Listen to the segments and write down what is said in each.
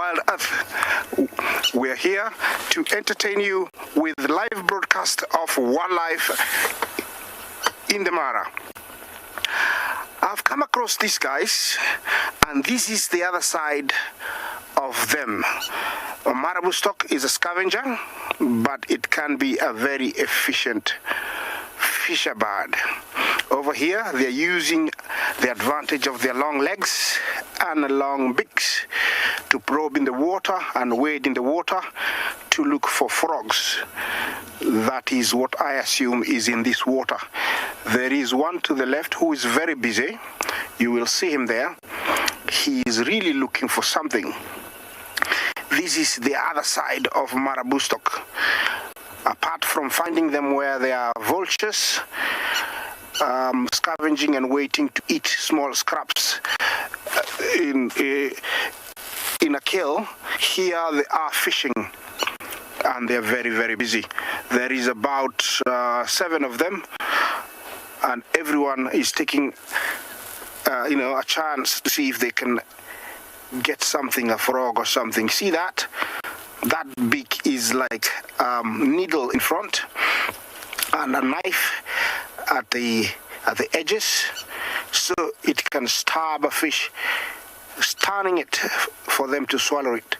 Wild Earth. We're here to entertain you with live broadcast of wildlife in the Mara. I've come across these guys, and this is the other side of them. A marabou stock is a scavenger, but it can be a very efficient fisher bird. Over here, they're using the advantage of their long legs and long beaks to probe in the water and wade in the water to look for frogs. That is what I assume is in this water. There is one to the left who is very busy. You will see him there. He is really looking for something. This is the other side of marabou stock. Apart from finding them where there are vultures, scavenging and waiting to eat small scraps in a kill, here they are fishing, and they're very, very busy. There is about 7 of them, and everyone is taking a chance to see if they can get something, a frog or something. See that? That beak is like needle in front and a knife at the edges, so it can stab a fish, stunning it for them to swallow it.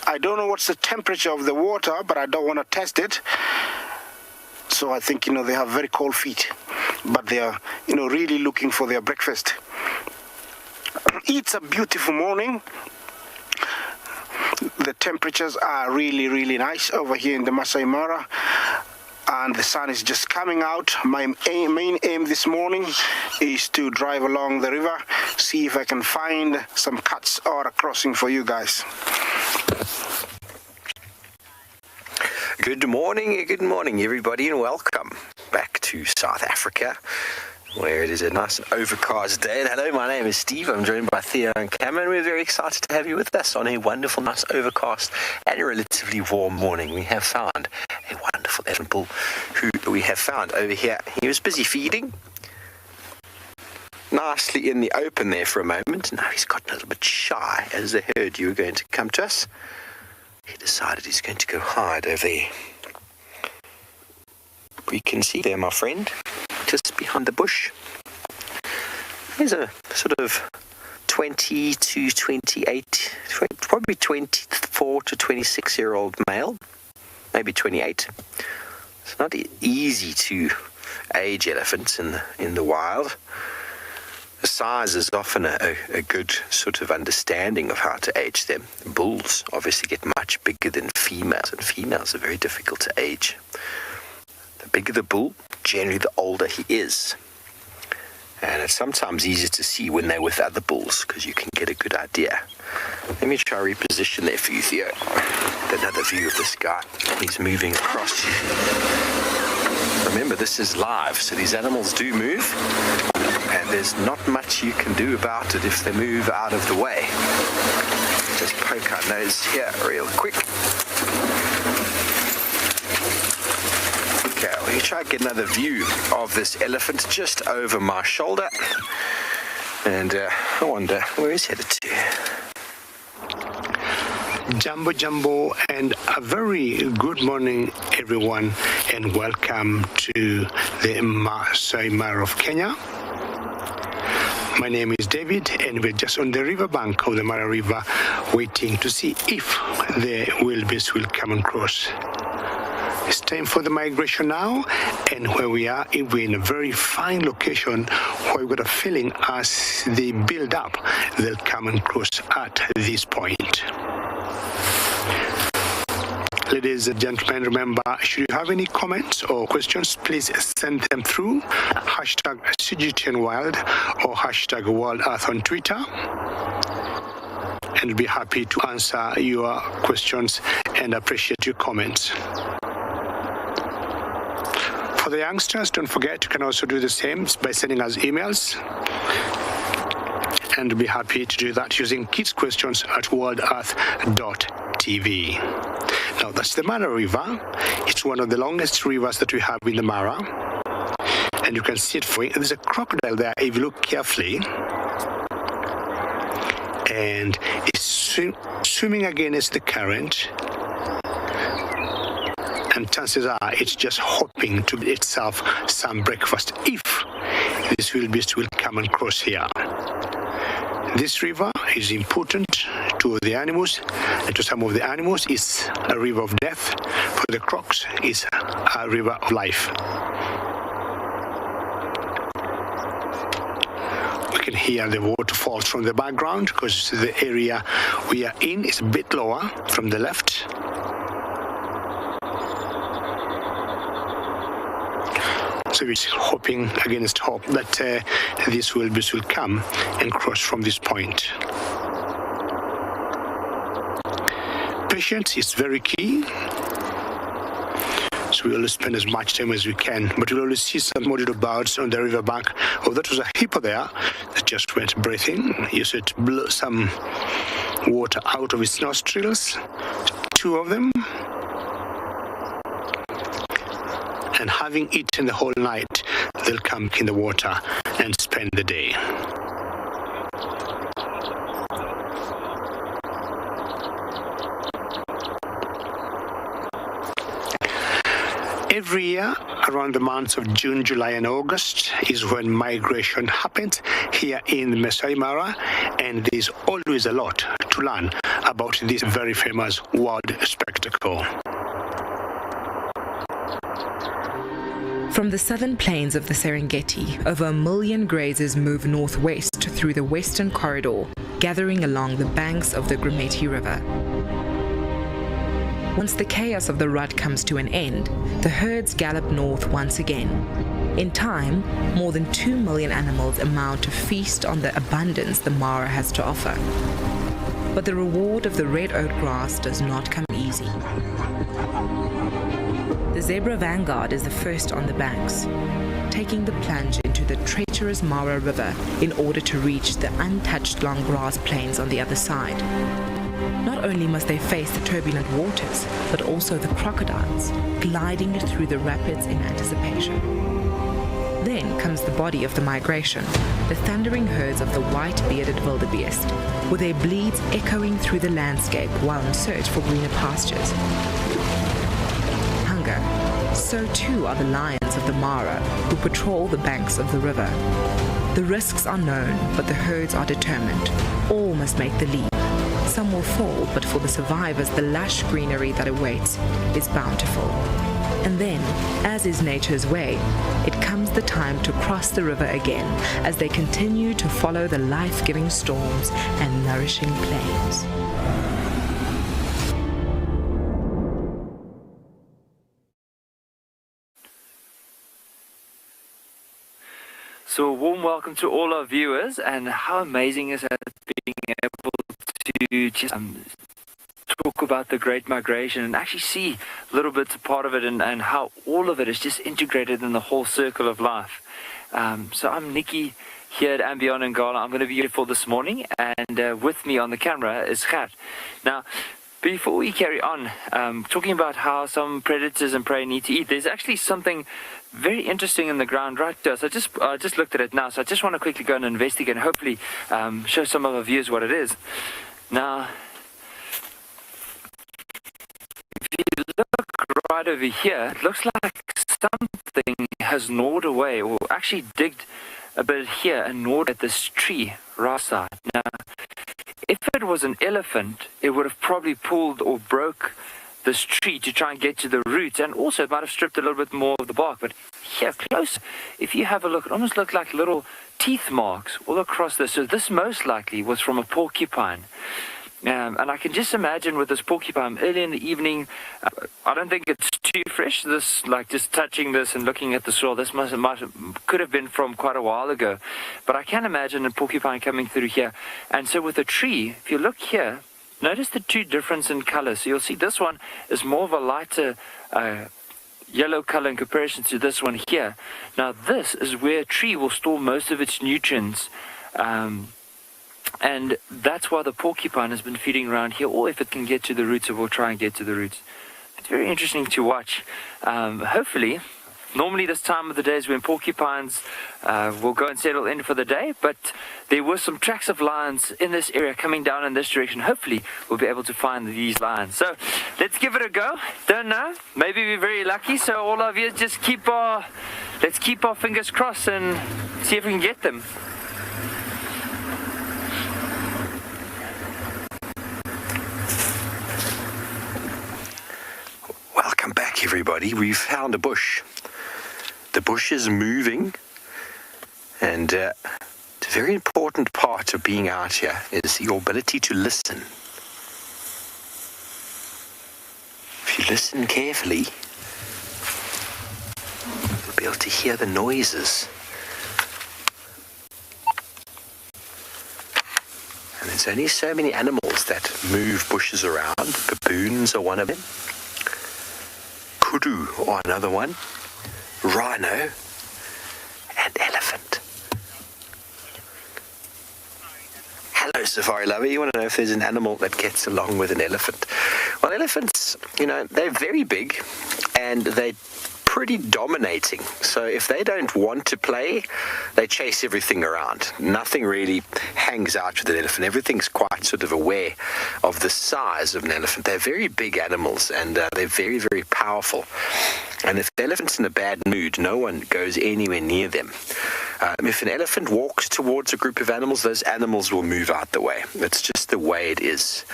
I don't know what's the temperature of the water, but I don't want to test it. So I think they have very cold feet, but they are really looking for their breakfast. It's a beautiful morning. The temperatures are really, really nice over here in the Maasai Mara, and the sun is just coming out. My main aim this morning is to drive along the river, see if I can find some cuts or a crossing for you guys. Good morning everybody, and welcome back to South Africa, where it is a nice and overcast day. And hello, my name is Steve. I'm joined by Theo and Cameron. We're very excited to have you with us on a wonderful, nice, overcast and relatively warm morning. We have found a wonderful elephant bull who we have found over here. He was busy feeding nicely in the open there for a moment. Now he's gotten a little bit shy as they heard you were going to come to us. He decided he's going to go hide over there. We can see there, my friend, just behind the bush. There's a sort of 20 to 28, probably 24 to 26-year-old male, maybe 28. It's not easy to age elephants in the wild. The size is often a good sort of understanding of how to age them. Bulls obviously get much bigger than females, and females are very difficult to age. The bigger the bull, generally the older he is. And it's sometimes easier to see when they're with other bulls, because you can get a good idea. Let me try reposition there for you, Theo. Another view of this guy. He's moving across. Remember, this is live, so these animals do move, and there's not much you can do about it if they move out of the way. Just poke our nose here real quick. Okay, let me try to get another view of this elephant just over my shoulder. And I wonder where he's headed to. Jumbo, and a very good morning, everyone, and welcome to the Maasai Mara of Kenya. My name is David, and we're just on the riverbank of the Mara River, waiting to see if the wildebeests will come and cross. It's time for the migration now, and where we are, we're in a very fine location where we've got a feeling as they build up, they'll come and cross at this point. Ladies and gentlemen, remember, should you have any comments or questions, please send them through #CGTNWild or #WildEarth on Twitter. And we'll be happy to answer your questions and appreciate your comments. For the youngsters, don't forget, you can also do the same by sending us emails. And we'll be happy to do that using kids' questions at wildearth.tv. Now, that's the Mara River. It's one of the longest rivers that we have in the Mara. And you can see it for you. There's a crocodile there if you look carefully. And it's swimming against the current, and chances are it's just hoping to get itself some breakfast if this wildebeest will come and cross here. This river is important to the animals, and to some of the animals it's a river of death. For the crocs, it's a river of life. We can hear the waterfalls from the background because the area we are in is a bit lower from the left. So it's hoping against hope that this wildebeest will come and cross from this point. Patience is very key. So we always spend as much time as we can, but we'll always see some more little birds on the riverbank. Oh, that was a hippo there that just went breathing. Used to blow some water out of its nostrils. 2 of them. And having eaten the whole night, they'll come in the water and spend the day. Every year, around the months of June, July, and August is when migration happens here in Maasai Mara, and there's always a lot to learn about this very famous world spectacle. From the southern plains of the Serengeti, over 1 million grazers move northwest through the western corridor, gathering along the banks of the Grumeti River. Once the chaos of the rut comes to an end, the herds gallop north once again. In time, more than 2 million animals amount to feast on the abundance the Mara has to offer. But the reward of the red oat grass does not come easy. The zebra vanguard is the first on the banks, taking the plunge into the treacherous Mara River in order to reach the untouched long grass plains on the other side. Not only must they face the turbulent waters, but also the crocodiles, gliding through the rapids in anticipation. Then comes the body of the migration, the thundering herds of the white-bearded wildebeest, with their bleats echoing through the landscape while in search for greener pastures. So too are the lions of the Mara, who patrol the banks of the river. The risks are known, but the herds are determined. All must make the leap. Some will fall, but for the survivors, the lush greenery that awaits is bountiful. And then, as is nature's way, it comes the time to cross the river again as they continue to follow the life-giving storms and nourishing plains. So a warm welcome to all our viewers, and how amazing is it being able to just talk about the Great Migration and actually see little bits a part of it, and how all of it is just integrated in the whole circle of life. So I'm Nikki here at Ambion and Gala. I'm going to be here for this morning, and with me on the camera is Gert. Now, before we carry on, talking about how some predators and prey need to eat, there's actually something very interesting in the ground right there. So I just looked at it now, so I just want to quickly go and investigate and hopefully show some of our viewers what it is. Now, if you look right over here, it looks like something has gnawed away, or actually digged a bit here and gnawed at this tree right side. Now, if it was an elephant, it would have probably pulled or broke this tree to try and get to the roots, and also it might have stripped a little bit more of the bark. But here close, if you have a look, it almost looked like little teeth marks all across this. So this most likely was from a porcupine. And I can just imagine with this porcupine early in the evening, I don't think it's too fresh, this, like just touching this and looking at the soil, this could have been from quite a while ago. But I can imagine a porcupine coming through here. And so with a tree, if you look here, notice the two difference in color. So you'll see this one is more of a lighter yellow color in comparison to this one here. Now this is where a tree will store most of its nutrients. And that's why the porcupine has been feeding around here, or if it can get to the roots, it will try and get to the roots. It's very interesting to watch. Hopefully, Normally this time of the day is when porcupines will go and settle in for the day, but there were some tracks of lions in this area coming down in this direction. Hopefully we'll be able to find these lions. So let's give it a go. Don't know. Maybe we're very lucky. So all of you just let's keep our fingers crossed and see if we can get them. Welcome back, everybody. We've found a bush. The bush is moving, and the very important part of being out here is your ability to listen. If you listen carefully, you'll be able to hear the noises. And there's only so many animals that move bushes around. Baboons are one of them. Kudu or another one, rhino, and elephant. Hello, safari lover. You want to know if there's an animal that gets along with an elephant? Well, elephants, they're very big and they're pretty dominating. So if they don't want to play, they chase everything around. Nothing really hangs out with an elephant. Everything's quite sort of aware of the size of an elephant. They're very big animals, and they're very, very powerful. And if the elephant's in a bad mood, no one goes anywhere near them. If an elephant walks towards a group of animals, those animals will move out the way. It's just the way it is.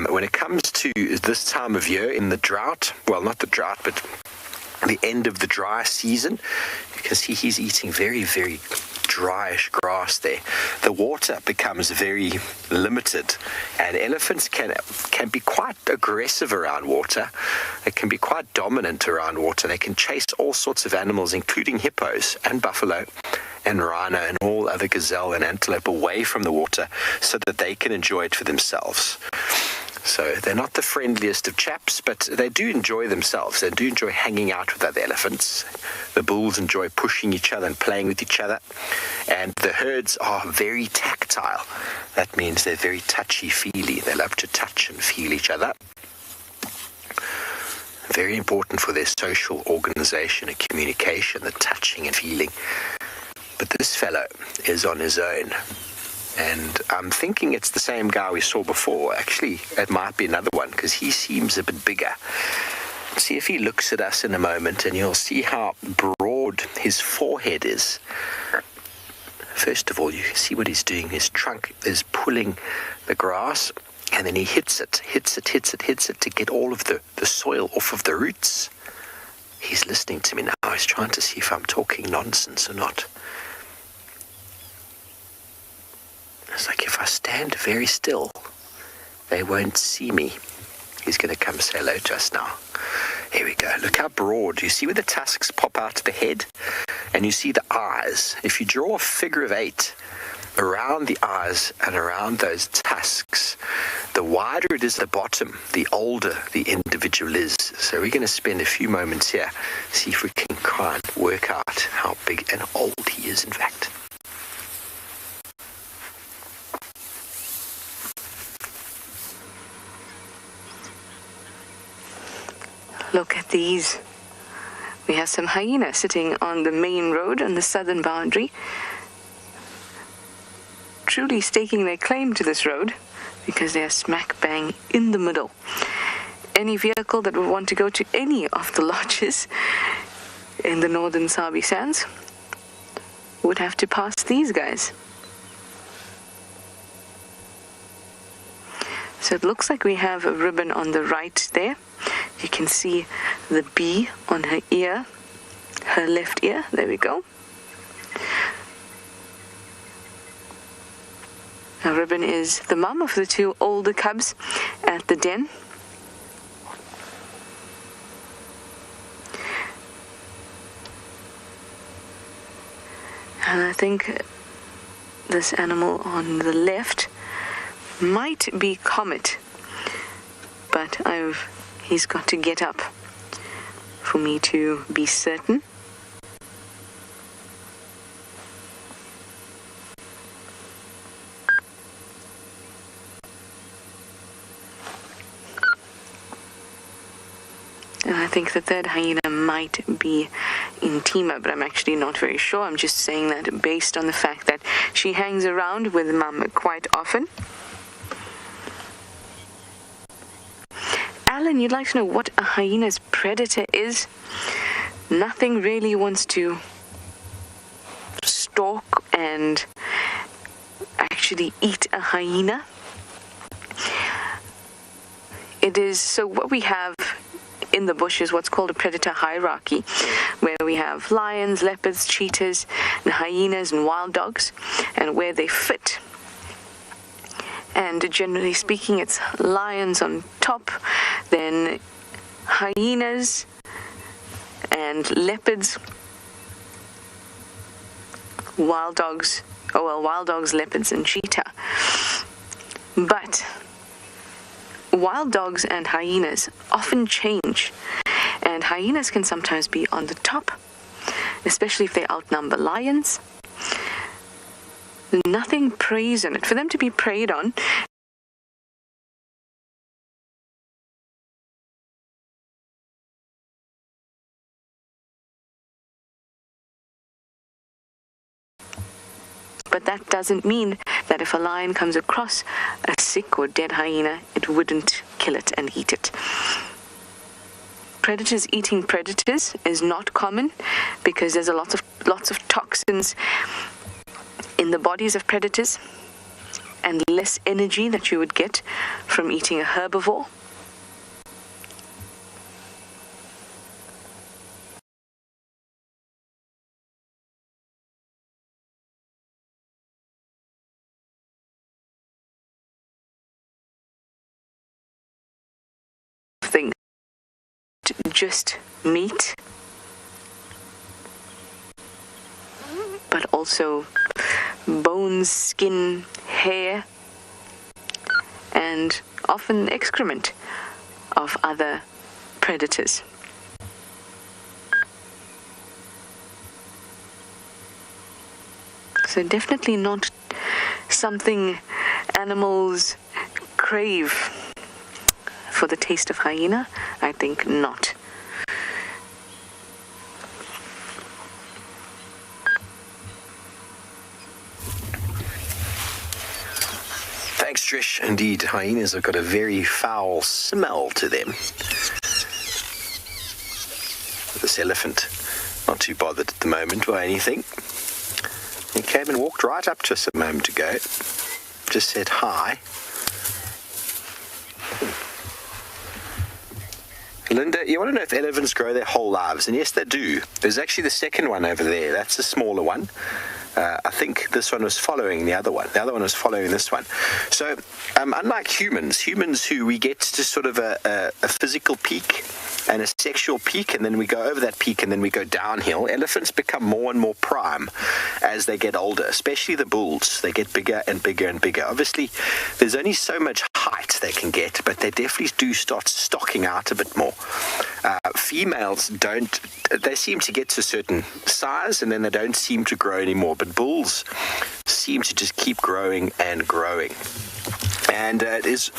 When it comes to this time of year in the drought, well, not the drought, but the end of the dry season, you can see he's eating very, very dryish grass there. The water becomes very limited, and elephants can be quite aggressive around water. They can be quite dominant around water. They can chase all sorts of animals, including hippos and buffalo and rhino and all other gazelle and antelope away from the water so that they can enjoy it for themselves. So they're not the friendliest of chaps, but they do enjoy themselves. They do enjoy hanging out with other elephants. The bulls enjoy pushing each other and playing with each other. And the herds are very tactile. That means they're very touchy-feely. They love to touch and feel each other. Very important for their social organization and communication, the touching and feeling. But this fellow is on his own. And I'm thinking it's the same guy we saw before. Actually, it might be another one because he seems a bit bigger. See if he looks at us in a moment and you'll see how broad his forehead is. First of all, you see what he's doing. His trunk is pulling the grass and then he hits it to get all of the soil off of the roots. He's listening to me now. He's trying to see if I'm talking nonsense or not. It's like if I stand very still, they won't see me. He's going to come say hello to us now. Here we go. Look how broad. You see where the tusks pop out of the head? And you see the eyes. If you draw a figure of 8 around the eyes and around those tusks, the wider it is at the bottom, the older the individual is. So we're going to spend a few moments here, see if we can try and work out how big and old he is, in fact. Look at these. We have some hyenas sitting on the main road on the southern boundary, truly staking their claim to this road because they are smack bang in the middle. Any vehicle that would want to go to any of the lodges in the northern Sabi Sands would have to pass these guys. So it looks like we have a ribbon on the right there. You can see the bee on her ear, her left ear. There we go. Our ribbon is the mum of the 2 older cubs at the den. And I think this animal on the left might be Comet, but he's got to get up for me to be certain. And I think the third hyena might be in Tima, but I'm actually not very sure. I'm just saying that based on the fact that she hangs around with Mum quite often. Alan, you'd like to know what a hyena's predator is? Nothing really wants to stalk and actually eat a hyena. It is, so what we have in the bush is what's called a predator hierarchy, where we have lions, leopards, cheetahs, and hyenas and wild dogs, and where they fit. And generally speaking, it's lions on top, then hyenas and leopards, wild dogs, leopards, and cheetah. But wild dogs and hyenas often change, and hyenas can sometimes be on the top, especially if they outnumber lions. Nothing preys on it. For them to be preyed on, but that doesn't mean that if a lion comes across a sick or dead hyena, it wouldn't kill it and eat it. Predators eating predators is not common because there's lots of toxins in the bodies of predators and less energy that you would get from eating a herbivore. Thing, just meat, but also bones, skin, hair, and often excrement of other predators. So definitely not something animals crave. For the taste of hyena, I think not. Thanks, Trish. Indeed, hyenas have got a very foul smell to them. This elephant, not too bothered at the moment by anything. He came and walked right up to us a moment ago. Just said hi. Linda, you want to know if elephants grow their whole lives? And yes, they do. There's actually the second one over there. That's a smaller one. I think this one was following the other one. The other one was following this one. So, unlike humans who we get to sort of a physical peak and a sexual peak, and then we go over that peak and then we go downhill, elephants become more and more prime as they get older, especially the bulls. They get bigger and bigger and bigger. Obviously, there's only so much height they can get, but they definitely do start stocking out a bit more. Females don't, they seem to get to a certain size and then they don't seem to grow anymore, but bulls seem to just keep growing and growing. And it is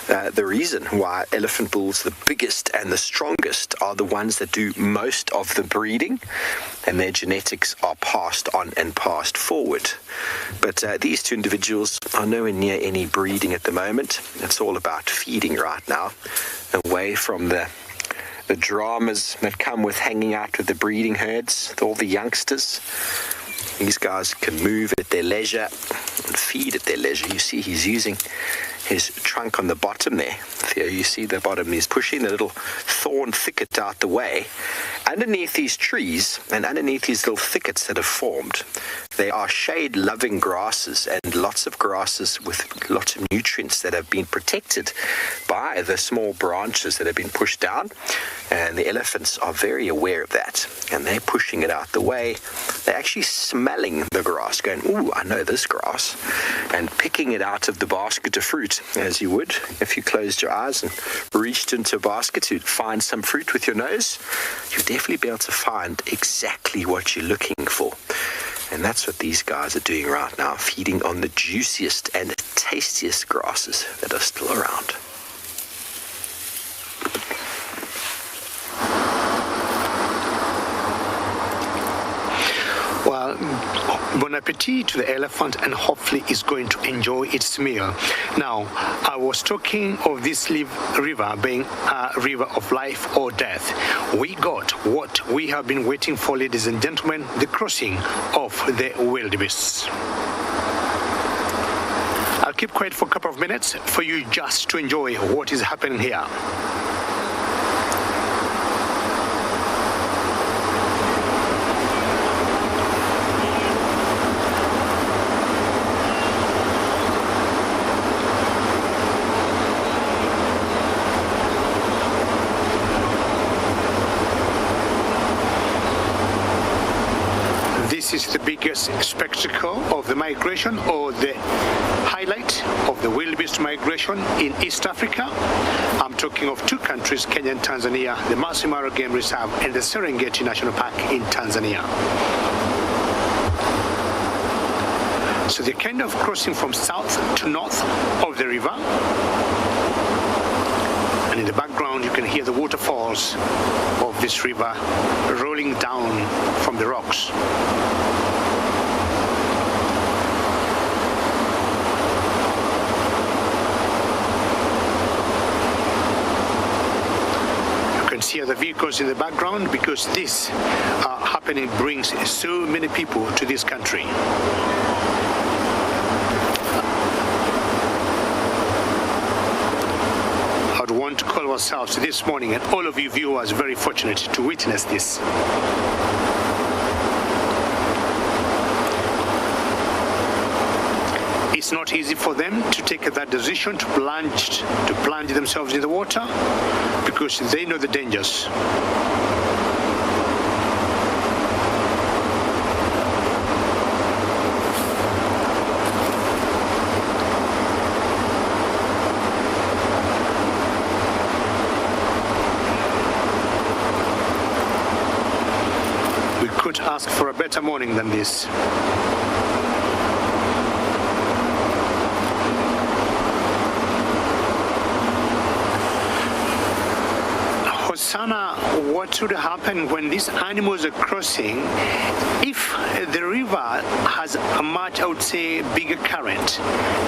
the reason why elephant bulls, the biggest and the strongest, are the ones that do most of the breeding, and their genetics are passed on and passed forward. But these two individuals are nowhere near any breeding at the moment. It's all about feeding right now, away from the dramas that come with hanging out with the breeding herds, with all the youngsters. These guys can move at their leisure and feed at their leisure. You see he's using his trunk on the bottom there. Theo, you see the bottom, he's pushing the little thorn thicket out the way. Underneath these trees and underneath these little thickets that have formed, there are shade-loving grasses and lots of grasses with lots of nutrients that have been protected by the small branches that have been pushed down. And the elephants are very aware of that, and they're pushing it out the way. They're actually smelling the grass, going, ooh, I know this grass, and picking it out of the basket of fruit, as you would if you closed your eyes and reached into a basket to find some fruit with your nose. You'd definitely be able to find exactly what you're looking for. And that's what these guys are doing right now, feeding on the juiciest and tastiest grasses that are still around. Bon appetit to the elephant, and hopefully is going to enjoy its meal. Now, I was talking of this river being a river of life or death. We got what we have been waiting for, ladies and gentlemen, the crossing of the wildebeests. I'll keep quiet for a couple of minutes for you just to enjoy what is happening here. This is the biggest spectacle of the migration, or the highlight of the wildebeest migration in East Africa. I'm talking of two countries, Kenya and Tanzania, the Maasai Mara Game Reserve and the Serengeti National Park in Tanzania. So they're kind of crossing from south to north of the river. And in the background, you can hear the waterfalls of this river rolling down from the rocks. You can see other vehicles in the background because this happening brings so many people to this country. Want to call ourselves this morning, and all of you viewers very fortunate to witness this. It's not easy for them to take that decision to plunge themselves in the water because they know the dangers. Ask for a better morning than this. Hosanna, what should happen when these animals are crossing? If the river has a much, I would say, bigger current,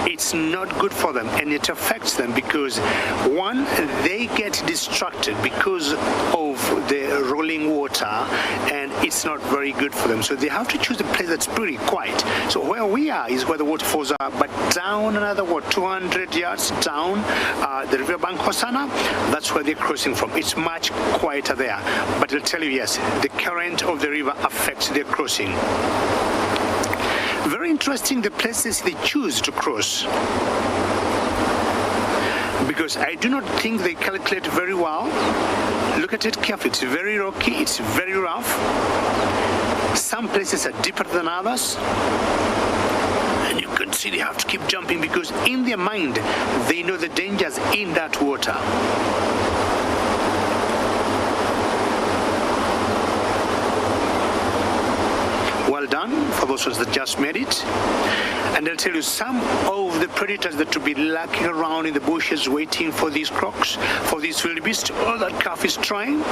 it's not good for them, and it affects them because, one, they get distracted because of the rolling water, and it's not very good for them. So they have to choose a place that's pretty quiet. So where we are is where the waterfalls are, but down another, 200 yards down the riverbank Hosanna, that's where they're crossing from. It's much quieter there. But I'll tell you, yes, the current of the river affects their crossing. Very interesting the places they choose to cross, because I do not think they calculate very well. Look at it carefully. It's very rocky, it's very rough. Some places are deeper than others, and you can see they have to keep jumping because in their mind they know the dangers in that water. Well done for those ones that just made it. And I'll tell you, some of the predators that will be lurking around in the bushes waiting for these crocs, for these wildebeest, all that calf is trying,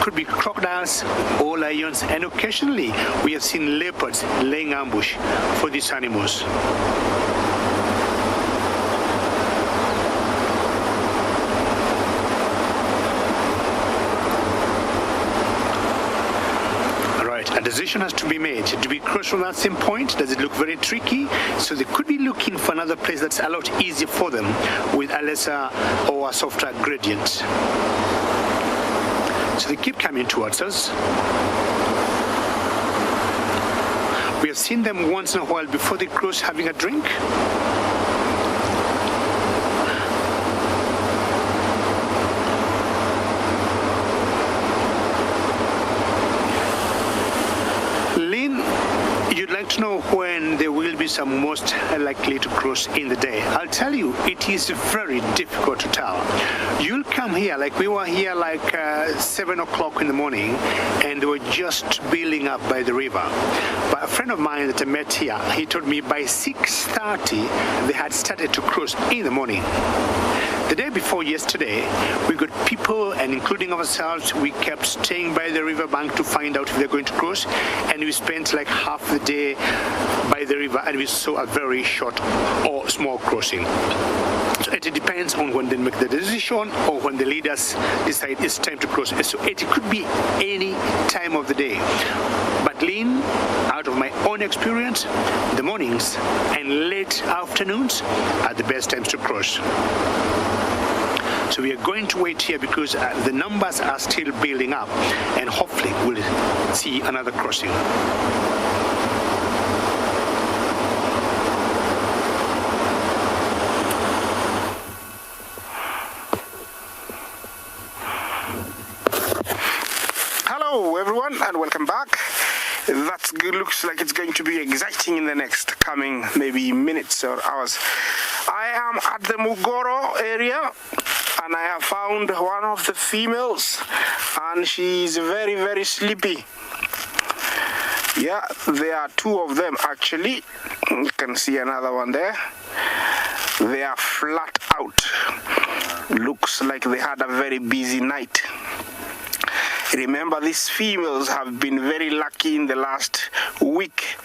could be crocodiles or lions, and occasionally we have seen leopards laying ambush for these animals. A decision has to be made. Do we cross from that same point? Does it look very tricky? So they could be looking for another place that's a lot easier for them with a lesser or a softer gradient. So they keep coming towards us. We have seen them once in a while before they cross having a drink. You'd like to know when the wildebeest are most likely to cross in the day. I'll tell you, it is very difficult to tell. You'll come here, like we were here like 7 o'clock in the morning, and they were just building up by the river. But a friend of mine that I met here, he told me by 6:30 they had started to cross in the morning. The The day before yesterday, we got people, and including ourselves, we kept staying by the riverbank to find out if they're going to cross, and we spent like half the day by the river, and we saw a very short or small crossing. So it depends on when they make the decision or when the leaders decide it's time to cross. So it could be any time of the day. But Lynn, out of my own experience, the mornings and late afternoons are the best times to cross. So we are going to wait here because the numbers are still building up, and hopefully we'll see another crossing. Hello everyone and welcome back. That looks like it's going to be exciting in the next coming maybe minutes or hours. I am at the Mugoro area and I have found one of the females and she's very, very sleepy. Yeah, there are two of them actually. You can see another one there. They are flat out. Looks like they had a very busy night. Remember, these females have been very lucky in the last week.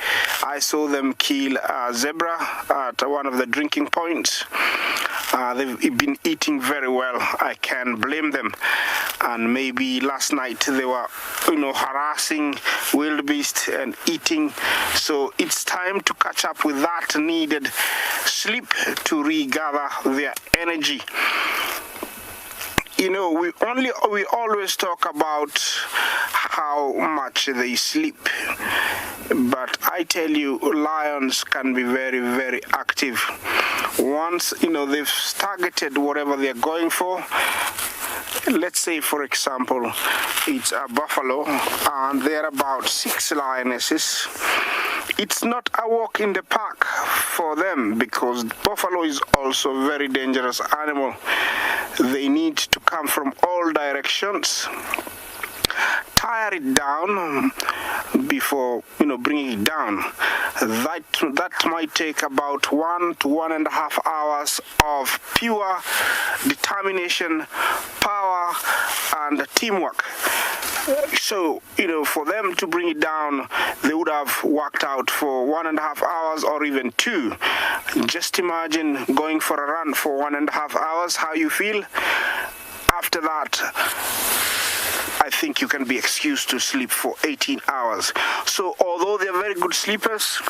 I saw them kill a zebra at one of the drinking points. They've been eating very well. I can't blame them. And maybe last night they were, harassing wildebeests and eating. So it's time to catch up with that needed sleep to regather their energy. We always talk about how much they sleep, but I tell you, lions can be very, very active. Once, they've targeted whatever they're going for. Let's say, for example, it's a buffalo, and there are about 6 lionesses. It's not a walk in the park for them because buffalo is also a very dangerous animal. They need to come from all directions, tire it down before bringing it down. That might take about 1 to 1.5 hours of pure determination, power, and teamwork. So, for them to bring it down, they would have worked out for 1.5 hours or even 2. Just imagine going for a run for 1.5 hours, how you feel. After that, I think you can be excused to sleep for 18 hours. So although they're very good sleepers,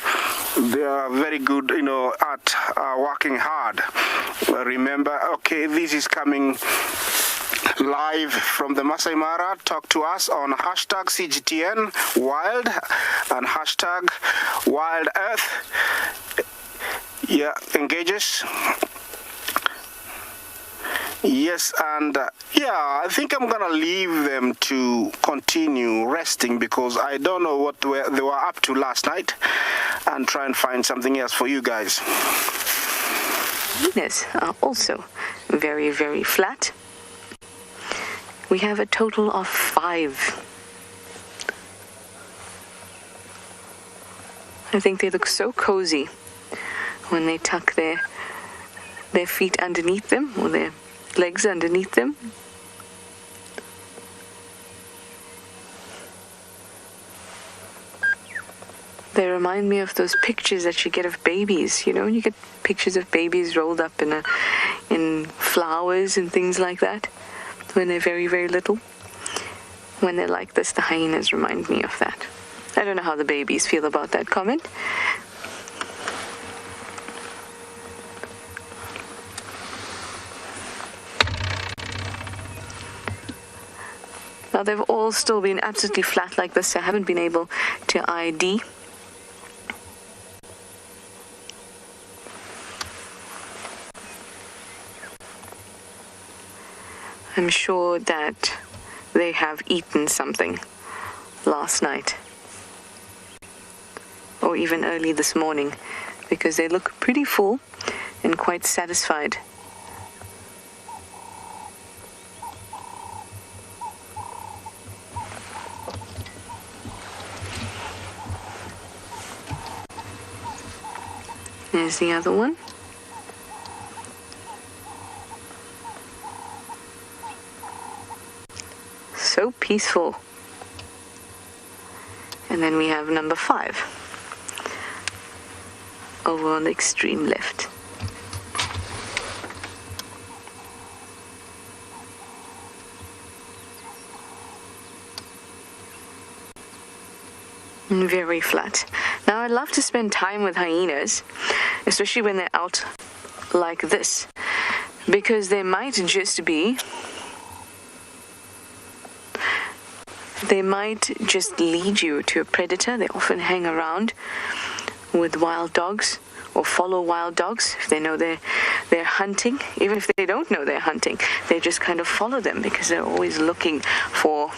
they are very good, at working hard. Remember, okay, this is coming live from the Maasai Mara. Talk to us on hashtag CGTN Wild and hashtag Wild Earth. Yeah, engage us. Yes, and I think I'm gonna leave them to continue resting because I don't know what they were up to last night, and try and find something else for you guys. Hyenas are also very, very flat. We have a total of 5. I think they look so cozy when they tuck their feet underneath them or their legs underneath them. They remind me of those pictures that you get of babies. You get pictures of babies rolled up in flowers and things like that when they're very, very little. When they're like this, the hyenas remind me of that. I don't know how the babies feel about that comment. Now, they've all still been absolutely flat like this. I haven't been able to ID. I'm sure that they have eaten something last night or even early this morning because they look pretty full and quite satisfied. There's the other one. so peaceful. And then we have number 5 over on the extreme left. Very flat. Now, I love to spend time with hyenas, especially when they're out like this, because they might just lead you to a predator. They often hang around with wild dogs or follow wild dogs if they know they're hunting. Even if they don't know they're hunting, they just kind of follow them because they're always looking for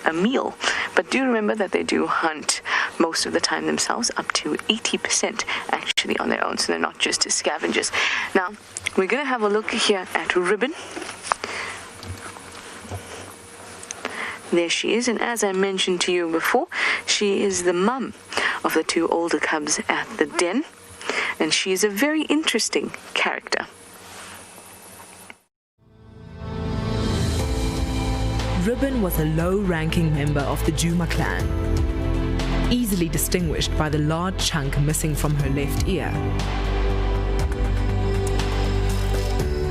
a meal. But do remember that they do hunt most of the time themselves, up to 80% actually on their own, so they're not just scavengers. Now, we're going to have a look here at Ribbon. There she is, and as I mentioned to you before, she is the mum of the 2 older cubs at the den, and she is a very interesting character. Ribbon was a low-ranking member of the Djuma clan, easily distinguished by the large chunk missing from her left ear.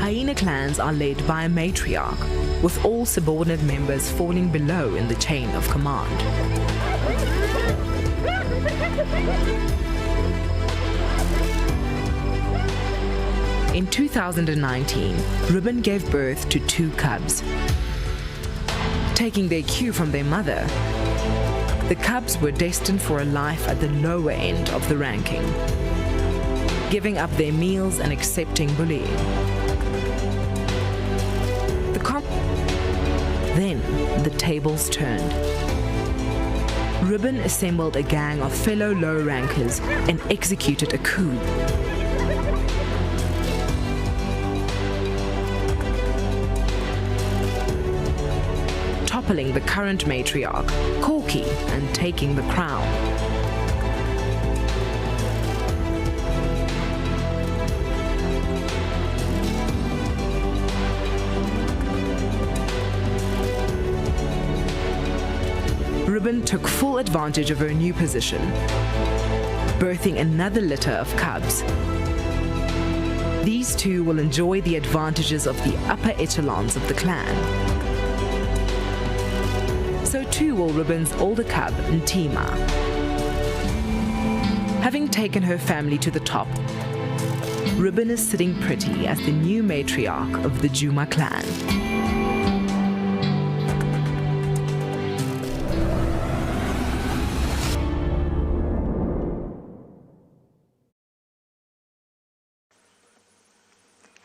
Hyena clans are led by a matriarch, with all subordinate members falling below in the chain of command. In 2019, Ribbon gave birth to 2 cubs. Taking their cue from their mother, the cubs were destined for a life at the lower end of the ranking, giving up their meals and accepting bullying. Then the tables turned. Ribbon assembled a gang of fellow low-rankers and executed a coup. Toppling the current matriarch, Corky, and taking the crown. Ribbon took full advantage of her new position, birthing another litter of cubs. These 2 will enjoy the advantages of the upper echelons of the clan. So too will Ribbon's older cub, Ntima. Having taken her family to the top, Ribbon is sitting pretty as the new matriarch of the Djuma clan.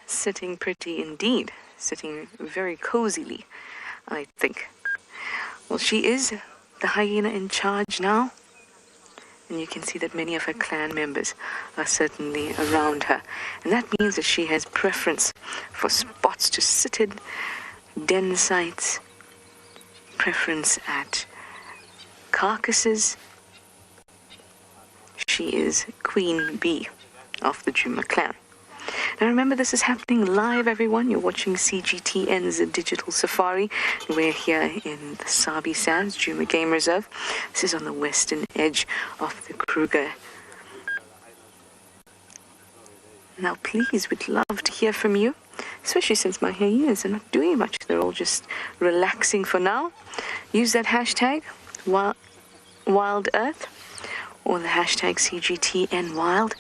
Sitting pretty indeed, sitting very cozily, I think. Well, she is the hyena in charge now, and you can see that many of her clan members are certainly around her, and that means that she has preference for spots to sit in, den sites, preference at carcasses. She is Queen Bee of the Djuma clan. Now remember, this is happening live, everyone. You're watching CGTN's Digital Safari. We're here in the Sabi Sands Djuma Game Reserve. This is on the western edge of the Kruger. Now please, we'd love to hear from you, especially since my hyenas are not doing much. They're all just relaxing for now. Use that hashtag, Wild Earth, or the hashtag CGTNWild.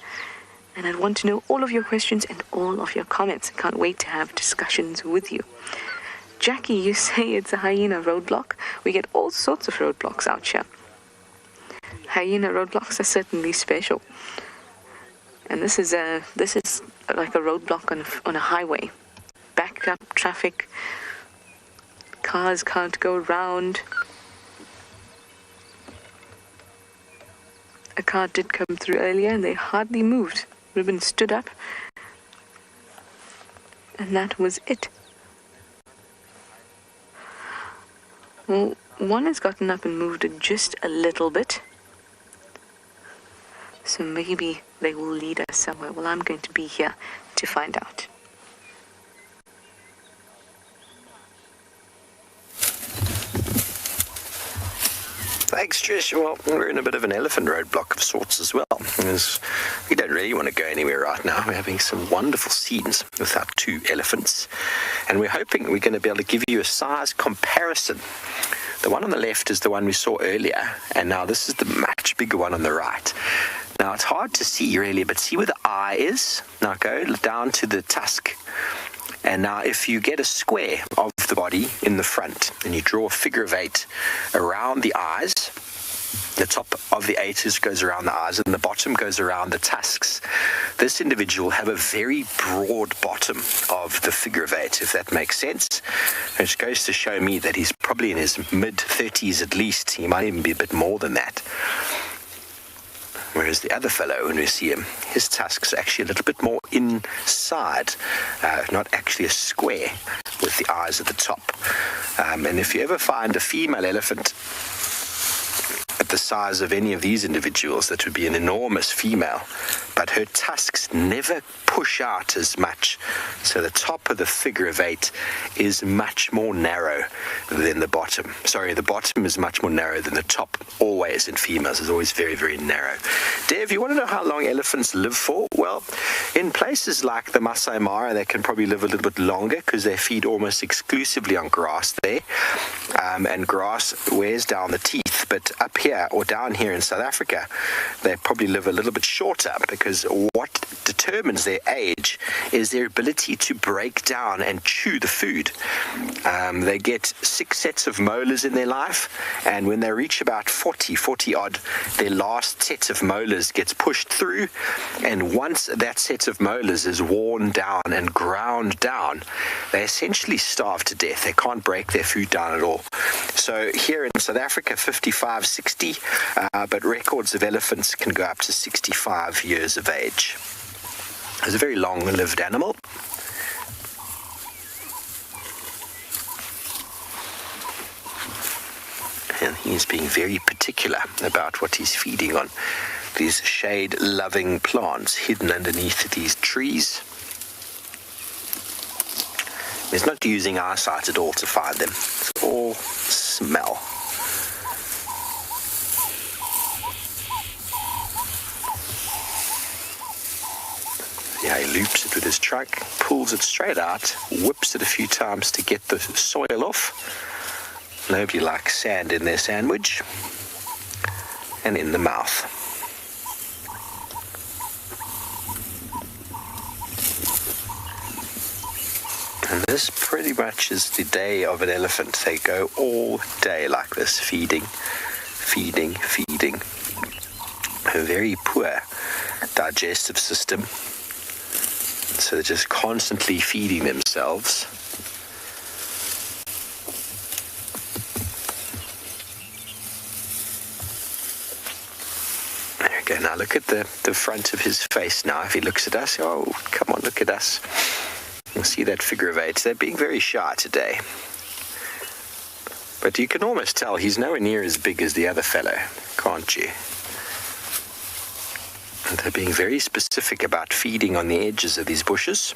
And I'd want to know all of your questions and all of your comments. I can't wait to have discussions with you. Jackie, you say it's a hyena roadblock. We get all sorts of roadblocks out here. Hyena roadblocks are certainly special. And this is like a roadblock on a highway. Backed up traffic. Cars can't go around. A car did come through earlier and they hardly moved. Ribbon stood up, and that was it. Well, one has gotten up and moved it just a little bit, so maybe they will lead us somewhere. Well, I'm going to be here to find out. Thanks, Trish. Well, we're in a bit of an elephant roadblock of sorts as well. We don't really want to go anywhere right now. We're having some wonderful scenes with our 2 elephants, and we're hoping we're going to be able to give you a size comparison. The one on the left is the one we saw earlier, and now this is the much bigger one on the right. Now, it's hard to see really, but see where the eye is? Now go down to the tusk. And now if you get a square of the body in the front and you draw a figure of 8 around the eyes, the top of the 8 goes around the eyes and the bottom goes around the tusks. This individual have a very broad bottom of the figure of 8, if that makes sense. Which goes to show me that he's probably in his mid-30s at least. He might even be a bit more than that. Whereas the other fellow, when we see him, his tusks are actually a little bit more inside, not actually a square with the eyes at the top. And if you ever find a female elephant at the size of any of these individuals, that would be an enormous female, but her tusks never push out as much. So the top of the figure of 8 is much more narrow than the bottom. Sorry, the bottom is much more narrow than the top, always in females. It's always very, very narrow. Dev, you want to know how long elephants live for? Well, in places like the Maasai Mara, they can probably live a little bit longer because they feed almost exclusively on grass there. And grass wears down the teeth. But up here or down here in South Africa, they probably live a little bit shorter, because what determines their age is their ability to break down and chew the food. They get 6 sets of molars in their life, and when they reach about 40 odd, their last set of molars gets pushed through, and once that set of molars is worn down and ground down, they essentially starve to death. They can't break their food down at all. So here in South Africa, 55, 60, but records of elephants can go up to 65 years of age. It's a very long-lived animal. And he's being very particular about what he's feeding on. These shade-loving plants hidden underneath these trees. He's not using eyesight at all to find them. It's all smell. Yeah, he loops it with his trunk, pulls it straight out, whips it a few times to get the soil off. Nobody likes sand in their sandwich. And in the mouth. And this pretty much is the day of an elephant. They go all day like this, feeding. A very poor digestive system. So they're just constantly feeding themselves. There we go. Now look at the front of his face now. If he looks at us, oh, come on, look at us. You'll see that figure of 8. They're being very shy today. But you can almost tell he's nowhere near as big as the other fellow, can't you? And they're being very specific about feeding on the edges of these bushes.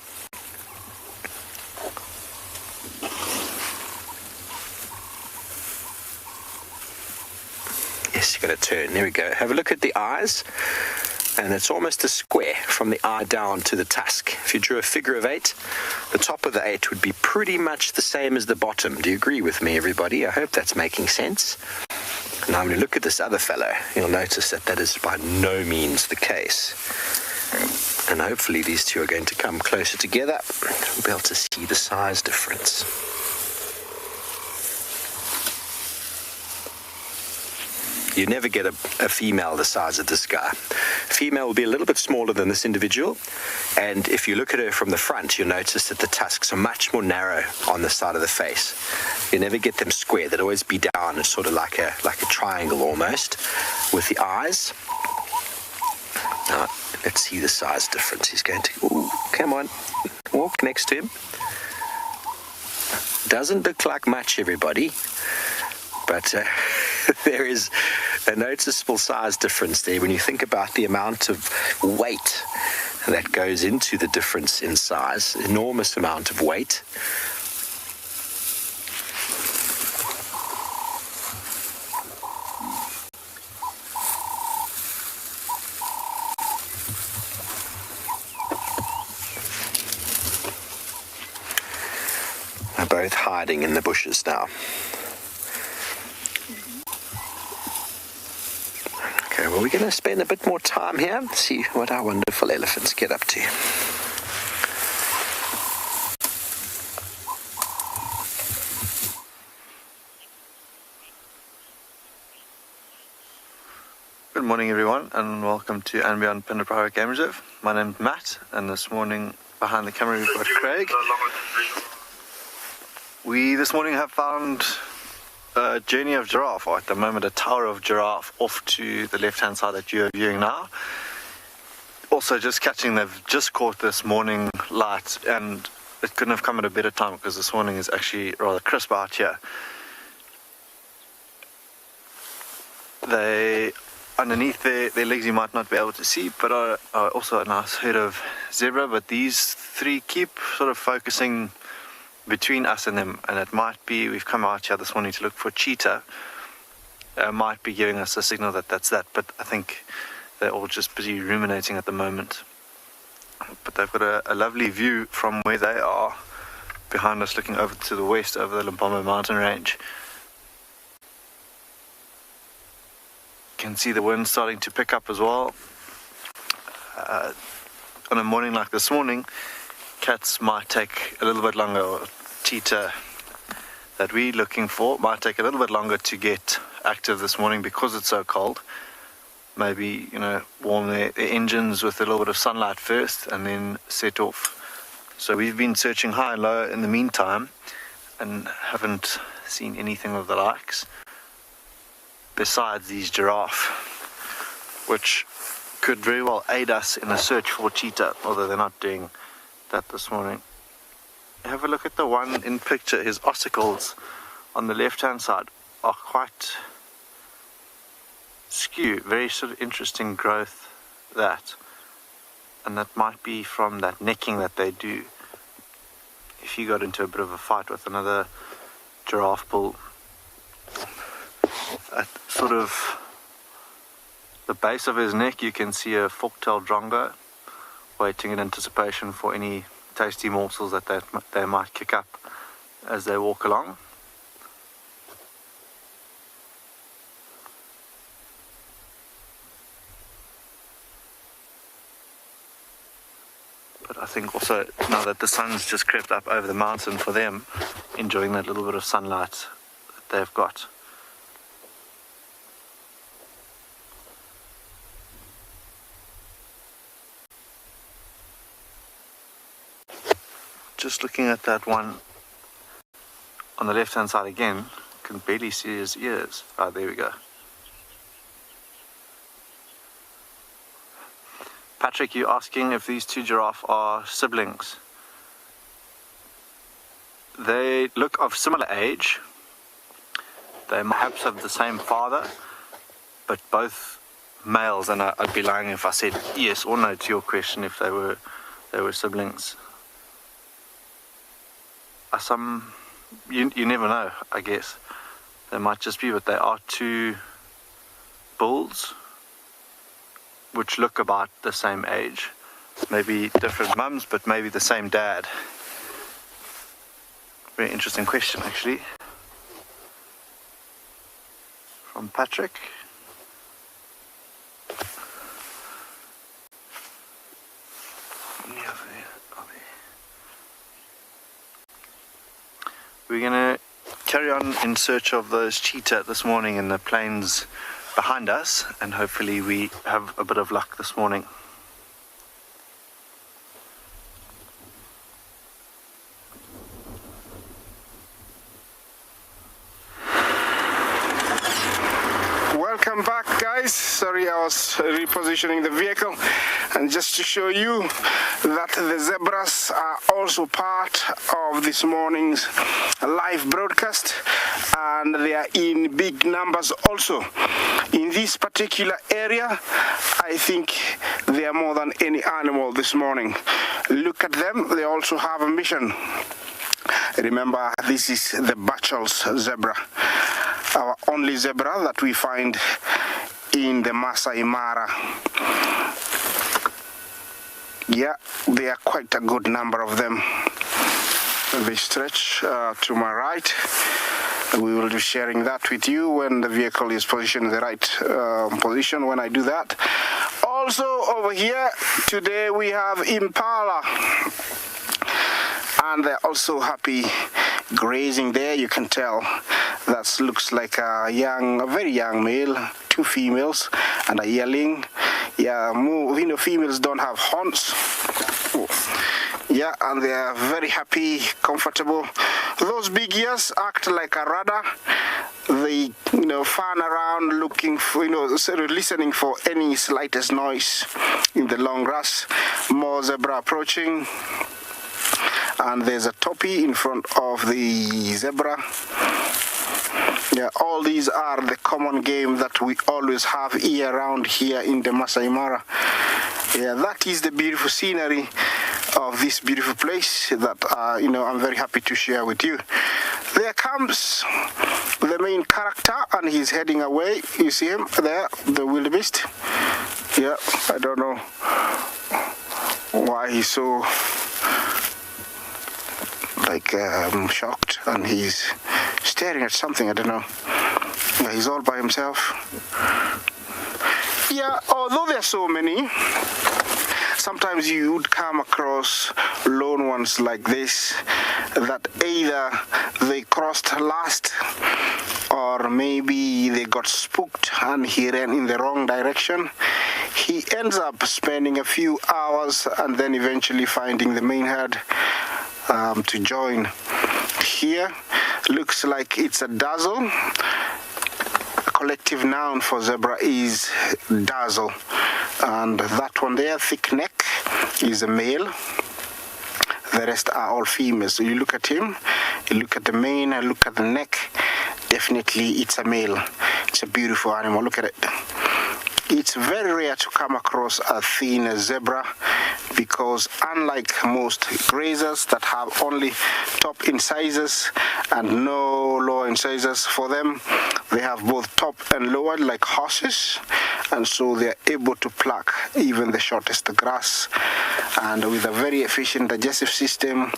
Yes, you've got to turn. There we go. Have a look at the eyes. And it's almost a square from the eye down to the tusk. If you drew a figure of 8, the top of the 8 would be pretty much the same as the bottom. Do you agree with me, everybody? I hope that's making sense. Now, when you look at this other fellow, you'll notice that that is by no means the case. And hopefully these two are going to come closer together. We'll be able to see the size difference. You never get a female the size of this guy. Female will be a little bit smaller than this individual, and if you look at her from the front, you'll notice that the tusks are much more narrow on the side of the face. You never get them square. They'd always be down. It's sort of like a triangle almost, with the eyes. Now, let's see the size difference. He's going to, ooh, come on, walk next to him. Doesn't look like much, everybody, but there is a noticeable size difference there when you think about the amount of weight that goes into the difference in size. Enormous amount of weight. are both hiding in the bushes now. Okay, well, we're going to spend a bit more time here and see what our wonderful elephants get up to. Good morning everyone and welcome to and Beyond Pindar Private Game Reserve. My name's Matt and this morning behind the camera we've got Craig. We this morning have found a journey of giraffe, or at the moment a tower of giraffe off to the left hand side that you're viewing now. Also they've just caught this morning light, and it couldn't have come at a better time because this morning is actually rather crisp out here. They underneath their legs you might not be able to see, but are also a nice herd of zebra, but these three keep sort of focusing between us and them, and it might be, we've come out here this morning to look for cheetah, might be giving us a signal that that's that, but I think they're all just busy ruminating at the moment. But they've got a lovely view from where they are behind us, looking over to the west over the Limpopo mountain range. Can see the wind starting to pick up as well. On a morning like this morning, cats might take a little bit longer, or cheetah that we're looking for might take a little bit longer to get active this morning because it's so cold. Maybe, warm their engines with a little bit of sunlight first and then set off. So we've been searching high and low in the meantime and haven't seen anything of the likes besides these giraffe, which could very well aid us in the search for cheetah, although they're not doing that this morning. Have a look at the one in picture. His ossicles on the left hand side are quite skew, very sort of interesting growth, that, and that might be from that necking that they do if you got into a bit of a fight with another giraffe bull. At sort of the base of his neck you can see a fork-tailed drongo waiting in anticipation for any tasty morsels that they might kick up as they walk along. But I think also now that the sun's just crept up over the mountain for them, enjoying that little bit of sunlight that they've got. Just looking at that one on the left hand side again, can barely see his ears. Ah, there we go. Patrick, you're asking if these two giraffe are siblings. They look of similar age. They perhaps have the same father, but both males, and I'd be lying if I said yes or no to your question if they were siblings. You never know, I guess. They might just be, but they are two bulls which look about the same age. Maybe different mums, but maybe the same dad. Very interesting question, actually. From Patrick. We're going to carry on in search of those cheetah this morning in the plains behind us, and hopefully we have a bit of luck this morning. Welcome back, guys. Sorry, I was repositioning the vehicle, and just to show you that the zebras are also part of this morning's live broadcast, and they are in big numbers also. In this particular area, I think they are more than any animal this morning. Look at them, they also have a mission. Remember, this is the Bachel's zebra, our only zebra that we find in the Maasai Mara. Yeah, there are quite a good number of them. the stretch to my right. We will be sharing that with you when the vehicle is positioned in the right position when I do that. Also over here today we have impala, and they're also happy grazing there. You can tell that looks like a very young male, 2 females and a yearling. Yeah, females don't have horns. Yeah, and they are very happy, comfortable. Those big ears act like a radar. They, fan around looking for, sort of listening for any slightest noise in the long grass. More zebra approaching. And there's a topi in front of the zebra. Yeah, all these are the common game that we always have year round here in the Maasai Mara. Yeah, that is the beautiful scenery of this beautiful place that I'm very happy to share with you. There comes the main character, and he's heading away. You see him there, the wildebeest. Yeah, I don't know why he's so shocked, and he's staring at something. I don't know. Yeah, he's all by himself. Yeah, although there are so many, sometimes you would come across lone ones like this that either they crossed last, or maybe they got spooked and he ran in the wrong direction. He ends up spending a few hours and then eventually finding the main herd to join. Here looks like it's a dazzle. A collective noun for zebra is dazzle, and that one there, thick neck, is a male. The rest are all females. So you look at him, you look at the mane, and look at the neck. Definitely it's a male. It's a beautiful animal. Look at it. It's very rare to come across a thin zebra, because unlike most grazers that have only top incisors and no lower incisors, for them they have both top and lower like horses, and so they're able to pluck even the shortest grass. And with a very efficient digestive system,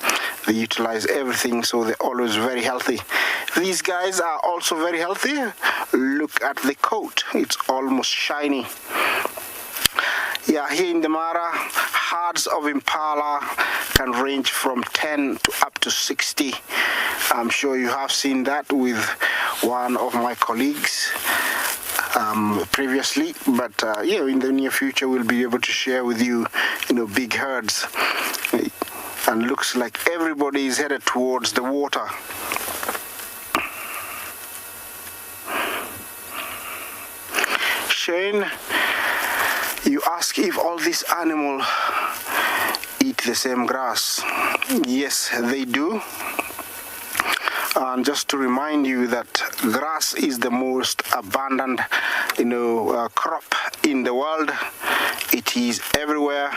they utilize everything, so they're always very healthy. These guys are also very healthy. Look at the coat, it's almost shiny. Yeah, here in the Mara, herds of impala can range from 10 to up to 60. I'm sure you have seen that with one of my colleagues previously, but in the near future we'll be able to share with you, big herds. And looks like everybody is headed towards the water. Shane, you ask if all these animals eat the same grass. Yes, they do. And just to remind you that grass is the most abundant, crop in the world. It is everywhere,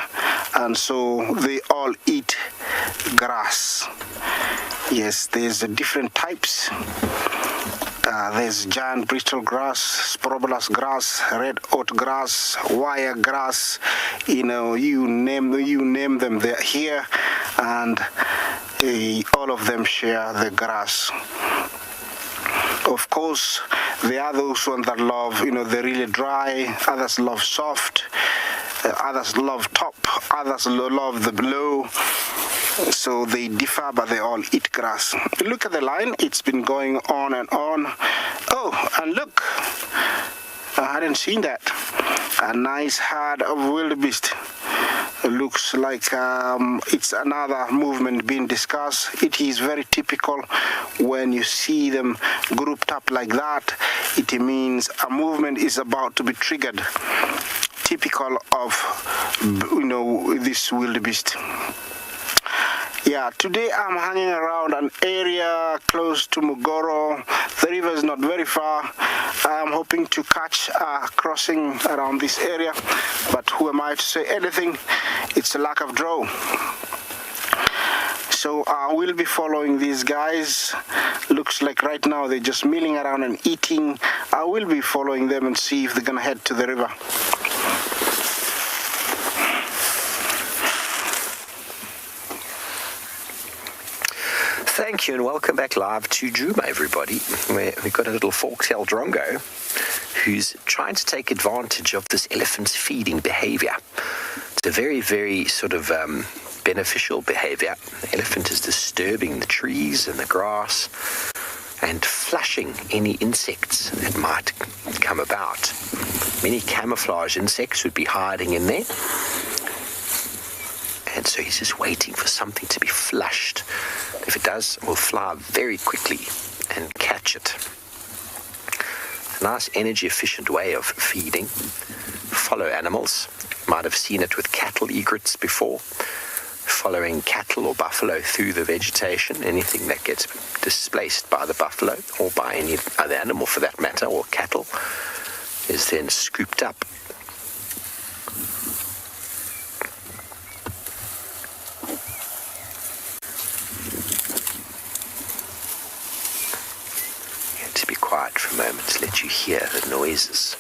and so they all eat grass. Yes, there's different types. There's giant bristle grass, sporobolus grass, red oat grass, wire grass. You name them. They're here, and all of them share the grass. Of course, there are those ones that love, they're really dry. Others love soft. Others love top. Others love the below. So they differ, but they all eat grass. Look at the line. It's been going on and on. Oh, and look. I hadn't seen that. A nice herd of wildebeest. Looks like it's another movement being discussed. It is very typical when you see them grouped up like that. It means a movement is about to be triggered. Typical of, this wildebeest. Yeah, today I'm hanging around an area close to Mugoro. The river is not very far. I'm hoping to catch a crossing around this area, but who am I to say anything? It's a lack of draw. So I will be following these guys. Looks like right now they're just milling around and eating. I will be following them and see if they're gonna head to the river. Thank you and welcome back live to Djuma, everybody. We've got a little fork-tailed drongo who's trying to take advantage of this elephant's feeding behavior. It's a very, very sort of beneficial behavior. The elephant is disturbing the trees and the grass and flushing any insects that might come about. Many camouflage insects would be hiding in there. And so he's just waiting for something to be flushed. If it does, we'll fly very quickly and catch it. A nice energy-efficient way of feeding. Follow animals. Might have seen it with cattle egrets before. Following cattle or buffalo through the vegetation. Anything that gets displaced by the buffalo or by any other animal for that matter, or cattle, is then scooped up. To be quiet for a moment to let you hear the noises.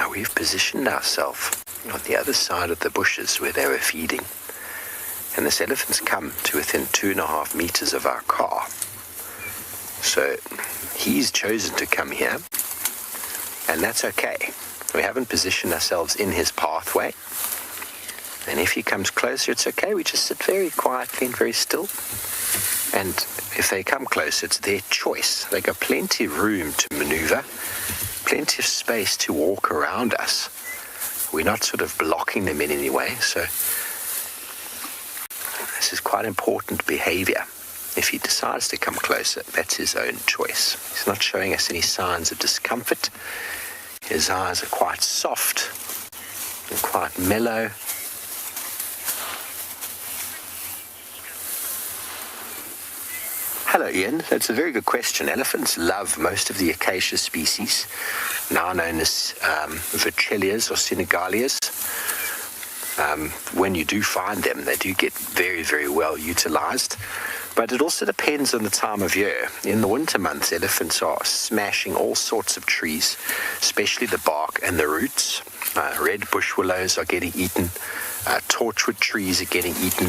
We've positioned ourselves on the other side of the bushes where they were feeding. And this elephant's come to within 2.5 meters of our car. So he's chosen to come here, and that's okay. We haven't positioned ourselves in his pathway. And if he comes closer, it's okay. We just sit very quietly and very still. And if they come closer, it's their choice. They've got plenty of room to maneuver. Plenty of space to walk around us. We're not sort of blocking them in any way, so this is quite important behavior. If he decides to come closer, that's his own choice. He's not showing us any signs of discomfort. His eyes are quite soft and quite mellow. Hello, Ian. That's a very good question. Elephants love most of the acacia species, now known as Vitellias or Senegalias. When you do find them, they do get very, very well utilized. But it also depends on the time of year. In the winter months, elephants are smashing all sorts of trees, especially the bark and the roots. Red bush willows are getting eaten. Torchwood trees are getting eaten.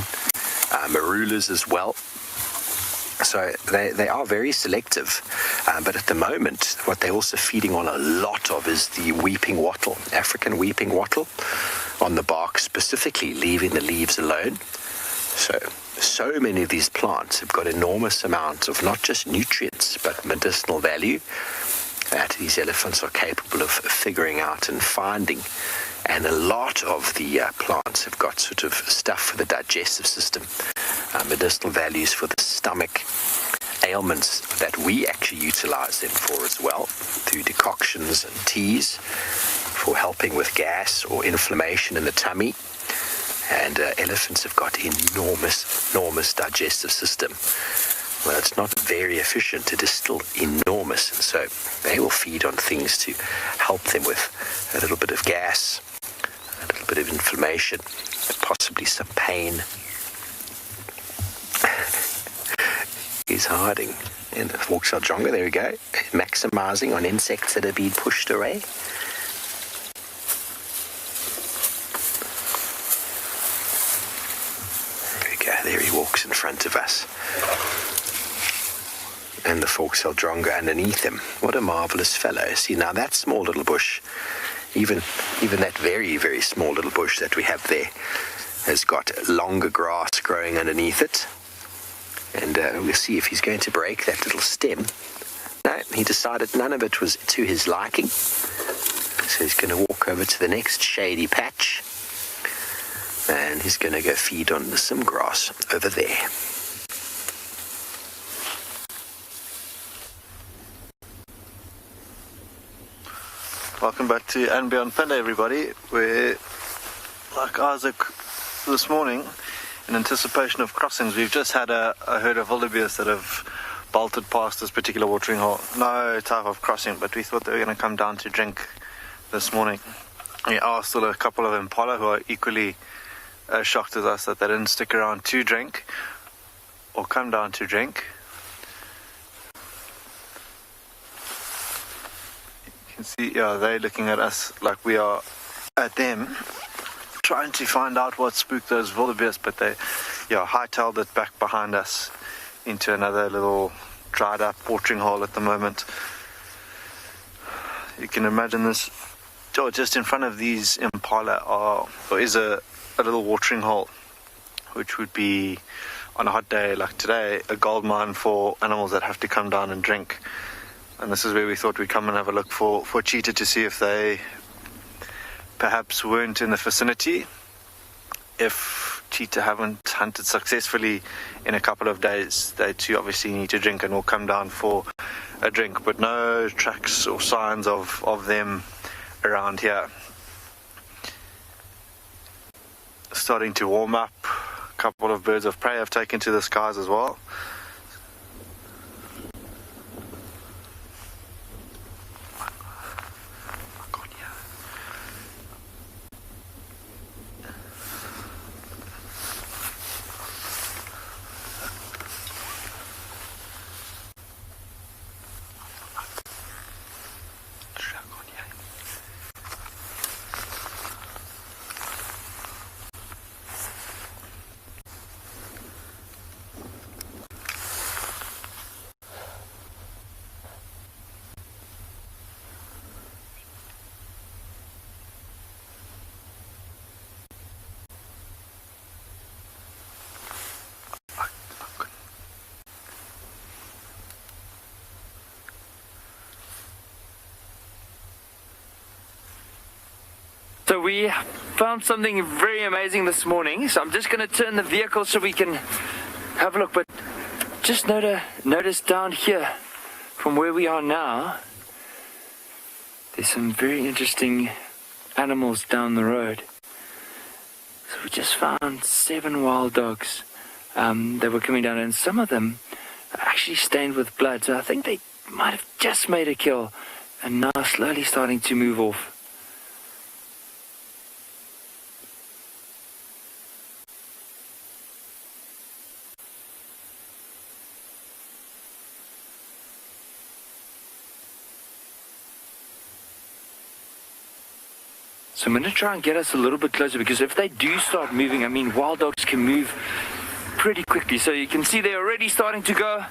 Marulas as well. So they are very selective, but at the moment, what they're also feeding on a lot of is the weeping wattle, African weeping wattle, on the bark specifically, leaving the leaves alone. So many of these plants have got enormous amounts of not just nutrients, but medicinal value that these elephants are capable of figuring out and finding. And a lot of the plants have got sort of stuff for the digestive system, medicinal values for the stomach, ailments that we actually utilize them for as well, through decoctions and teas, for helping with gas or inflammation in the tummy. And elephants have got enormous digestive system. Well, it's not very efficient, it is still enormous. And so they will feed on things to help them with a little bit of gas, a little bit of inflammation, and possibly some pain. He's hiding in the fork-tailed drongo. There we go. Maximizing on insects that are being pushed away. There we go. There he walks in front of us. And the fork-tailed drongo underneath him. What a marvelous fellow. See, now that small little bush, even that very, very small little bush that we have there, has got longer grass growing underneath it. And we'll see if he's going to break that little stem. No, he decided none of it was to his liking. So he's going to walk over to the next shady patch. And he's going to go feed on some grass over there. Welcome back to And Beyond Panda, everybody. We're, like Isaac this morning, in anticipation of crossings, we've just had a herd of wildebeests that have bolted past this particular watering hole. No type of crossing, but we thought they were going to come down to drink this morning. We are still a couple of impala who are equally as shocked as us that they didn't stick around to drink or come down to drink. You can see, yeah, they're looking at us like we are at them, trying to find out what spooked those wildebeests, but they, yeah, hightailed it back behind us into another little dried up watering hole at the moment. You can imagine this, just in front of these impala is a little watering hole, which would be, on a hot day like today, a gold mine for animals that have to come down and drink. And this is where we thought we'd come and have a look for cheetah to see if they perhaps weren't in the vicinity. If cheetah haven't hunted successfully in a couple of days, they too obviously need to drink and will come down for a drink, but no tracks or signs of them around here. Starting to warm up. A couple of birds of prey have taken to the skies as well. So we found something very amazing this morning, so I'm just going to turn the vehicle so we can have a look, but just notice down here from where we are now, there's some very interesting animals down the road. So we just found 7 wild dogs that were coming down, and some of them are actually stained with blood, so I think they might have just made a kill and now slowly starting to move off. So I'm going to try and get us a little bit closer, because if they do start moving, I mean, wild dogs can move pretty quickly. So you can see they're already starting to go.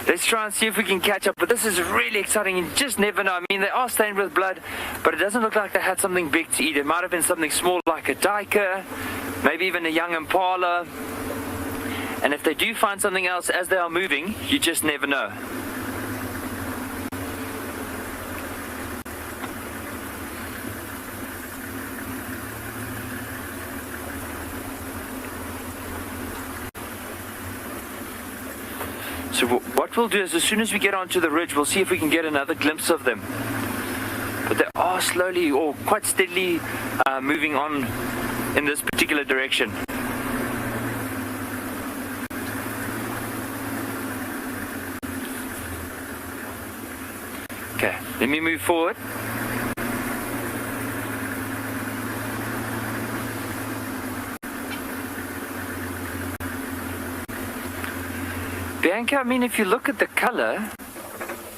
Let's try and see if we can catch up. But this is really exciting. You just never know. I mean, they are stained with blood, but it doesn't look like they had something big to eat. It might have been something small like a duiker, maybe even a young impala. And if they do find something else as they are moving, you just never know. So what we'll do is, as soon as we get onto the ridge, we'll see if we can get another glimpse of them. But they are slowly or quite steadily moving on in this particular direction. Okay, let me move forward. Bianca, I mean, if you look at the color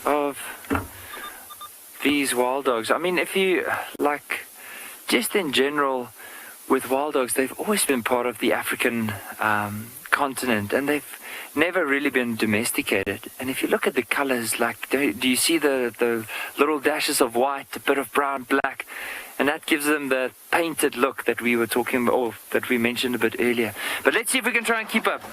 of these wild dogs, I mean, if you, like, just in general, with wild dogs, they've always been part of the African continent, and they've never really been domesticated. And if you look at the colors, like, do you see the little dashes of white, a bit of brown, black, and that gives them the painted look that we were talking about, or that we mentioned a bit earlier. But let's see if we can try and keep up.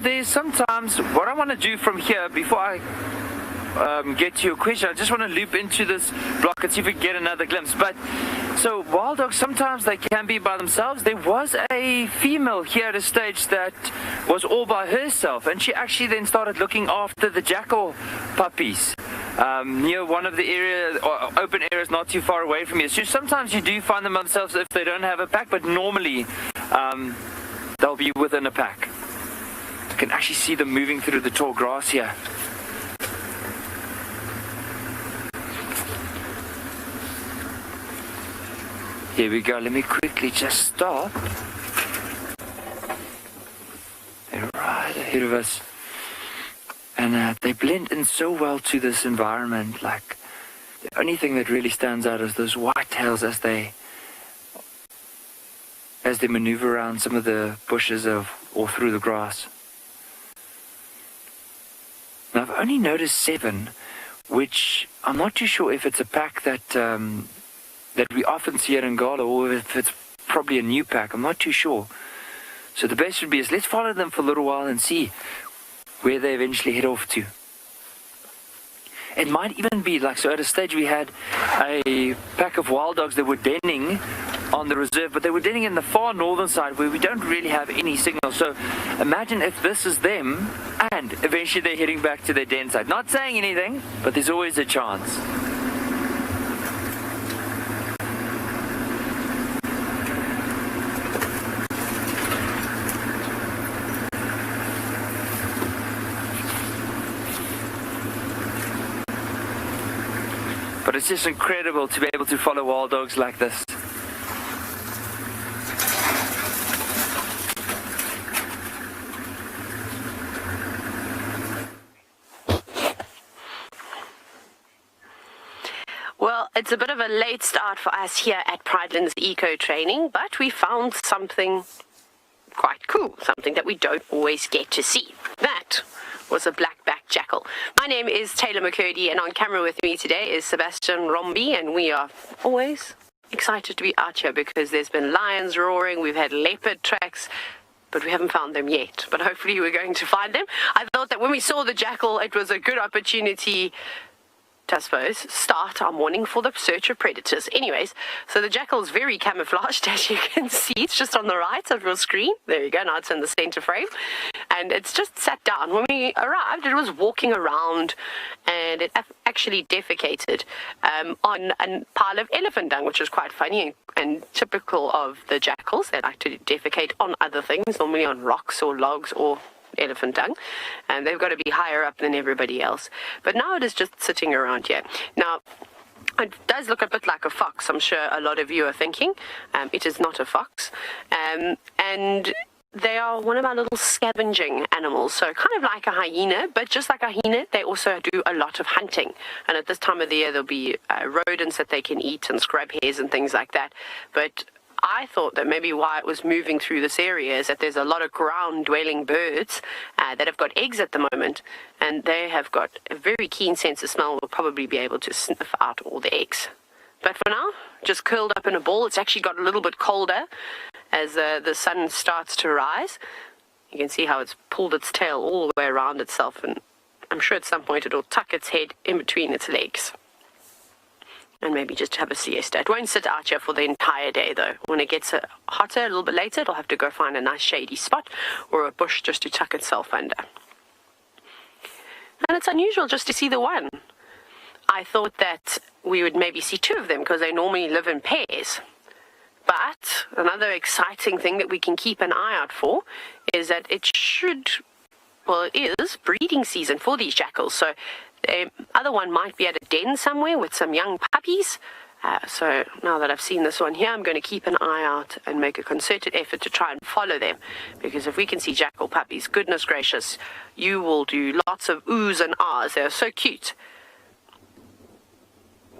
There's sometimes what I want to do from here, before I get to your question, I just want to loop into this block and see if we can get another glimpse. But So wild dogs, sometimes they can be by themselves. There was a female here at a stage that was all by herself, and she actually then started looking after the jackal puppies near one of the open areas not too far away from here. So sometimes you do find them themselves if they don't have a pack, but normally they'll be within a pack. You can actually see them moving through the tall grass here. Here we go. Let me quickly just stop. They're right ahead of us. And they blend in so well to this environment. Like, the only thing that really stands out is those white tails as they maneuver around some of the bushes or through the grass. Now, I've only noticed 7, which I'm not too sure if it's a pack that we often see at Ngala, or if it's probably a new pack. I'm not too sure. So the best would be is let's follow them for a little while and see where they eventually head off to. It might even be like, so at a stage we had a pack of wild dogs that were denning on the reserve, but they were denning in the far northern side where we don't really have any signal. So imagine if this is them and eventually they're heading back to their den side. Not saying anything, but there's always a chance. But it's just incredible to be able to follow wild dogs like this. Well, it's a bit of a late start for us here at Prideland's Eco Training, but we found something quite cool, something that we don't always get to see. That was a black-backed jackal. My name is Taylor McCurdy, and on camera with me today is Sebastian Rombi, and we are always excited to be out here because there's been lions roaring, we've had leopard tracks, but we haven't found them yet. But hopefully we're going to find them. I thought that when we saw the jackal, it was a good opportunity to, I suppose, start our morning for the search of predators. Anyways, so the jackal is very camouflaged, as you can see. It's just on the right of your screen. There you go, now it's in the center frame. And it's just sat down. When we arrived, it was walking around, and it actually defecated on a pile of elephant dung, which was quite funny and typical of the jackals. They like to defecate on other things, normally on rocks or logs or elephant dung, and they've got to be higher up than everybody else. But now it is just sitting around here. Now, it does look a bit like a fox, I'm sure a lot of you are thinking. It is not a fox. And they are one of our little scavenging animals, so kind of like a hyena, but just like a hyena, they also do a lot of hunting. And at this time of the year, there'll be rodents that they can eat and scrub hairs and things like that. But I thought that maybe why it was moving through this area is that there's a lot of ground-dwelling birds that have got eggs at the moment, and they have got a very keen sense of smell. Will probably be able to sniff out all the eggs. But for now, just curled up in a ball. It's actually got a little bit colder as the sun starts to rise. You can see how it's pulled its tail all the way around itself, and I'm sure at some point it'll tuck its head in between its legs and maybe just have a siesta. It won't sit out here for the entire day, though. When it gets hotter, a little bit later, it'll have to go find a nice shady spot or a bush just to tuck itself under. And it's unusual just to see the one. I thought that we would maybe see 2 of them because they normally live in pairs. But another exciting thing that we can keep an eye out for is that it is breeding season for these jackals. So the other one might be at a den somewhere with some young puppies. So now that I've seen this one here, I'm going to keep an eye out and make a concerted effort to try and follow them. Because if we can see jackal puppies, goodness gracious, you will do lots of oohs and ahs. They're so cute,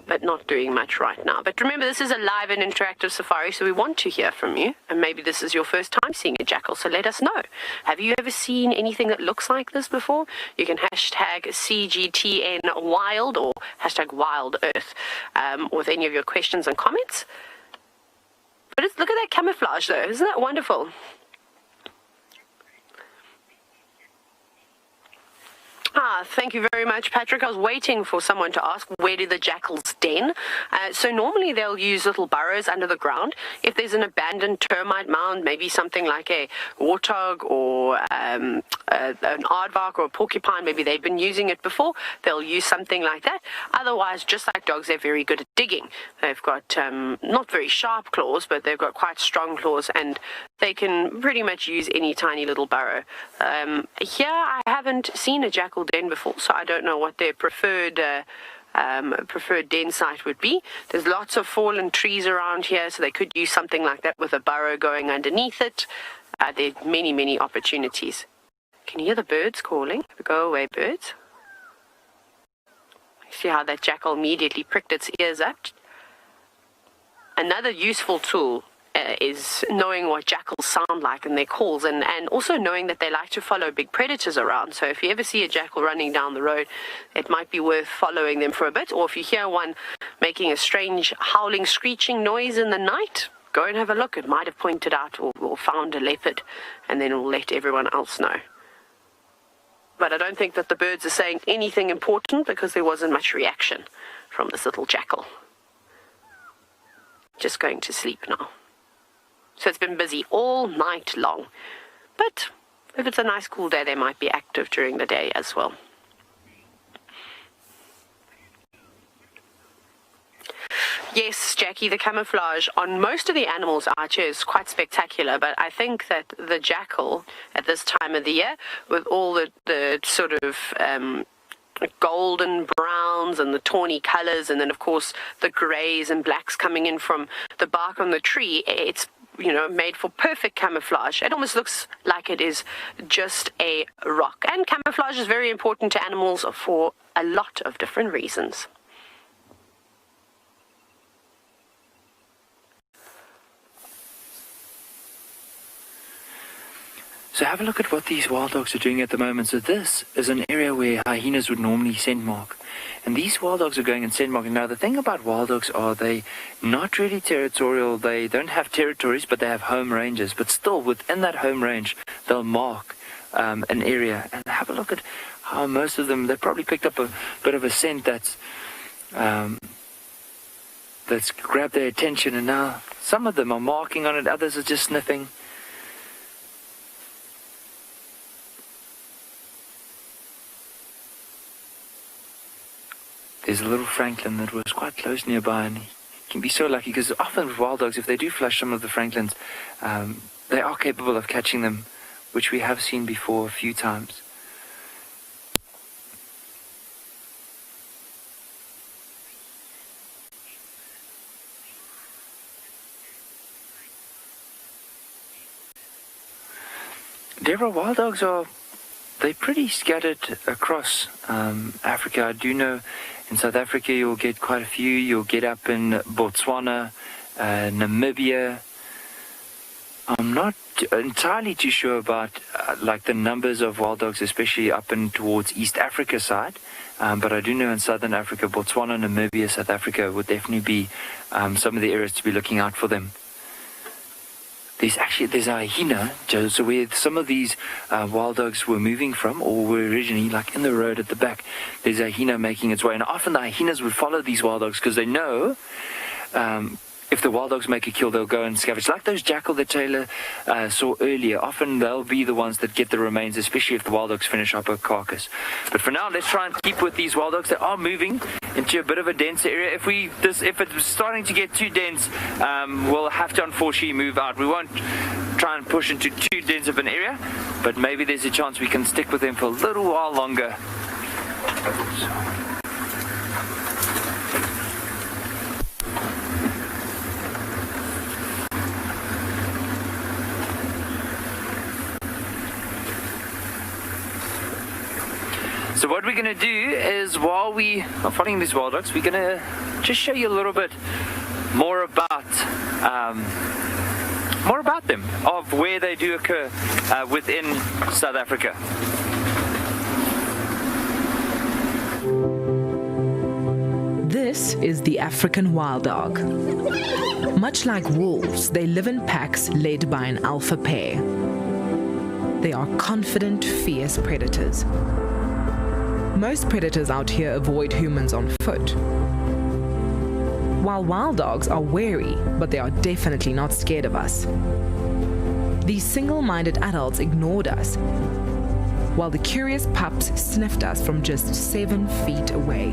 but not doing much right now. But remember, this is a live and interactive safari, so we want to hear from you. And maybe this is your first time seeing a jackal, so let us know. Have you ever seen anything that looks like this before? You can hashtag CGTNWild or hashtag WildEarth with any of your questions and comments. But look at that camouflage, though. Isn't that wonderful? Thank you very much, Patrick. I was waiting for someone to ask, where do the jackals den? So normally they'll use little burrows under the ground. If there's an abandoned termite mound, maybe something like a warthog or an aardvark or a porcupine, maybe they've been using it before, they'll use something like that. Otherwise, just like dogs, they're very good at digging. They've got not very sharp claws, but they've got quite strong claws, and they can pretty much use any tiny little burrow. Here, I haven't seen a jackal den before, so I don't know what their preferred den site would be. There's lots of fallen trees around here, so they could use something like that with a burrow going underneath it. There are many, many opportunities. Can you hear the birds calling? Go away, birds. See how that jackal immediately pricked its ears up? Another useful tool is knowing what jackals sound like and their calls, and also knowing that they like to follow big predators around. So if you ever see a jackal running down the road, it might be worth following them for a bit. Or if you hear one making a strange howling, screeching noise in the night, go and have a look. It might have pointed out or found a leopard, and then it will let everyone else know. But I don't think that the birds are saying anything important because there wasn't much reaction from this little jackal. Just going to sleep now. So it's been busy all night long. But if it's a nice cool day, they might be active during the day as well. Yes, Jackie, the camouflage on most of the animals out here is quite spectacular, but I think that the jackal at this time of the year, with all the sort of golden browns and the tawny colors, and then of course the grays and blacks coming in from the bark on the tree, it's made for perfect camouflage. It almost looks like it is just a rock. And camouflage is very important to animals for a lot of different reasons. So have a look at what these wild dogs are doing at the moment. So this is an area where hyenas would normally scent mark. And these wild dogs are going and scent marking. Now the thing about wild dogs are they not really territorial. They don't have territories, but they have home ranges. But still, within that home range, they'll mark an area. And have a look at how most of them, they probably picked up a bit of a scent that's grabbed their attention. And now some of them are marking on it, others are just sniffing. There's a little francolin that was quite close nearby, and he can be so lucky because often with wild dogs, if they do flush some of the francolins, they are capable of catching them, which we have seen before a few times. Deborah, wild dogs they're pretty scattered across Africa. I do know in South Africa you'll get quite a few. You'll get up in Botswana, Namibia. I'm not entirely too sure about like the numbers of wild dogs, especially up in towards East Africa side. But I do know in Southern Africa, Botswana, Namibia, South Africa would definitely be some of the areas to be looking out for them. There's a hyena, Joe, so where some of these wild dogs were moving from, or were originally like in the road at the back, there's a hyena making its way. And often the hyenas would follow these wild dogs because they know if the wild dogs make a kill, they'll go and scavenge. Like those jackal that Taylor saw earlier, often they'll be the ones that get the remains, especially if the wild dogs finish up a carcass. But for now, let's try and keep with these wild dogs. They are moving into a bit of a denser area. If it's starting to get too dense, we'll have to unfortunately move out. We won't try and push into too dense of an area, but maybe there's a chance we can stick with them for a little while longer. So what we're going to do is, while we are following these wild dogs, we're going to just show you a little bit more about them, of where they do occur within South Africa. This is the African wild dog. Much like wolves, they live in packs led by an alpha pair. They are confident, fierce predators. Most predators out here avoid humans on foot. While wild dogs are wary, but they are definitely not scared of us. These single-minded adults ignored us, while the curious pups sniffed us from just 7 feet away.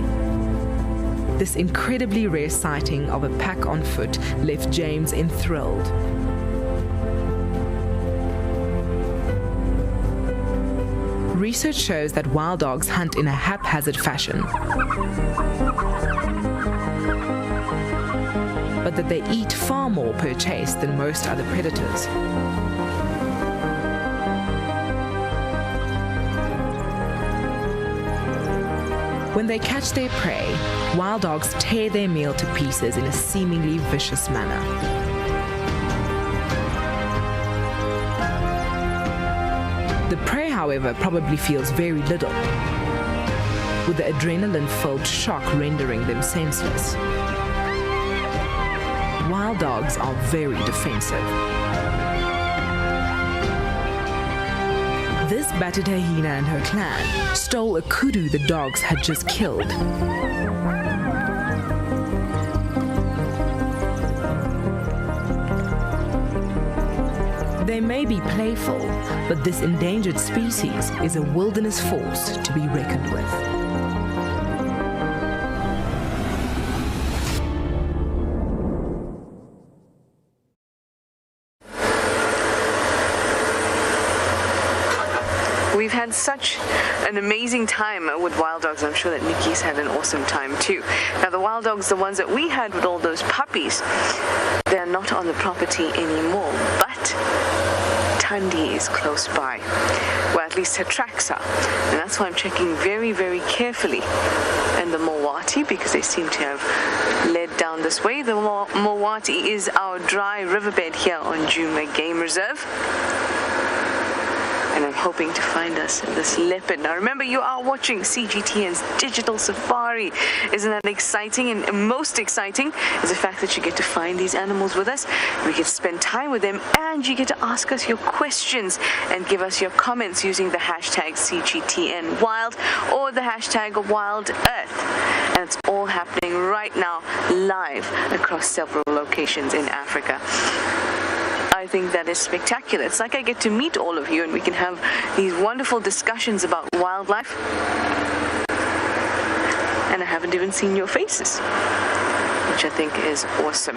This incredibly rare sighting of a pack on foot left James enthralled. Research shows that wild dogs hunt in a haphazard fashion, but that they eat far more per chase than most other predators. When they catch their prey, wild dogs tear their meal to pieces in a seemingly vicious manner. The prey, however, probably feels very little, with the adrenaline-filled shock rendering them senseless. Wild dogs are very defensive. This battered hyena and her clan stole a kudu the dogs had just killed. They may be playful, but this endangered species is a wilderness force to be reckoned with. We've had such an amazing time with wild dogs. I'm sure that Nikki's had an awesome time too. Now, the wild dogs, the ones that we had with all those puppies, they're not on the property anymore, but Thandi is close by, well, at least her tracks are, and that's why I'm checking very, very carefully. And the Mowati, because they seem to have led down this way. The Mowati is our dry riverbed here on Djuma Game Reserve. And I'm hoping to find us this leopard. Now remember, you are watching CGTN's Digital Safari. Isn't that exciting? And most exciting is the fact that you get to find these animals with us. We get to spend time with them, and you get to ask us your questions and give us your comments using the hashtag CGTNWild or the hashtag WildEarth. And it's all happening right now, live across several locations in Africa. I think that is spectacular. It's like I get to meet all of you and we can have these wonderful discussions about wildlife. And I haven't even seen your faces, which I think is awesome.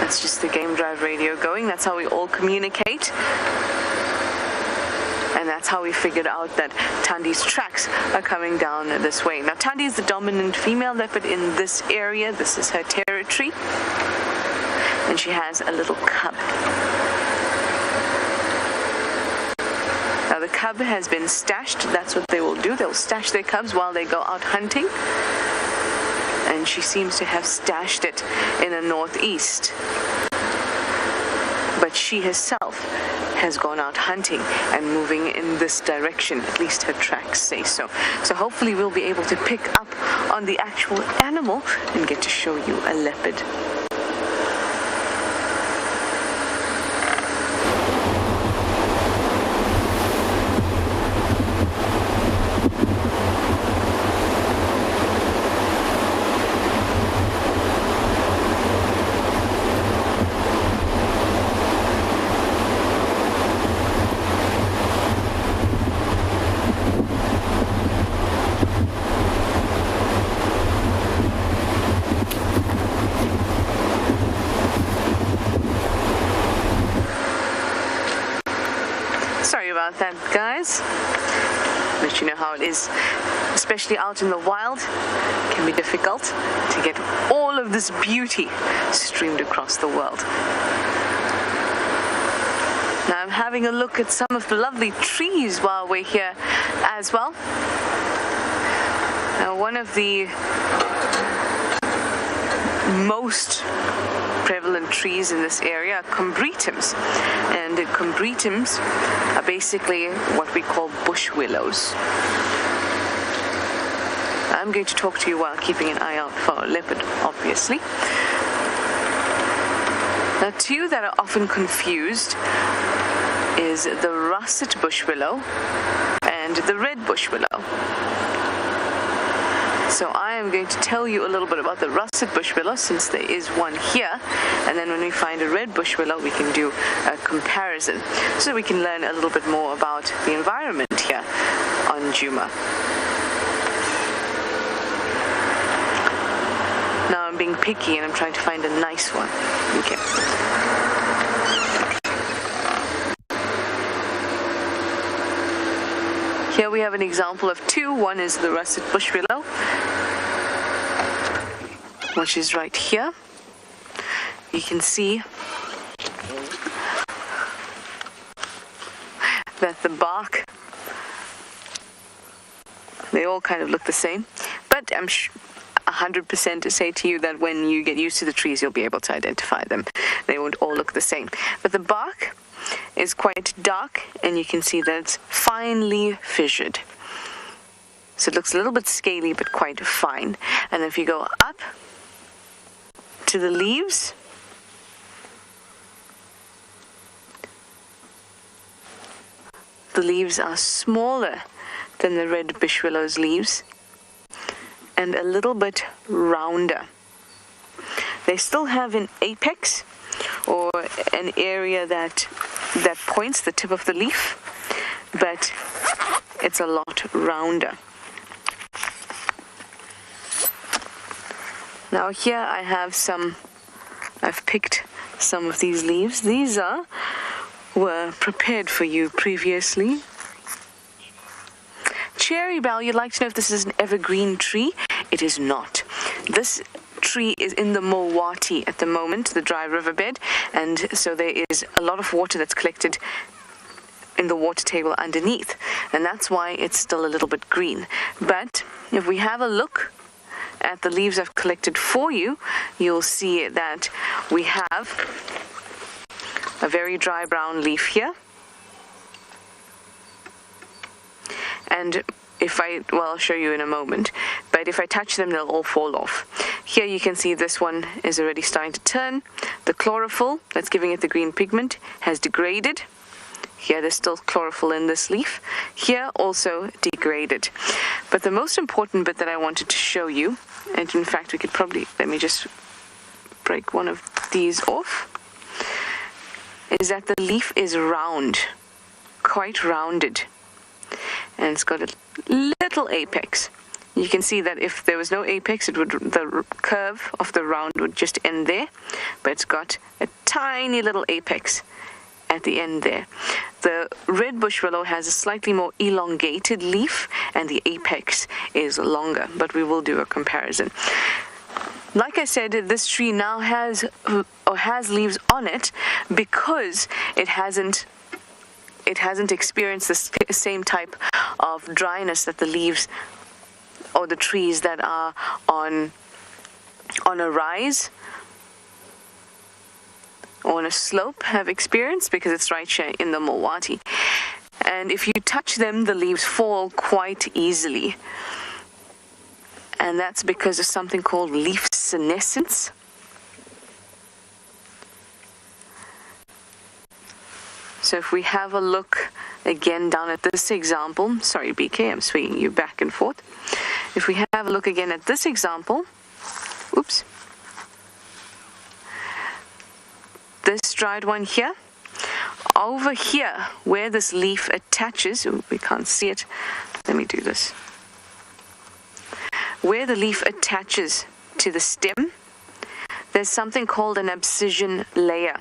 That's just the Game Drive radio going. That's how we all communicate. And that's how we figured out that Thandi's tracks are coming down this way. Now, Thandi is the dominant female leopard in this area. This is her territory. And she has a little cub. Now, the cub has been stashed. That's what they will do. They'll stash their cubs while they go out hunting. And she seems to have stashed it in the northeast. But she herself has gone out hunting and moving in this direction. At least her tracks say so. So hopefully we'll be able to pick up on the actual animal and get to show you a leopard. About that, guys. Let you know how it is, especially out in the wild. It can be difficult to get all of this beauty streamed across the world. Now I'm having a look at some of the lovely trees while we're here as well. Now, one of the most prevalent trees in this area are combretums, and the combretums are basically what we call bush willows. I'm going to talk to you while keeping an eye out for a leopard, obviously. Now, two that are often confused is the russet bush willow and the red bush willow. So I am going to tell you a little bit about the russet bush willow, since there is one here, and then when we find a red bush willow we can do a comparison so we can learn a little bit more about the environment here on Djuma. Now I'm being picky and I'm trying to find a nice one. Okay. Here we have an example of two. One is the russet bush willow, which is right here. You can see that the bark, they all kind of look the same, but I'm 100% to say to you that when you get used to the trees, you'll be able to identify them. They won't all look the same. But the bark is quite dark, and you can see that it's finely fissured. So it looks a little bit scaly, but quite fine. And if you go up to the leaves, the leaves are smaller than the red bush willow's leaves and a little bit rounder. They still have an apex, or an area that points the tip of the leaf, but it's a lot rounder. Now here I've picked some of these leaves. These were prepared for you previously. Cherry bell, you'd like to know if this is an evergreen tree. It is not. This tree is in the Mowati at the moment, the dry riverbed, and so there is a lot of water that's collected in the water table underneath, and that's why it's still a little bit green. But if we have a look at the leaves I've collected for you, you'll see that we have a very dry brown leaf here, and I'll show you in a moment, but if I touch them, they'll all fall off. Here you can see this one is already starting to turn. The chlorophyll that's giving it the green pigment has degraded. Here there's still chlorophyll in this leaf. Here also degraded. But the most important bit that I wanted to show you, and in fact we could probably, let me just break one of these off, is that the leaf is round, quite rounded. And it's got a little apex. You can see that if there was no apex, the curve of the round would just end there, but it's got a tiny little apex at the end there. The red bush willow has a slightly more elongated leaf, and the apex is longer, but we will do a comparison. Like I said, this tree now has leaves on it because it hasn't experienced the same type of dryness that the leaves or the trees that are on a rise or on a slope have experienced, because it's right here in the Mowati. And if you touch them, the leaves fall quite easily. And that's because of something called leaf senescence. So if we have a look again down at this example, sorry BK, I'm swinging you back and forth. If we have a look again at this example, oops, this dried one here, over here where this leaf attaches, we can't see it, let me do this. Where the leaf attaches to the stem, there's something called an abscission layer.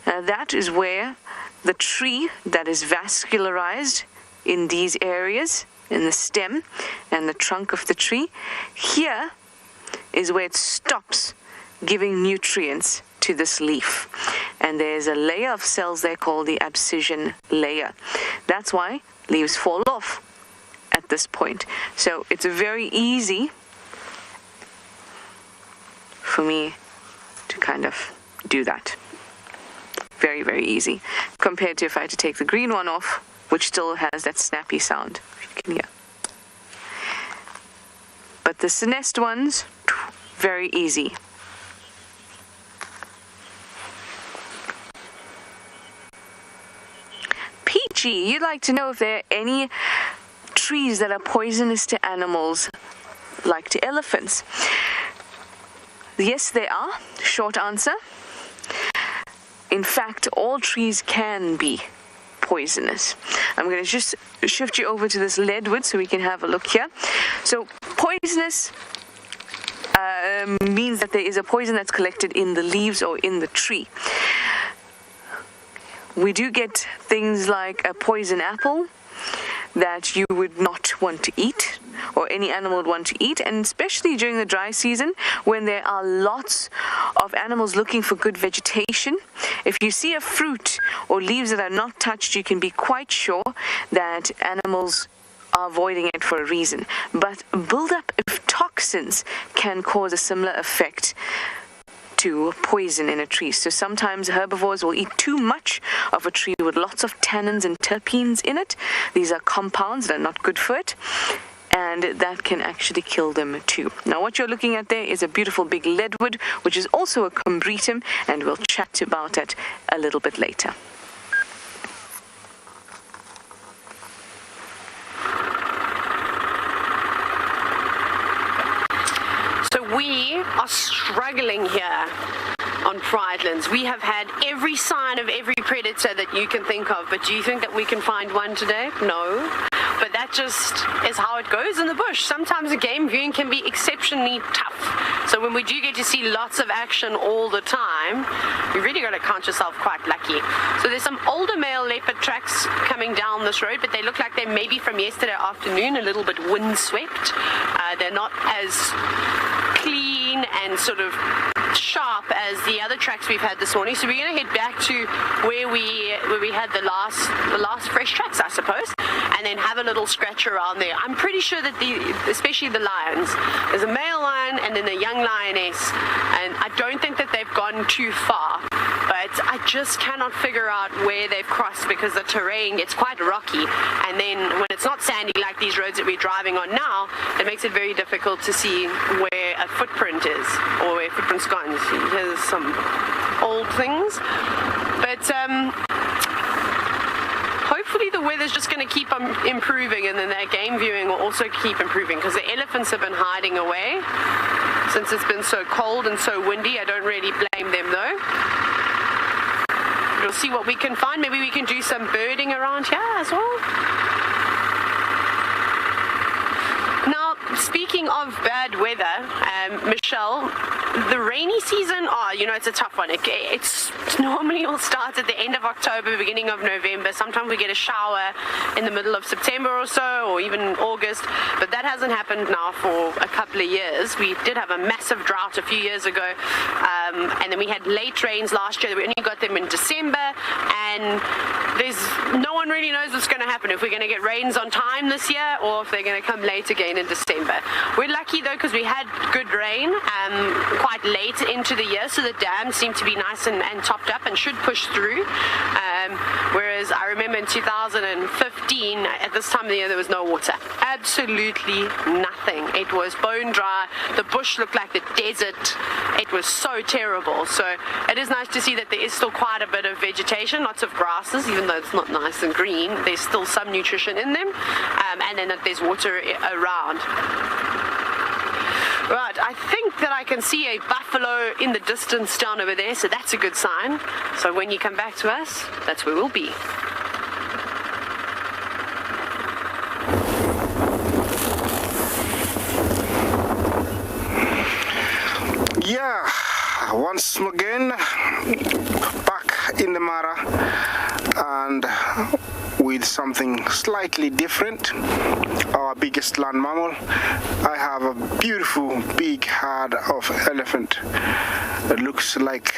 Now that is where the tree that is vascularized in these areas, in the stem and the trunk of the tree, here is where it stops giving nutrients to this leaf. And there's a layer of cells there called the abscission layer. That's why leaves fall off at this point. So it's very easy for me to kind of do that. Very, very easy, compared to if I had to take the green one off, which still has that snappy sound, if you can hear. But the senesced ones, very easy. G, you'd like to know if there are any trees that are poisonous to animals, like to elephants. Yes, there are. Short answer. In fact, all trees can be poisonous. I'm going to just shift you over to this leadwood so we can have a look here. So poisonous means that there is a poison that's collected in the leaves or in the tree. We do get things like a poison apple that you would not want to eat, or any animal would want to eat, and especially during the dry season when there are lots of animals looking for good vegetation. If you see a fruit or leaves that are not touched, you can be quite sure that animals are avoiding it for a reason. But buildup of toxins can cause a similar effect to poison in a tree. So sometimes herbivores will eat too much of a tree with lots of tannins and terpenes in it. These are compounds that are not good for it, and that can actually kill them too. Now what you're looking at there is a beautiful big leadwood, which is also a combretum, and we'll chat about it a little bit later. We are struggling here on Pridelands. We have had every sign of every predator that you can think of, but do you think that we can find one today? No. But that just is how it goes in the bush. Sometimes a game viewing can be exceptionally tough. So when we do get to see lots of action all the time, you really got to count yourself quite lucky. So there's some older male leopard tracks coming down this road, but they look like they may be from yesterday afternoon, a little bit windswept. They're not as clean and sort of sharp as the other tracks we've had this morning. So we're going to head back to where we had the last fresh tracks, I suppose, and then have a little scratch around there. I'm pretty sure that especially the lions, there's a male lion and then a young lioness, and I don't think that they've gone too far, but I just cannot figure out where they've crossed because the terrain gets quite rocky, and then when it's not sandy like these roads that we're driving on now, it makes it very difficult to see where a footprint is or where a footprint's gone. Here's some old things, but hopefully the weather's just going to keep improving, and then that game viewing will also keep improving, because the elephants have been hiding away since it's been so cold and so windy. I don't really blame them though. We'll see what we can find. Maybe we can do some birding around here as well. Now, speaking of bad weather, Michelle, the rainy season, it's a tough one. It's normally all starts at the end of October, beginning of November. Sometimes we get a shower in the middle of September or so, or even August, but that hasn't happened now for a couple of years. We did have a massive drought a few years ago, and then we had late rains last year. We only got them in December, and no one really knows what's going to happen, if we're going to get rains on time this year or if they're going to come late again in December. We're lucky though, because we had good rain quite late into the year, so the dams seem to be nice and topped up and should push through, whereas I remember in 2015 at this time of the year there was no water, absolutely nothing. It was bone dry, the bush looked like the desert. It was so terrible. So it is nice to see that there is still quite a bit of vegetation, lots of grasses, even though it's not nice and green, there's still some nutrition in them, and then that there's water around. Right, I think that I can see a buffalo in the distance down over there, so that's a good sign. So when you come back to us, that's where we'll be. Yeah, once again, back in the Mara, and with something slightly different, our biggest land mammal. I have a beautiful big herd of elephant. It looks like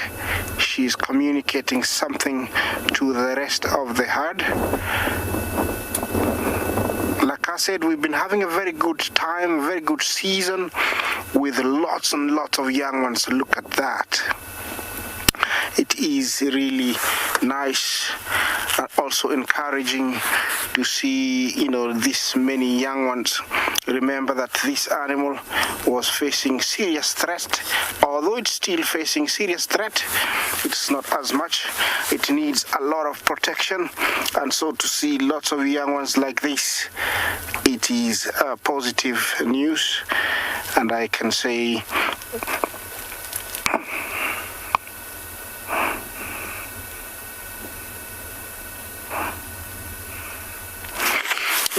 she's communicating something to the rest of the herd. Like I said, we've been having a very good time, very good season, with lots and lots of young ones. Look at that. It is really nice and also encouraging to see, this many young ones Remember that this animal was facing serious threat. Although it's still facing serious threat, it's not as much. It needs a lot of protection, and so to see lots of young ones like this, it is positive news. And I can say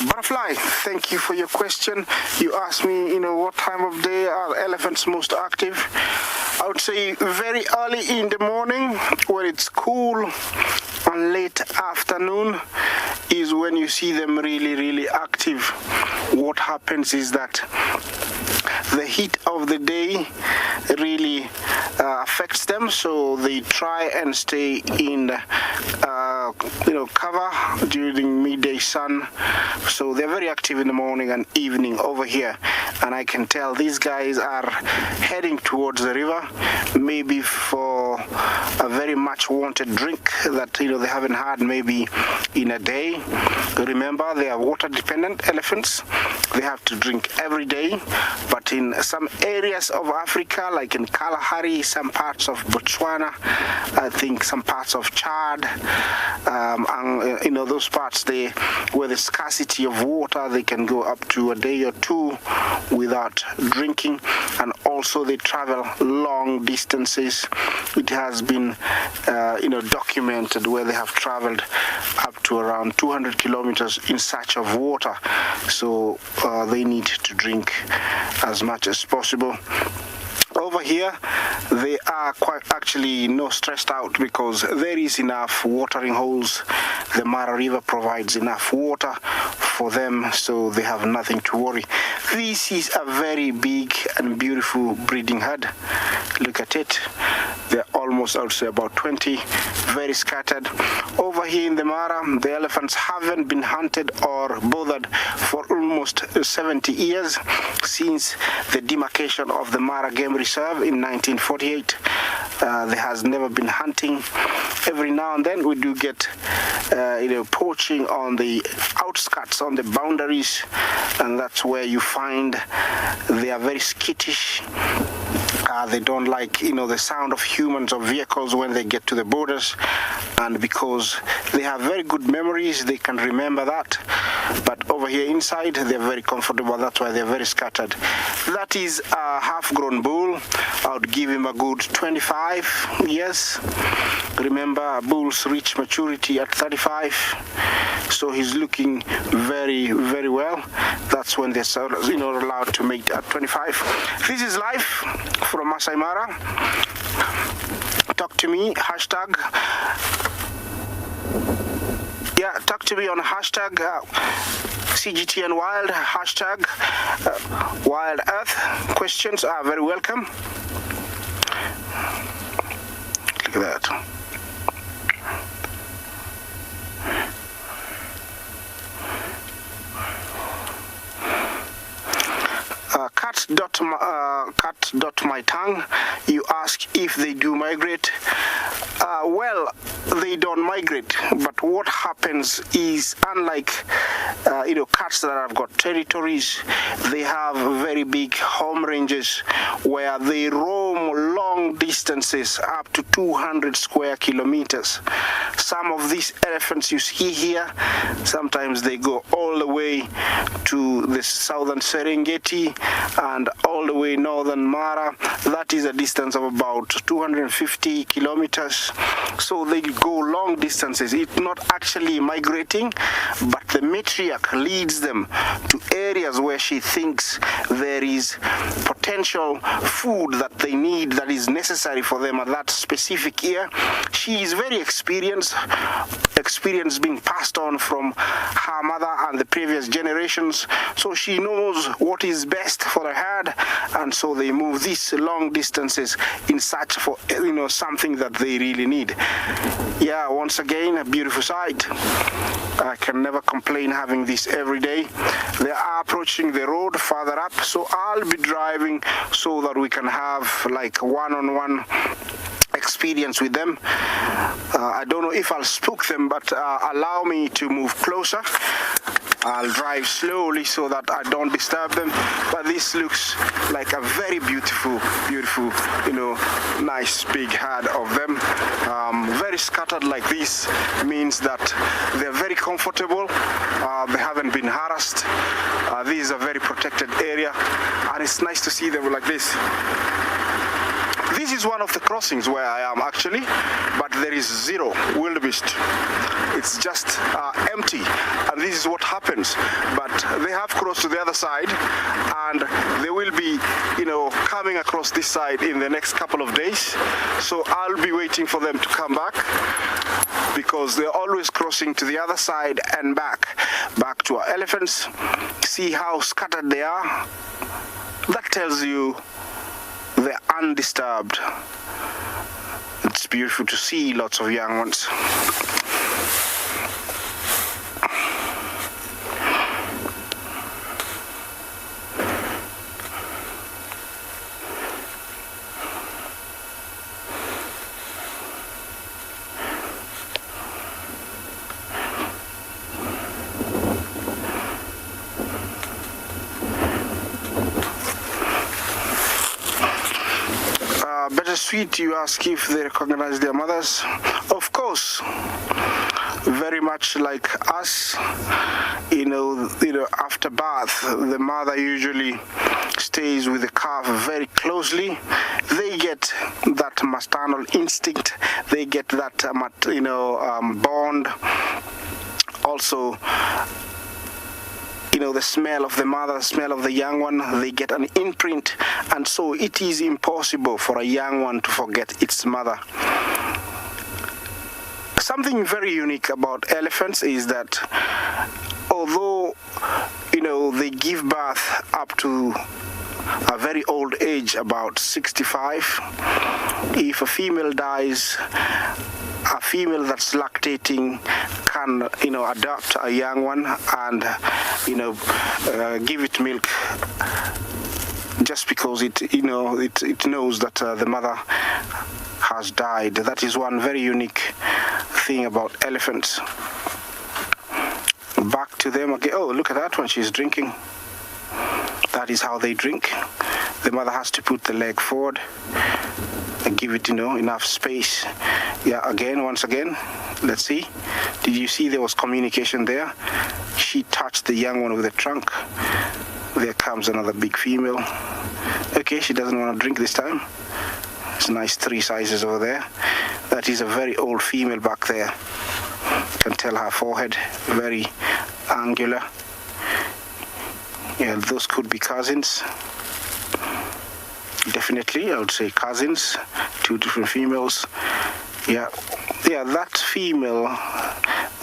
Butterfly, thank you for your question. You asked me, what time of day are elephants most active? I would say very early in the morning when it's cool, and late afternoon is when you see them really, really active. What happens is that the heat of the day really affects them, so they try and stay in cover during midday sun. So they're very active in the morning and evening over here, and I can tell these guys are heading towards the river, maybe for a very much wanted drink that they haven't had maybe in a day. Remember, they are water dependent elephants. They have to drink every day, but in some areas of Africa, like in Kalahari, some parts of Botswana, I think some parts of Chad, and those parts where the scarcity of water, they can go up to a day or two without drinking, and also they travel long distances. It has been documented where they have traveled up to around 200 kilometers in search of water, so they need to drink as much as possible. Over here, they are quite actually not stressed out because there is enough watering holes. The Mara River provides enough water for them, so they have nothing to worry. This is a very big and beautiful breeding herd. Look at it. They're almost, I would say, about 20, very scattered. Over here in the Mara, the elephants haven't been hunted or bothered for almost 70 years, since the demarcation of the Mara Game Reserve in 1948. There has never been hunting. Every now and then we do get poaching on the outskirts, on the boundaries, and that's where you find they are very skittish. They don't like the sound of humans or vehicles when they get to the borders, and because they have very good memories, they can remember that. But over here inside, they're very comfortable. That's why they're very scattered. That is a half-grown bull. I would give him a good 25 years. Remember, bulls reach maturity at 35, so he's looking very, very well. That's when they're allowed to mate at 25. This is live from Maasai Mara. Talk to me, hashtag. Talk to me on hashtag CGTN Wild, hashtag Wild Earth. Questions are very welcome. Look at that. Cat.my tongue, you ask if they do migrate. Well, they don't migrate, but what happens is, unlike cats that have got territories, they have very big home ranges where they roam long distances up to 200 square kilometers. Some of these elephants you see here, sometimes they go all the way to the southern Serengeti and all the way northern Mara. That is a distance of about 250 kilometers. So they go long distances. It's not actually migrating, but the matriarch leads them to areas where she thinks there is potential food that they need, that is necessary for them at that specific year. She is very experienced being passed on from her mother and the previous generations, so she knows what is best for the herd, and so they move these long distances in search for something that they really need. Once again, a beautiful sight. I can never complain having this every day. They are approaching the road further up, so I'll be driving so that we can have like one-on-one experience with them. I don't know if I'll spook them, but allow me to move closer. I'll drive slowly so that I don't disturb them. But this looks like a very beautiful, nice big herd of them. Very scattered like this means that they're very comfortable. They haven't been harassed. This is a very protected area, and it's nice to see them like this. This is one of the crossings where I am actually, but there is zero wildebeest. It's just empty, and this is what happens. But they have crossed to the other side, and they will be, coming across this side in the next couple of days. So I'll be waiting for them to come back, because they're always crossing to the other side and back to our elephants. See how scattered they are? That tells you they're undisturbed. It's beautiful to see lots of young ones. Bittersweet, you ask if they recognize their mothers. Of course, very much like us, after birth, the mother usually stays with the calf very closely. They get that maternal instinct. They get that, bond. Also, the smell of the mother, the smell of the young one, they get an imprint, and so it is impossible for a young one to forget its mother. Something very unique about elephants is that although, they give birth up to a very old age, about 65, if a female dies, a female that's lactating can, adopt a young one and, give it milk, just because it knows that the mother has died. That is one very unique thing about elephants. Back to them again. Oh, look at that one. She's drinking. That is how they drink. The mother has to put the leg forward and give it, enough space. Yeah, once again, let's see. Did you see there was communication there? She touched the young one with the trunk. There comes another big female. Okay, she doesn't want to drink this time. It's nice 3 sizes over there. That is a very old female back there. You can tell her forehead, very angular. Yeah, those could be cousins. Definitely, I would say cousins, 2 different females. Yeah, that female,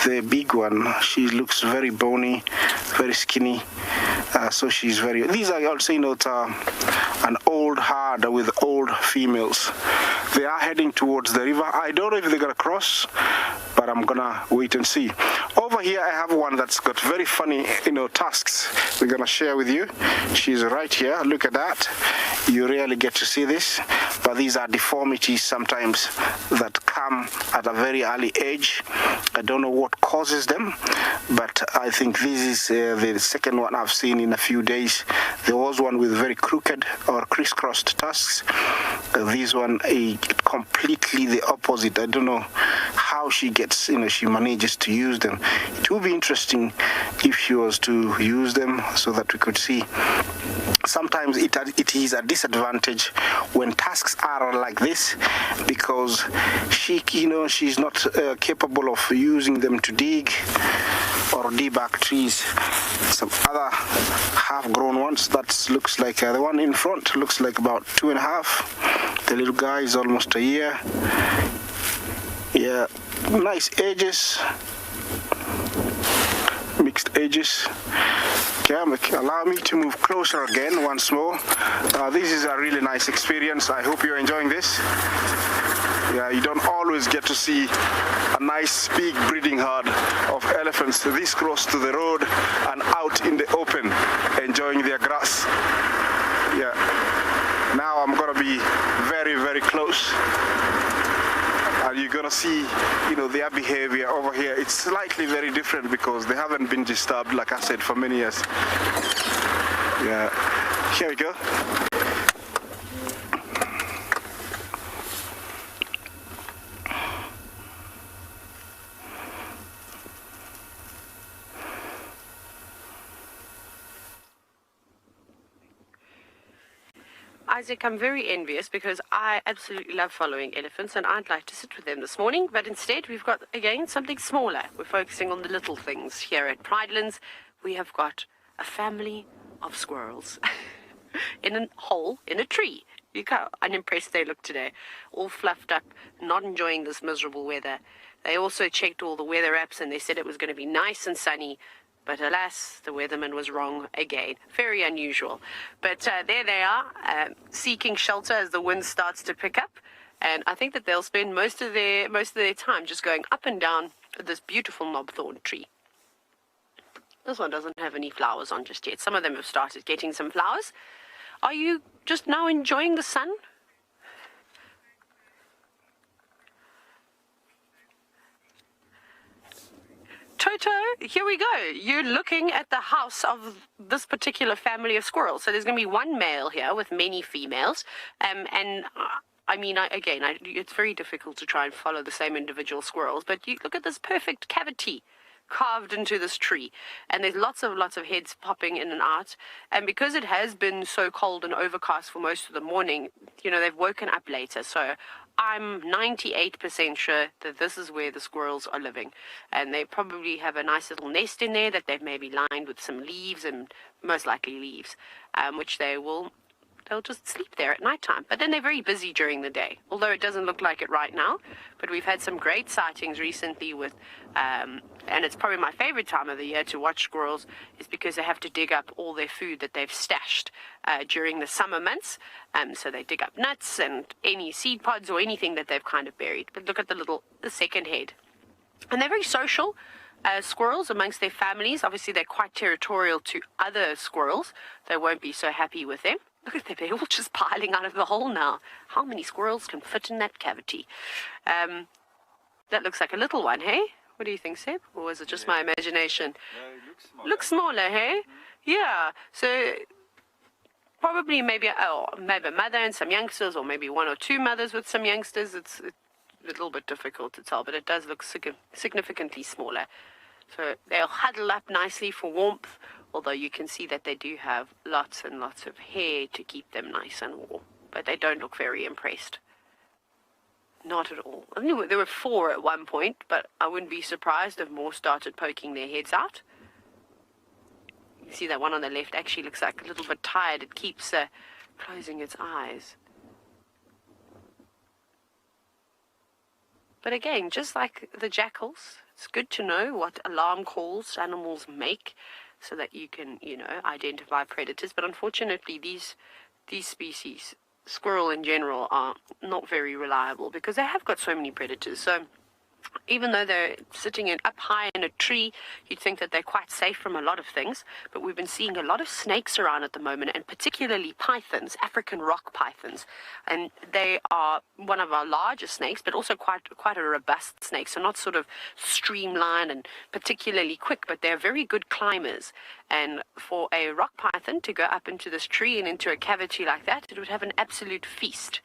the big one, she looks very bony, very skinny. So she's these are, I would say, an old herd with old females. They are heading towards the river. I don't know if they're gonna cross, but I'm gonna wait and see. Over here, I have one that's got very funny, tusks. We're gonna share with you. She's right here. Look at that. You rarely get to see this, but these are deformities sometimes that come at a very early age. I don't know what causes them, but I think this is the second one I've seen in a few days. There was one with very crooked or crisscrossed tusks. This one, completely the opposite. I don't know how she gets, she manages to use them. It would be interesting if she was to use them so that we could see. Sometimes it is a disadvantage when tusks are like this, because she's not capable of using them to dig or debug trees. Some other half-grown ones, that looks like the one in front looks like about 2.5. The little guy is almost a year. Yeah, nice ages, mixed ages. Okay, allow me to move closer again once more. This is a really nice experience. I hope you're enjoying this. Yeah, you don't always get to see a nice big breeding herd of elephants this close to the road and out in the open enjoying their grass. Yeah, now I'm gonna be very, very close, and you're gonna going to see, their behavior over here. It's slightly very different because they haven't been disturbed, like I said, for many years. Yeah, here we go. Isaac, I'm very envious because I absolutely love following elephants and I'd like to sit with them this morning, but instead we've got, again, something smaller. We're focusing on the little things here at Pridelands. We have got a family of squirrels in a hole in a tree. Look how unimpressed they look today, all fluffed up, not enjoying this miserable weather. They also checked all the weather apps and they said it was going to be nice and sunny. But alas, the weatherman was wrong again. Very unusual. But there they are, seeking shelter as the wind starts to pick up. And I think that they'll spend most of their time just going up and down this beautiful knobthorn tree. This one doesn't have any flowers on just yet. Some of them have started getting some flowers. Are you just now enjoying the sun? Toto, here we go. You're looking at the house of this particular family of squirrels. So there's going to be one male here with many females. It's very difficult to try and follow the same individual squirrels. But you look at this perfect cavity carved into this tree. And there's lots of heads popping in and out. And because it has been so cold and overcast for most of the morning, they've woken up later. So I'm 98% sure that this is where the squirrels are living. And they probably have a nice little nest in there that they've maybe lined with some leaves, and most likely leaves, which they'll just sleep there at nighttime. But then they're very busy during the day, although it doesn't look like it right now. But we've had some great sightings recently with, and it's probably my favorite time of the year to watch squirrels, is because they have to dig up all their food that they've stashed during the summer months. So they dig up nuts and any seed pods or anything that they've kind of buried. But look at the second head. And they're very social. Squirrels amongst their families. Obviously, they're quite territorial to other squirrels. They won't be so happy with them. Look at them, they're all just piling out of the hole now. How many squirrels can fit in that cavity? That looks like a little one, hey? What do you think, Seb? Or is it just my imagination? No, it looks smaller. Looks smaller, hey? Mm-hmm. Yeah, so probably maybe a mother and some youngsters, or maybe one or two mothers with some youngsters. It's a little bit difficult to tell, but it does look significantly smaller. So they'll huddle up nicely for warmth, although you can see that they do have lots and lots of hair to keep them nice and warm. But they don't look very impressed. Not at all. I think there were 4 at one point, but I wouldn't be surprised if more started poking their heads out. You can see that one on the left actually looks like a little bit tired. It keeps closing its eyes. But again, just like the jackals, it's good to know what alarm calls animals make so that you can, identify predators. But unfortunately, these species, squirrel in general, are not very reliable because they have got so many predators. So even though they're sitting up high in a tree, you'd think that they're quite safe from a lot of things. But we've been seeing a lot of snakes around at the moment, and particularly pythons, African rock pythons. And they are one of our largest snakes, but also quite a robust snake. So not sort of streamlined and particularly quick, but they're very good climbers. And for a rock python to go up into this tree and into a cavity like that, it would have an absolute feast.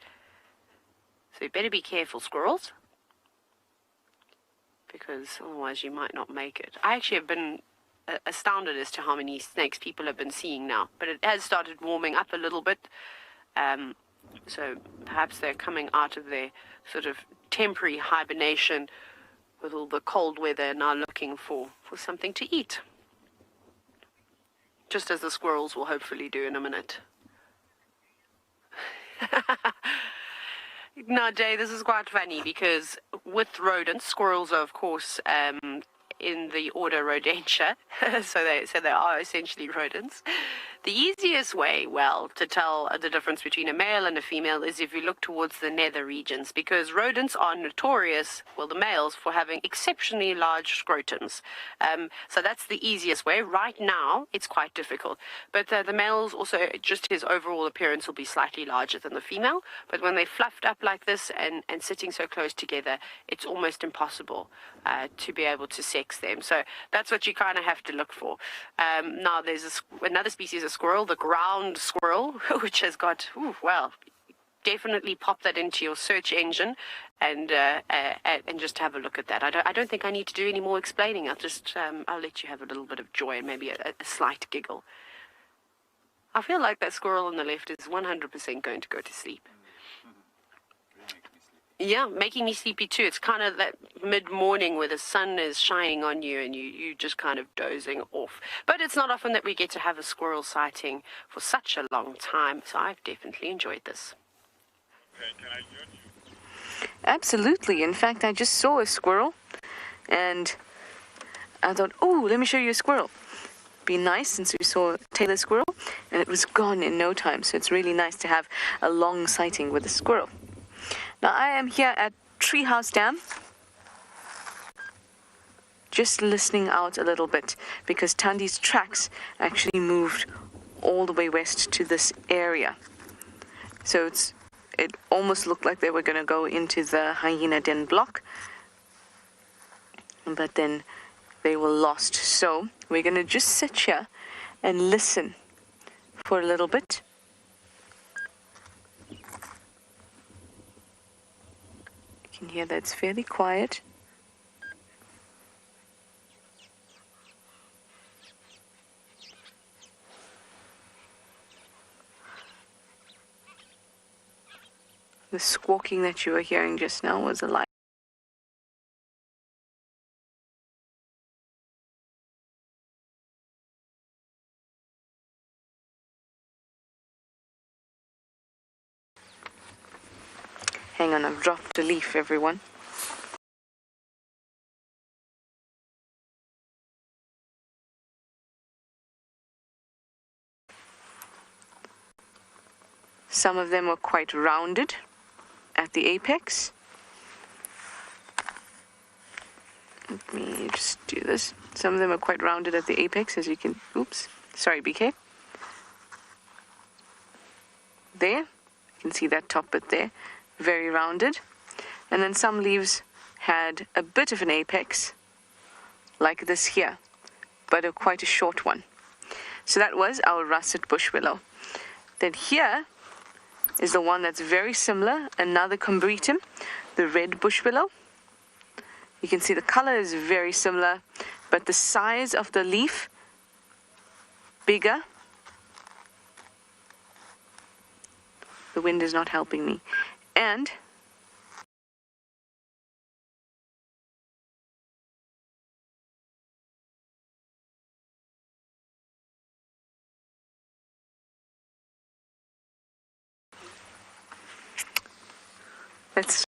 So you better be careful, squirrels, because otherwise you might not make it. I actually have been astounded as to how many snakes people have been seeing now, but it has started warming up a little bit, so perhaps they're coming out of their sort of temporary hibernation with all the cold weather and now looking for something to eat, just as the squirrels will hopefully do in a minute. Now, Jay, this is quite funny because with rodents, squirrels are, of course, in the order Rodentia, so they are essentially rodents. The easiest way, well, to tell the difference between a male and a female is if you look towards the nether regions, because rodents are notorious, well, the males, for having exceptionally large scrotums. So that's the easiest way. Right now, it's quite difficult. But the males also, just his overall appearance will be slightly larger than the female. But when they're fluffed up like this and sitting so close together, it's almost impossible to be able to sex them. So that's what you kind of have to look for. Now, there's another species of squirrel, the ground squirrel, which has got, well, definitely pop that into your search engine and just have a look at that. I don't think I need to do any more explaining. I'll let you have a little bit of joy and maybe a slight giggle. I feel like that squirrel on the left is 100% going to go to sleep. Yeah, making me sleepy too. It's kind of that mid-morning where the sun is shining on you and you just kind of dozing off. But it's not often that we get to have a squirrel sighting for such a long time, so I've definitely enjoyed this. Can I join you? Absolutely. In fact, I just saw a squirrel and I thought, oh, let me show you a squirrel. Be nice, since we saw Taylor squirrel and it was gone in no time. So it's really nice to have a long sighting with a squirrel. Now I am here at Treehouse Dam, just listening out a little bit because Tandi's tracks actually moved all the way west to this area. So it almost looked like they were going to go into the hyena den block, but then they were lost. So we're going to just sit here and listen for a little bit. You can hear that it's fairly quiet. The squawking that you were hearing just now was a lie. Hang on, I've dropped a leaf, everyone. Some of them were quite rounded at the apex. Let me just do this. Some of them are quite rounded at the apex, as you can, oops, sorry, BK. There, you can see that top bit there, very rounded. And then some leaves had a bit of an apex, like this here, but quite a short one. So that was our russet bush willow. Then here is the one that's very similar, another combretum, the red bush willow. You can see the color is very similar, but the size of the leaf, bigger. The wind is not helping me. And let's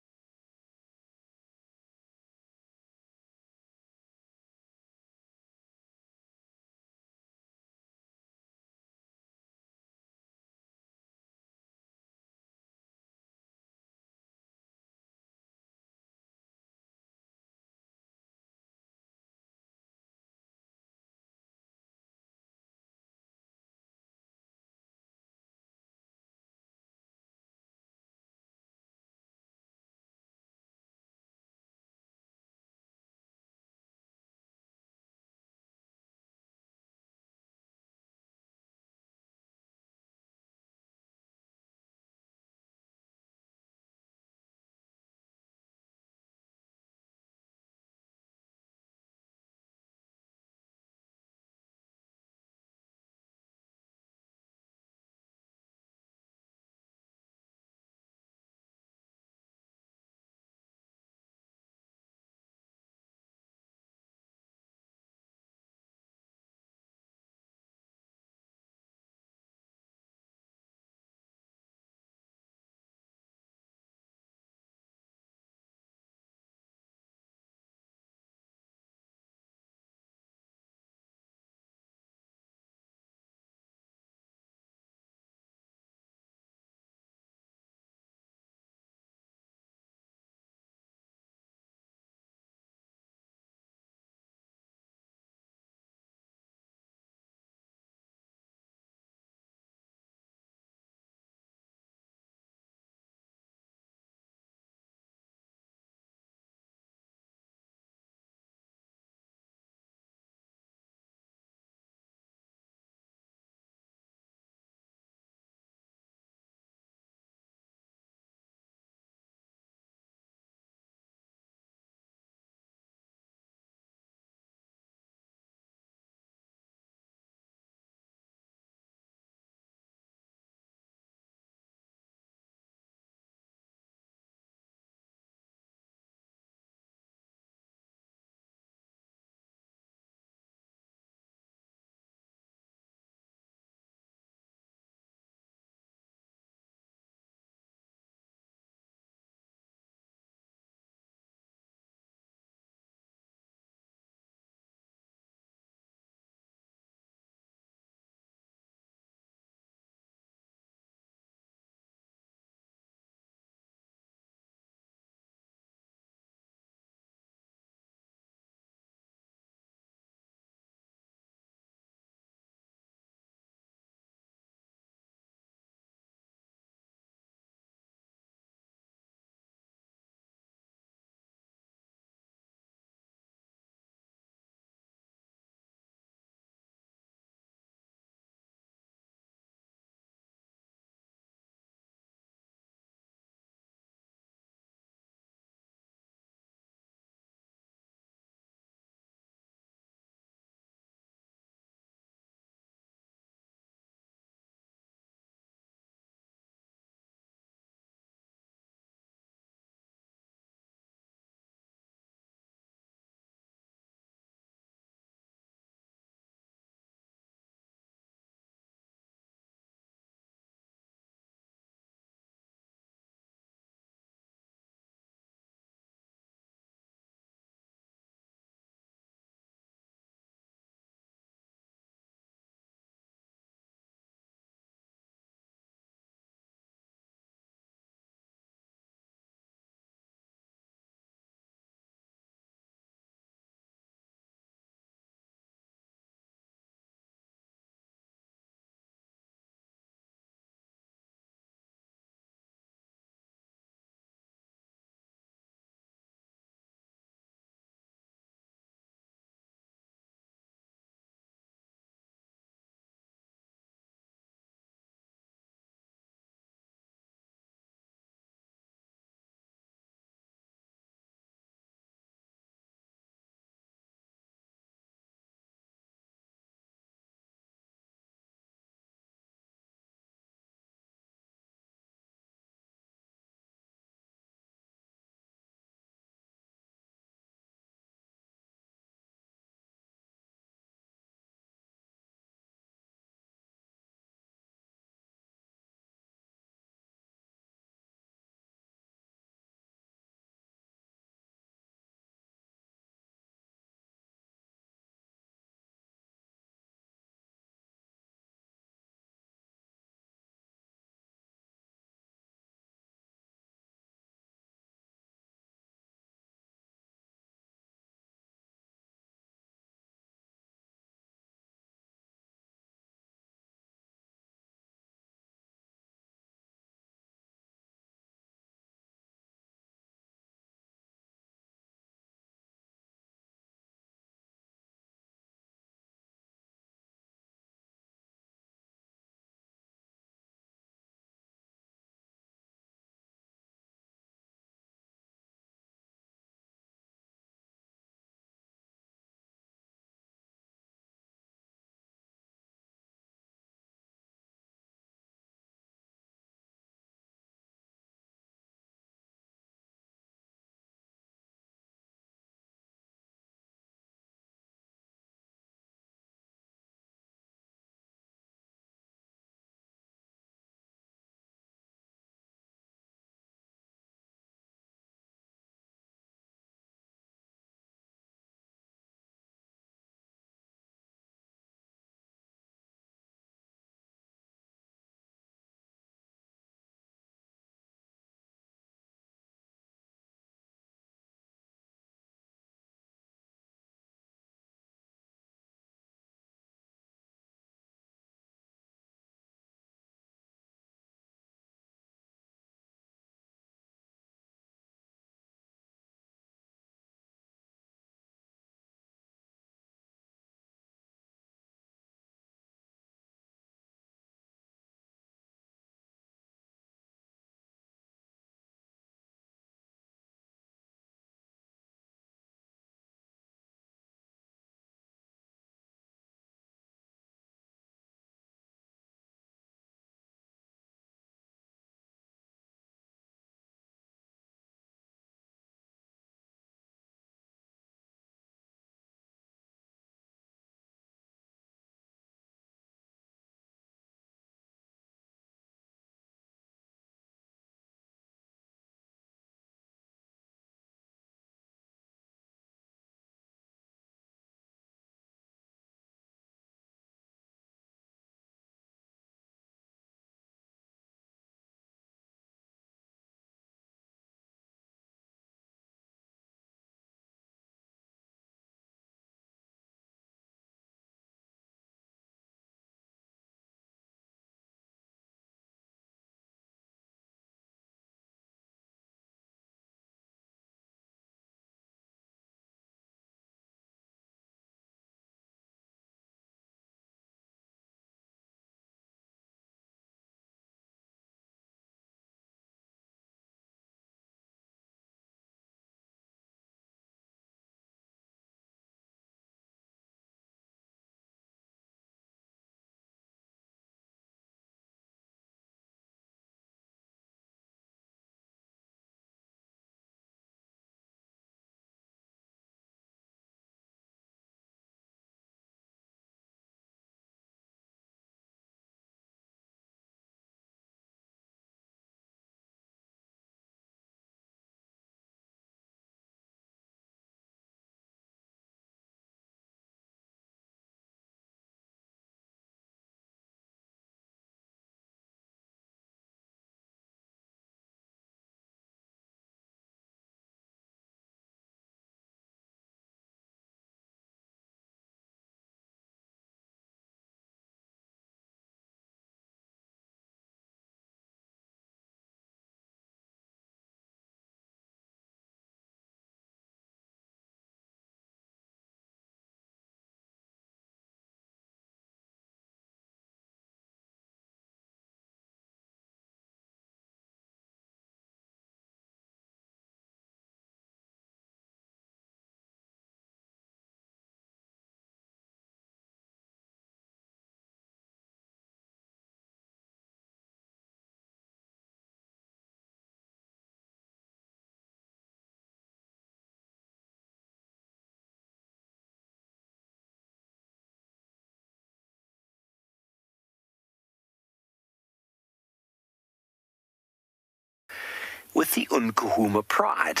with the Nkuhuma Pride.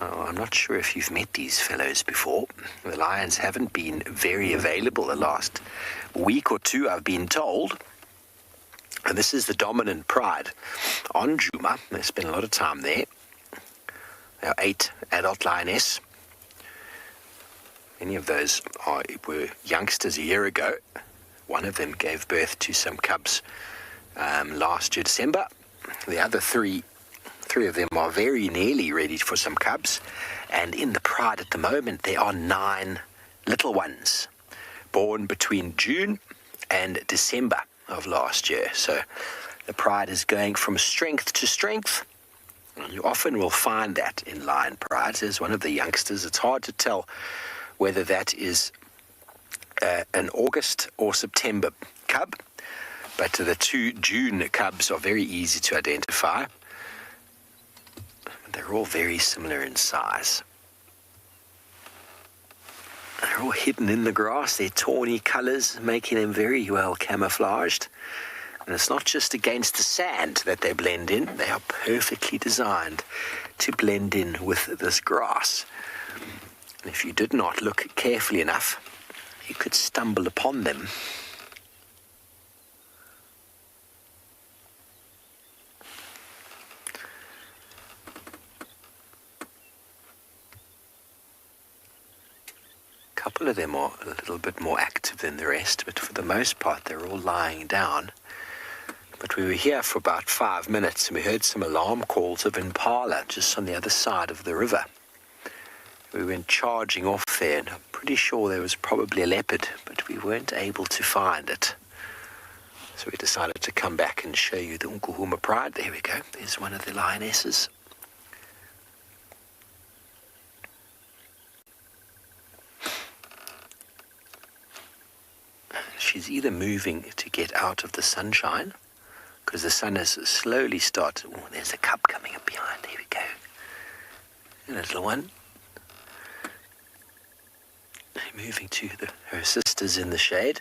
Oh, I'm not sure if you've met these fellows before. The lions haven't been very available the last week or two, I've been told. And this is the dominant pride on Djuma. They spend a lot of time there. There are 8 adult lioness. Many of those were youngsters a year ago. One of them gave birth to some cubs last year, December. The other three of them are very nearly ready for some cubs. And in the pride at the moment, there are 9 little ones born between June and December of last year. So the pride is going from strength to strength. And you often will find that in lion prides. As one of the youngsters, it's hard to tell whether that is an August or September cub. But the 2 June cubs are very easy to identify. They're all very similar in size. They're all hidden in the grass. Their tawny colours making them very well camouflaged. And it's not just against the sand that they blend in. They are perfectly designed to blend in with this grass. And if you did not look carefully enough, you could stumble upon them. A couple of them are a little bit more active than the rest, but for the most part they're all lying down. But we were here for about 5 minutes and we heard some alarm calls of impala just on the other side of the river. We went charging off there and I'm pretty sure there was probably a leopard, but we weren't able to find it. So we decided to come back and show you the Nkuhuma Pride. There we go, there's one of the lionesses. She's either moving to get out of the sunshine, because the sun has slowly started. Oh, there's a cub coming up behind. There we go. And a little one. Moving to her sisters in the shade,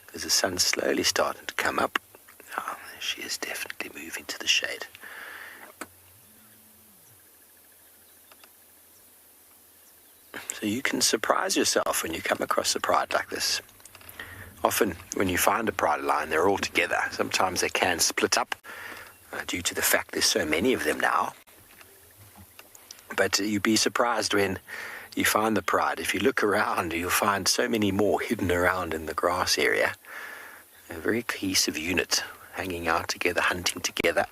because the sun's slowly starting to come up. Oh, she is definitely moving to the shade. So you can surprise yourself when you come across a pride like this. Often, when you find a pride lion, they're all together. Sometimes they can split up due to the fact there's so many of them now. But you'd be surprised when you find the pride. If you look around, you'll find so many more hidden around in the grass area. A very cohesive unit, hanging out together, hunting together.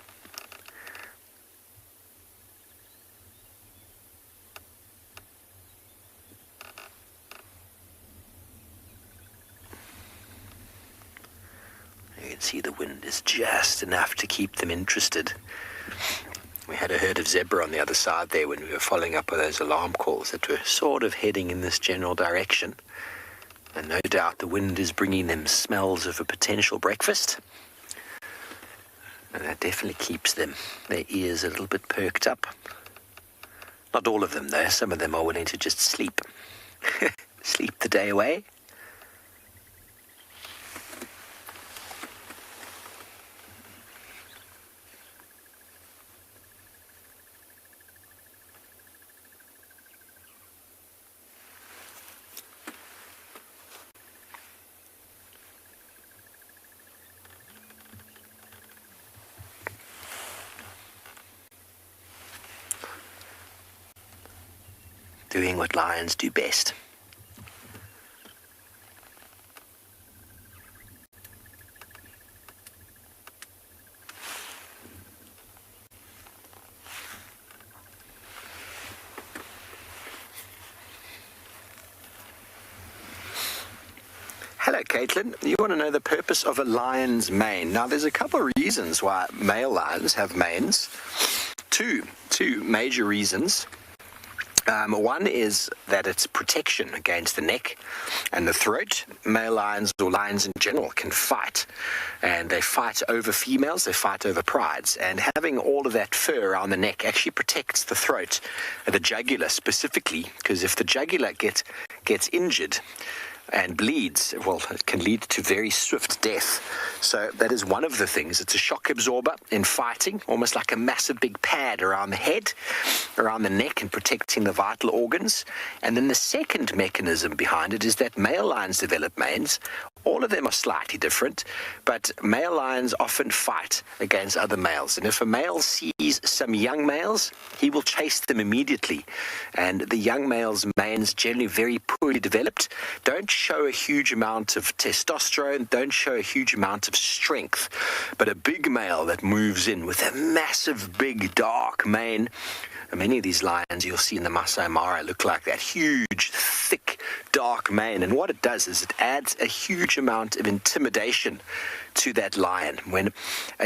You can see the wind is just enough to keep them interested. We had a herd of zebra on the other side there when we were following up with those alarm calls that were sort of heading in this general direction. And no doubt the wind is bringing them smells of a potential breakfast. And that definitely keeps them, their ears a little bit perked up. Not all of them though, some of them are willing to just sleep. Sleep the day away. Doing what lions do best. Hello, Caitlin. You want to know the purpose of a lion's mane? Now, there's a couple of reasons why male lions have manes. Two major reasons. One is that it's protection against the neck and the throat. Male lions, or lions in general, can fight. And they fight over females, they fight over prides. And having all of that fur around the neck actually protects the throat, the jugular specifically, because if the jugular gets injured, and bleeds, well, it can lead to very swift death. So that is one of the things. It's a shock absorber in fighting, almost like a massive big pad around the head, around the neck, and protecting the vital organs. And then the second mechanism behind it is that male lions develop manes. All of them are slightly different, but male lions often fight against other males. And if a male sees some young males, he will chase them immediately. And the young male's manes, generally very poorly developed, don't show a huge amount of testosterone, don't show a huge amount of strength. But a big male that moves in with a massive, big, dark mane, many of these lions you'll see in the Maasai Mara look like that huge, thick, dark mane. And what it does is it adds a huge amount of intimidation to that lion. When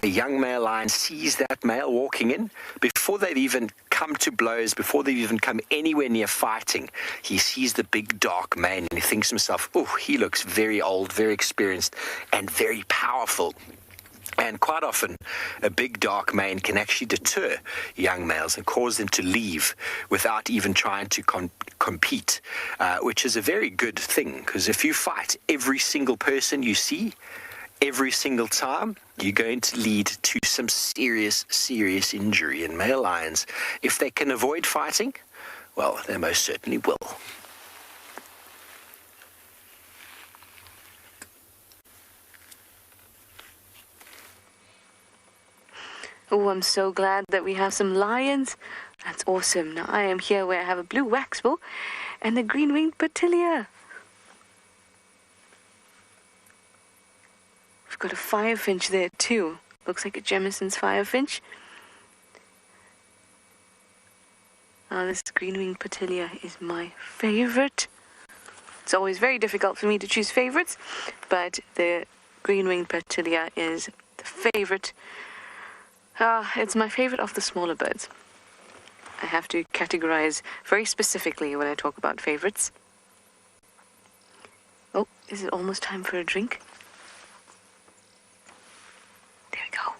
a young male lion sees that male walking in, before they've even come to blows, before they've even come anywhere near fighting, he sees the big dark mane and he thinks to himself, oh, he looks very old, very experienced, and very powerful. And quite often, a big dark mane can actually deter young males and cause them to leave without even trying to compete, which is a very good thing, because if you fight every single person you see, every single time, you're going to lead to some serious, serious injury. And male lions, if they can avoid fighting, well, they most certainly will. Oh, I'm so glad that we have some lions. That's awesome. Now I am here where I have a blue waxbill and a green-winged petilia. We've got a firefinch there too. Looks like a Jemisin's firefinch. Now this green-winged petilia is my favorite. It's always very difficult for me to choose favorites, but the green-winged petilia is the favorite. It's my favorite of the smaller birds. I have to categorize very specifically when I talk about favorites. Oh, is it almost time for a drink? There we go.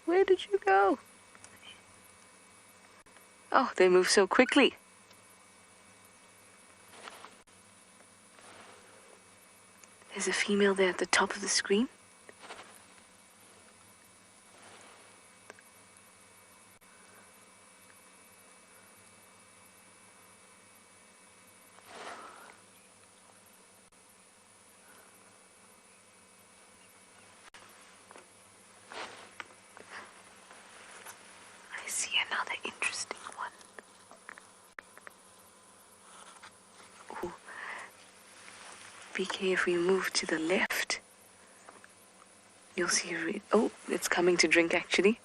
Where did you go? Oh, they move so quickly. There's a female there at the top of the screen. I see another interesting one. Ooh. BK, if we move to the left, you'll see oh, it's coming to drink actually.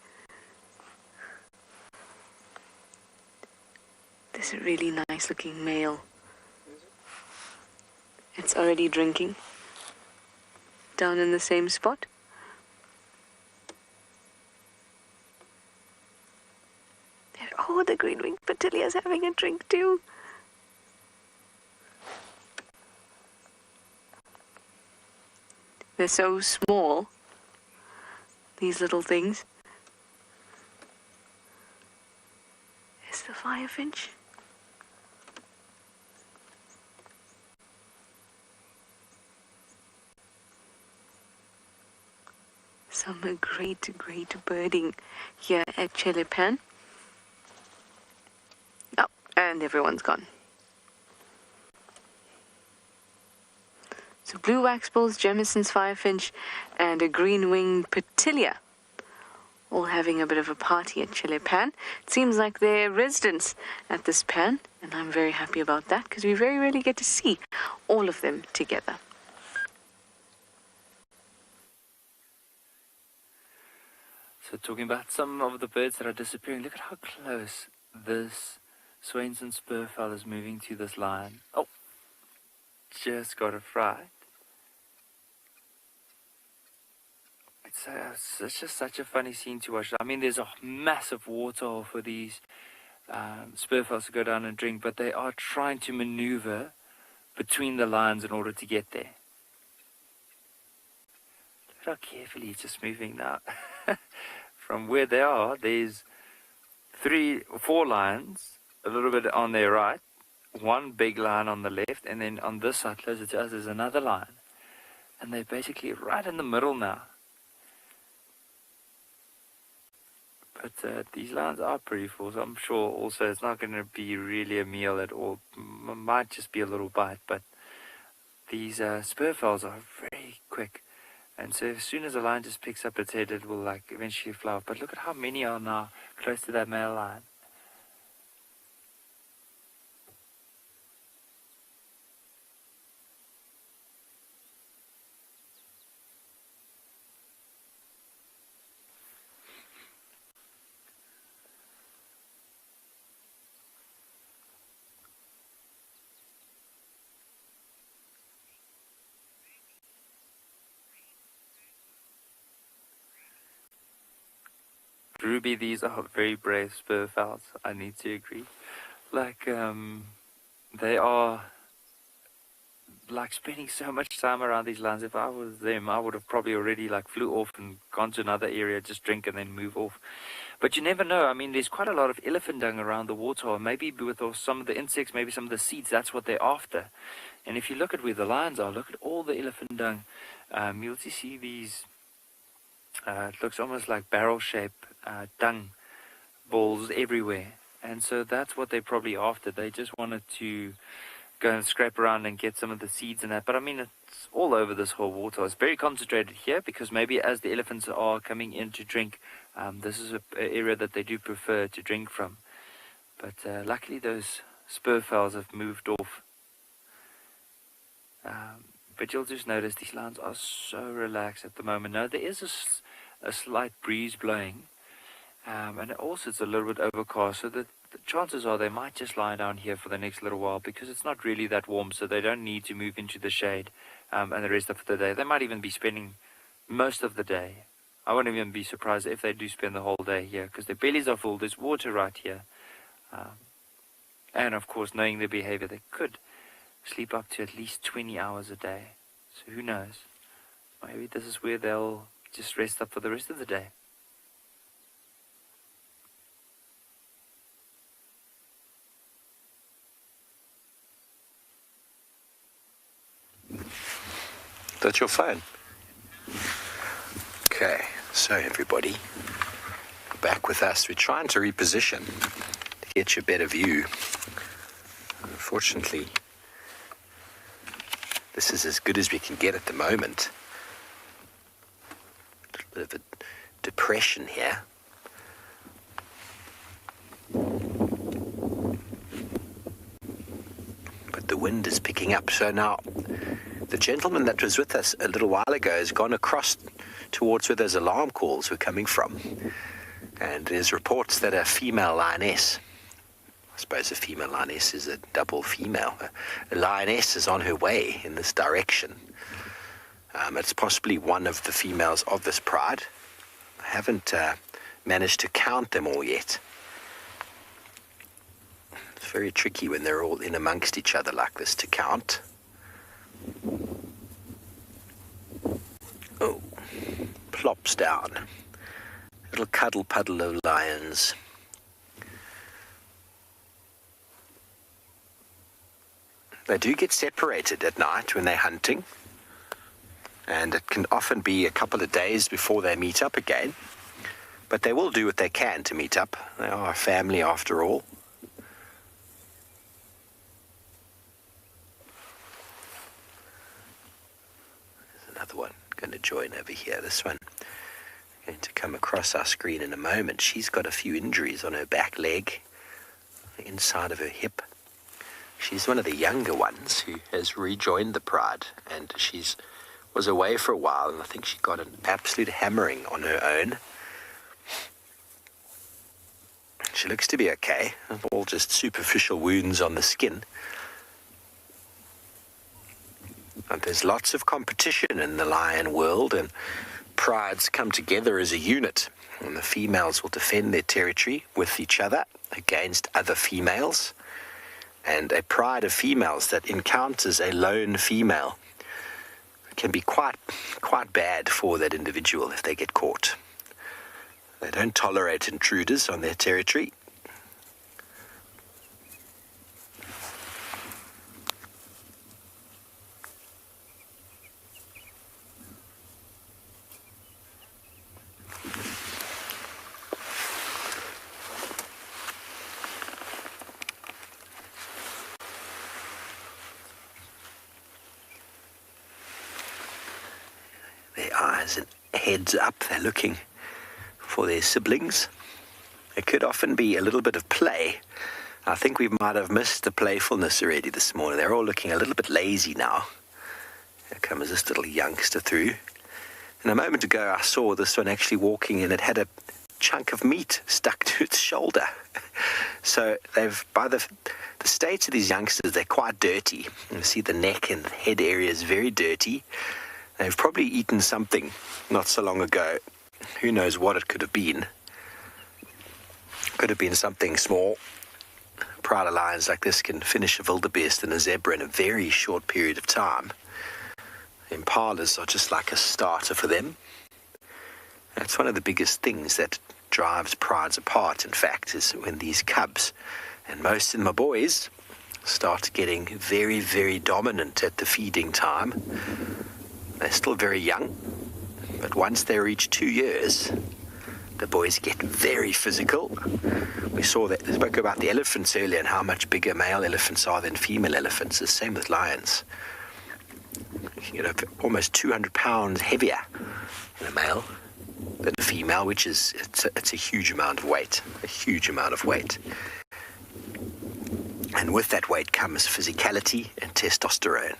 There's a really nice looking male. It's already drinking. Down in the same spot. There, oh, the green-winged petilia is having a drink too. They're so small, these little things. There's the firefinch. Some great birding here at Chelepan. Oh, and everyone's gone. So blue waxbills, Jemisin's firefinch, and a green-winged petilia, all having a bit of a party at Chelepan. It seems like they're residents at this pan, and I'm very happy about that because we very rarely get to see all of them together. So talking about some of the birds that are disappearing, look at how close this Swainson spurfowl is moving to this lion. Oh, just got it right. It's just such a funny scene to watch. I mean, there's a massive waterhole for these spurfowls to go down and drink, but they are trying to maneuver between the lions in order to get there. Look at how carefully he's just moving now. From where they are, there's 3 or 4 lions a little bit on their right, one big line on the left, and then on this side, closer to us, is another line. And they're basically right in the middle now. But these lines are pretty full, so I'm sure also it's not going to be really a meal at all. Might just be a little bite, but these spurfowls are very quick. And so as soon as a lion just picks up its head, it will like eventually fly off. But look at how many are now close to that male lion. Ruby, these are very brave spurfowls, I need to agree. Like, they are like spending so much time around these lines. If I was them, I would have probably already like flew off and gone to another area, just drink and then move off. But you never know. I mean, there's quite a lot of elephant dung around the water, or maybe with some of the insects, maybe some of the seeds, that's what they're after. And if you look at where the lions are, look at all the elephant dung. You'll just see these, it looks almost like barrel-shaped dung balls everywhere. And so that's what they're probably after. They just wanted to go and scrape around and get some of the seeds and that. But I mean, it's all over this whole water. It's very concentrated here because maybe as the elephants are coming in to drink, this is an area that they do prefer to drink from. But luckily those spurfowls have moved off. But you'll just notice these lions are so relaxed at the moment. Now there is a slight breeze blowing. And also it's a little bit overcast, so the chances are they might just lie down here for the next little while because it's not really that warm, so they don't need to move into the shade and the rest of the day. They might even be spending most of the day. I wouldn't even be surprised if they do spend the whole day here because their bellies are full, there's water right here. And of course, knowing their behavior, they could sleep up to at least 20 hours a day. So who knows? Maybe this is where they'll just rest up for the rest of the day. That's your phone. Okay, so everybody, back with us. We're trying to reposition to get you a better view. Unfortunately, this is as good as we can get at the moment. A little bit of a depression here. But the wind is picking up, so now the gentleman that was with us a little while ago has gone across towards where those alarm calls were coming from. And there's reports that a female lioness, I suppose a female lioness is a double female, a lioness is on her way in this direction. It's possibly one of the females of this pride. I haven't managed to count them all yet. It's very tricky when they're all in amongst each other like this to count. Oh, plops down. Little cuddle puddle of lions. They do get separated at night when they're hunting, and it can often be a couple of days before they meet up again, but they will do what they can to meet up. They are a family after all. Another one going to join over here. This one going to come across our screen in a moment. She's got a few injuries on her back leg, the inside of her hip. She's one of the younger ones who has rejoined the pride, and she's was away for a while, and I think she got an absolute hammering on her own. She looks to be okay, all just superficial wounds on the skin. And there's lots of competition in the lion world, and prides come together as a unit, and the females will defend their territory with each other against other females. And a pride of females that encounters a lone female can be quite bad for that individual if they get caught. They don't tolerate intruders on their territory. eyes and heads up. They're looking for their siblings. It could often be a little bit of play. I think we might have missed the playfulness already this morning. They're all looking a little bit lazy now. Here comes this little youngster through. And a moment ago, I saw this one actually walking, and it had a chunk of meat stuck to its shoulder. So by the state of these youngsters, they're quite dirty. You see the neck and head area is very dirty. They've probably eaten something not so long ago. Who knows what it could have been. Could have been something small. Prowler lions like this can finish a wildebeest and a zebra in a very short period of time. Impalas are just like a starter for them. That's one of the biggest things that drives prides apart, in fact, is when these cubs, and most of them are boys, start getting very, very dominant at the feeding time. They're still very young, but once they reach 2 years, the boys get very physical. We spoke about the elephants earlier and how much bigger male elephants are than female elephants. The same with lions. You can get almost 200 pounds heavier in a male than a female, which is it's a huge amount of weight. A huge amount of weight. And with that weight comes physicality and testosterone.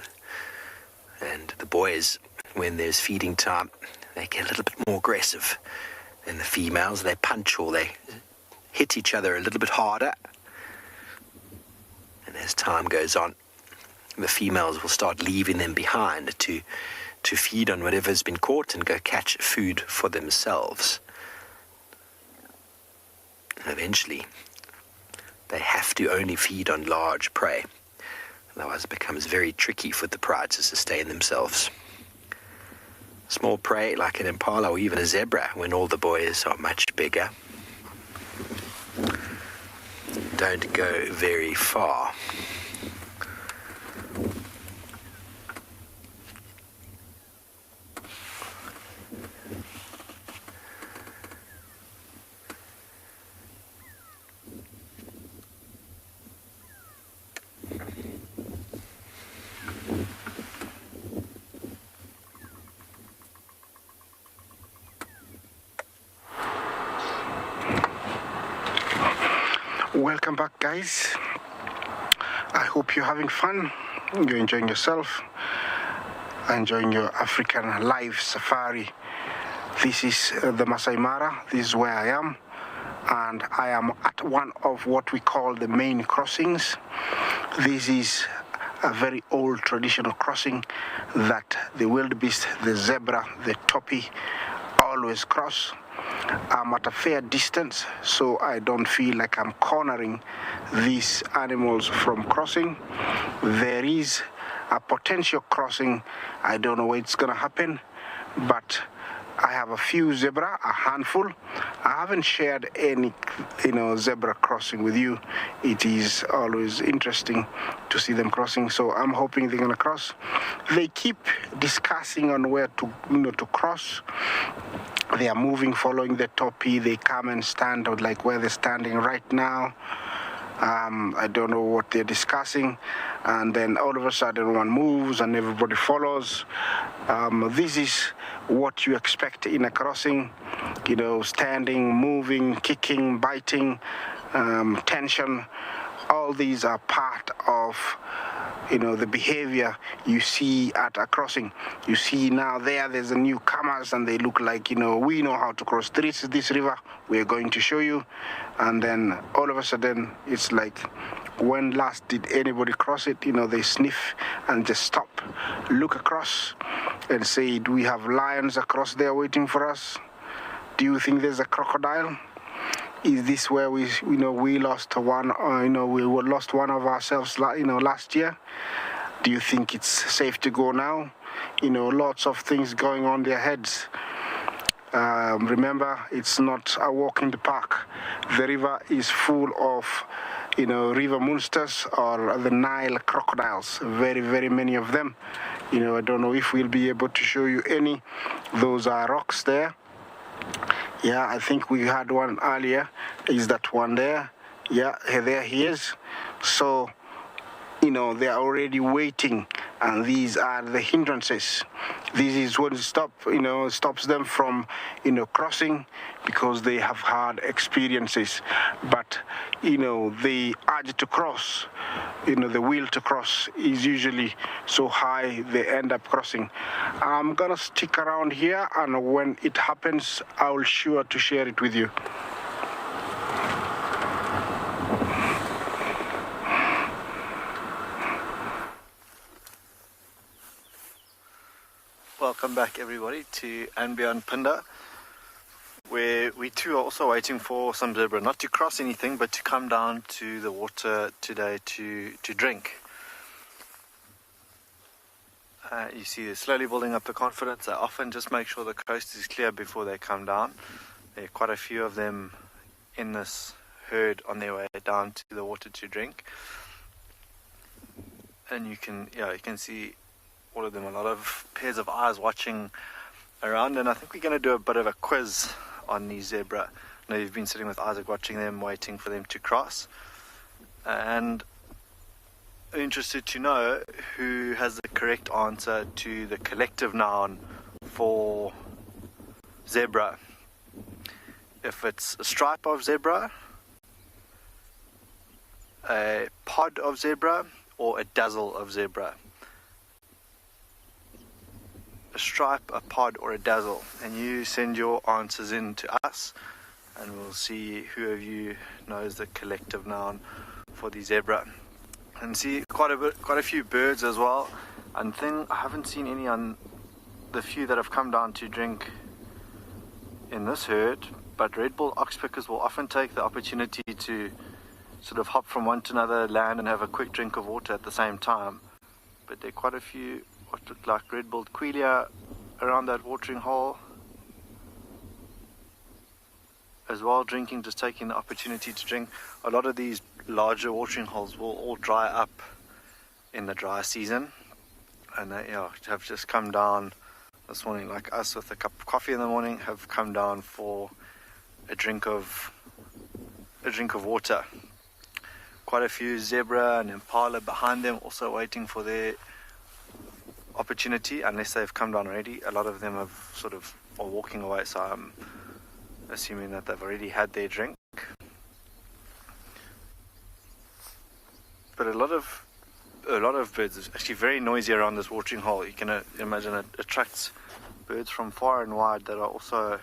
And the boys, when there's feeding time, they get a little bit more aggressive than the females. They punch or they hit each other a little bit harder. And as time goes on, the females will start leaving them behind to feed on whatever's been caught and go catch food for themselves. And eventually, they have to only feed on large prey. Otherwise, it becomes very tricky for the pride to sustain themselves. Small prey like an impala or even a zebra, when all the boys are much bigger, don't go very far. Welcome back, guys. I hope you're having fun. You're enjoying yourself, enjoying your African life safari. This is the Maasai Mara. This is where I am, and I am at one of what we call the main crossings. This is a very old traditional crossing that the wildebeest, the zebra, the topi always cross. I'm at a fair distance, so I don't feel like I'm cornering these animals from crossing. There is a potential crossing. I don't know where it's going to happen, but I have a few zebra, a handful. I haven't shared any, zebra crossing with you. It is always interesting to see them crossing, so I'm hoping they're going to cross. They keep discussing on where to cross. They are moving, following the topi. They come and stand like where they're standing right now. I don't know what they're discussing. And then all of a sudden one moves and everybody follows. This is what you expect in a crossing. Standing, moving, kicking, biting, tension. All these are part of the behavior you see at a crossing. You see now there's a newcomers and they look like, we know how to cross this river. We're going to show you. And then all of a sudden it's like, when last did anybody cross it? They sniff and just stop, look across and say, do we have lions across there waiting for us? Do you think there's a crocodile? Is this where we lost one? We lost one of ourselves, last year. Do you think it's safe to go now? Lots of things going on their heads. Remember, it's not a walk in the park. The river is full of, river monsters or the Nile crocodiles. Very, very many of them. I don't know if we'll be able to show you any. Those are rocks there. Yeah, I think we had one earlier. Is that one there? Yeah, there he is. So, they're already waiting and these are the hindrances. This is what stops them from, crossing, because they have had experiences. But, the urge to cross, the will to cross is usually so high they end up crossing. I'm gonna stick around here, and when it happens, I will sure to share it with you. Welcome back, everybody, to And Beyond Pinda, where we too are also waiting for some zebra, not to cross anything, but to come down to the water today to drink. You see they're slowly building up the confidence. They often just make sure the coast is clear before they come down. There are quite a few of them in this herd on their way down to the water to drink. And you can see all of them, a lot of pairs of eyes watching around, and I think we're going to do a bit of a quiz on these zebra. I know you've been sitting with Isaac watching them, waiting for them to cross, and I'm interested to know who has the correct answer to the collective noun for zebra. If it's a stripe of zebra, a pod of zebra, or a dazzle of zebra. A stripe, a pod, or a dazzle, and you send your answers in to us, and we'll see who of you knows the collective noun for the zebra. And see quite a few birds as well. And I haven't seen any on the few that have come down to drink in this herd, but red-billed oxpeckers will often take the opportunity to sort of hop from one to another, land, and have a quick drink of water at the same time. But there are quite a few what look like red-billed quelea around that watering hole as well, drinking, just taking the opportunity to drink. A lot of these larger watering holes will all dry up in the dry season, and they have just come down this morning, like us, with a cup of coffee in the morning, have come down for a drink of water. Quite a few zebra and impala behind them, also waiting for their opportunity, unless they've come down already. A lot of them are walking away, so I'm assuming that they've already had their drink. But a lot of birds is actually very noisy around this watering hole. You can imagine it attracts birds from far and wide that are also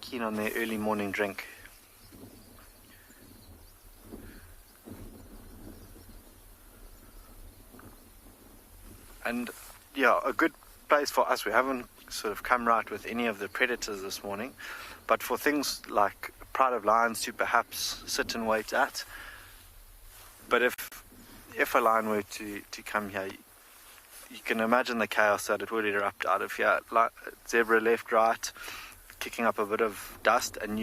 keen on their early morning drink. And a good place for us. We haven't sort of come right with any of the predators this morning, but for things like pride of lions to perhaps sit and wait at. But if a lion were to come here, you can imagine the chaos that it would erupt out of here. Like zebra left, right, kicking up a bit of dust, and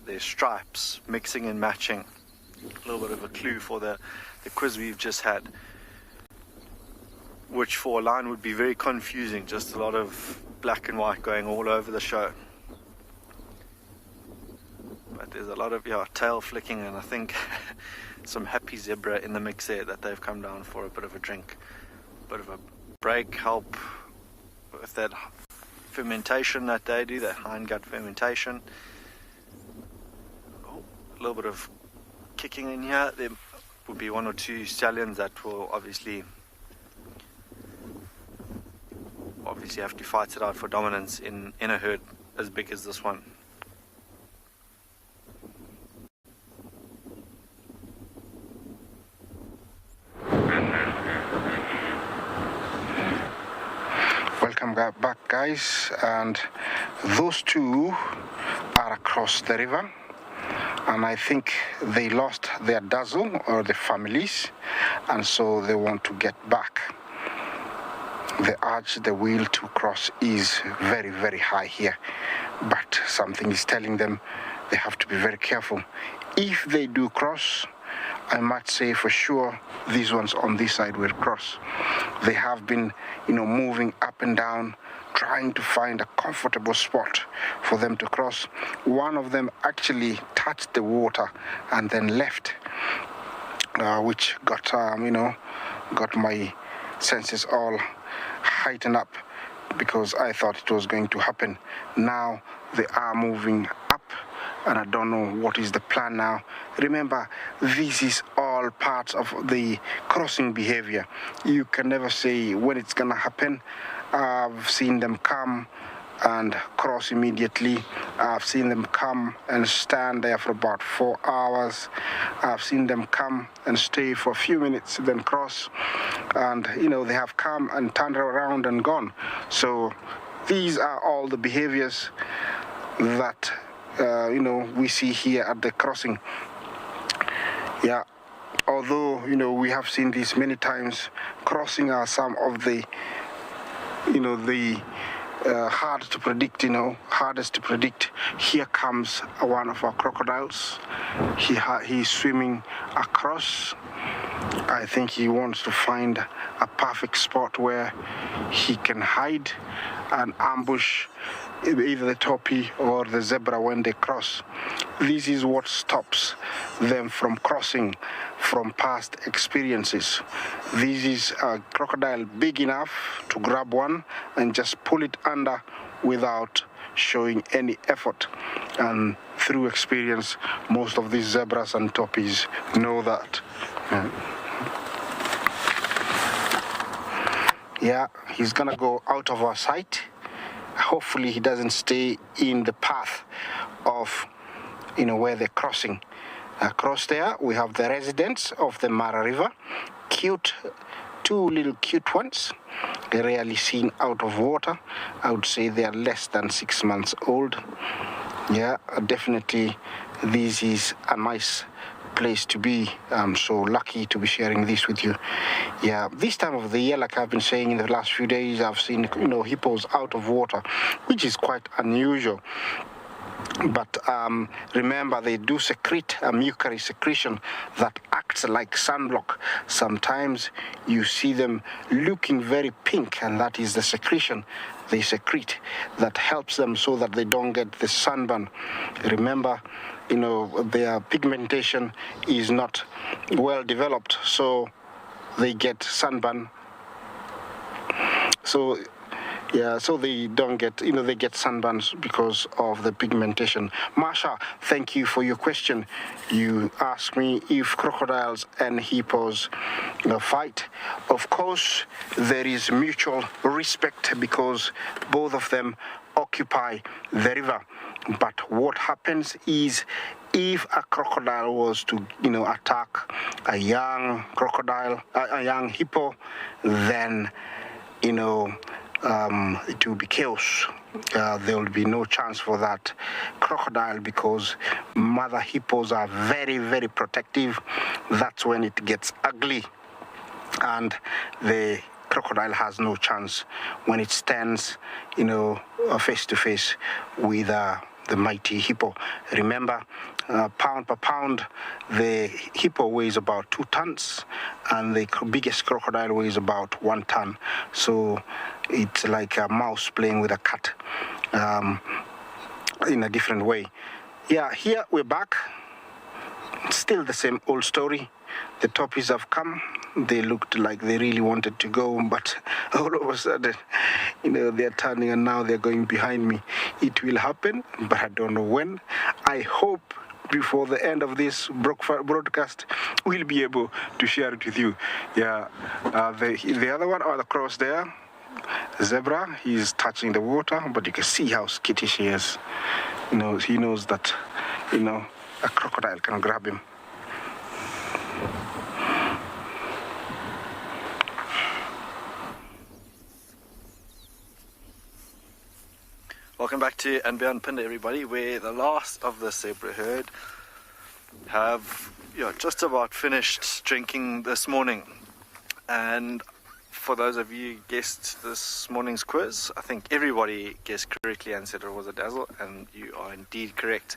their stripes mixing and matching. A little bit of a clue for the quiz we've just had, which for a lion would be very confusing, just a lot of black and white going all over the show. But there's a lot of tail flicking, and I think some happy zebra in the mix there, that they've come down for a bit of a drink, bit of a break, help with that fermentation that they do, that hindgut fermentation. A little bit of kicking in here. There will be one or two stallions that will obviously have to fight it out for dominance in a herd as big as this one. Welcome back, guys, and those two are across the river, and I think they lost their dazzle or the families, and so they want to get back. The urge, the will to cross is very, very high here, but something is telling them they have to be very careful. If they do cross, I might say for sure these ones on this side will cross. They have been, moving up and down, trying to find a comfortable spot for them to cross. One of them actually touched the water and then left, which got, got my senses all heightened up because I thought it was going to happen. Now they are moving up, and I don't know what is the plan now. Remember, this is all parts of the crossing behavior. You can never say when it's gonna happen. I've seen them come and cross immediately. I've seen them come and stand there for about 4 hours. I've seen them come and stay for a few minutes, then cross. And, they have come and turned around and gone. So these are all the behaviors that, we see here at the crossing. Yeah. Although, we have seen this many times, crossing are some of the, hard to predict, hardest to predict. Here comes one of our crocodiles. He's swimming across. I think he wants to find a perfect spot where he can hide and ambush either the topi or the zebra when they cross. This is what stops them from crossing from past experiences. This is a crocodile big enough to grab one and just pull it under without showing any effort. And through experience, most of these zebras and topis know that. Yeah, he's gonna go out of our sight. Hopefully he doesn't stay in the path of, where they're crossing. Across there, we have the residents of the Mara River. Cute, two little cute ones. They're rarely seen out of water. I would say they are less than 6 months old. Yeah, definitely this is a nice place to be. I'm so lucky to be sharing this with you. Yeah, this time of the year, like I've been saying in the last few days, I've seen, hippos out of water, which is quite unusual. But remember, they do secrete a mucary secretion that acts like sunblock. Sometimes you see them looking very pink, and that is the secretion they secrete that helps them so that they don't get the sunburn. Remember, their pigmentation is not well developed, so they get sunburn. So they don't get, they get sunburns because of the pigmentation. Masha, thank you for your question. You asked me if crocodiles and hippos fight. Of course, there is mutual respect because both of them occupy the river. But what happens is if a crocodile was to, attack a young crocodile, a young hippo, then, it will be chaos. There will be no chance for that crocodile because mother hippos are very, very protective. That's when it gets ugly. And the crocodile has no chance when it stands, face to face with the mighty hippo. Remember, pound per pound, the hippo weighs about 2 tons, and the biggest crocodile weighs about 1 ton. So it's like a mouse playing with a cat in a different way. Yeah, here we're back. Still the same old story. The toppies have come. They looked like they really wanted to go, but all of a sudden, they're turning and now they're going behind me. It will happen, but I don't know when. I hope before the end of this broadcast, we'll be able to share it with you. Yeah, the other one across there, zebra, he's touching the water, but you can see how skittish he is. He knows that, a crocodile can grab him. Welcome back to And Beyond Pinda, everybody, where the last of the zebra herd have just about finished drinking this morning. And for those of you who guessed this morning's quiz, I think everybody guessed correctly and said it was a dazzle, and you are indeed correct.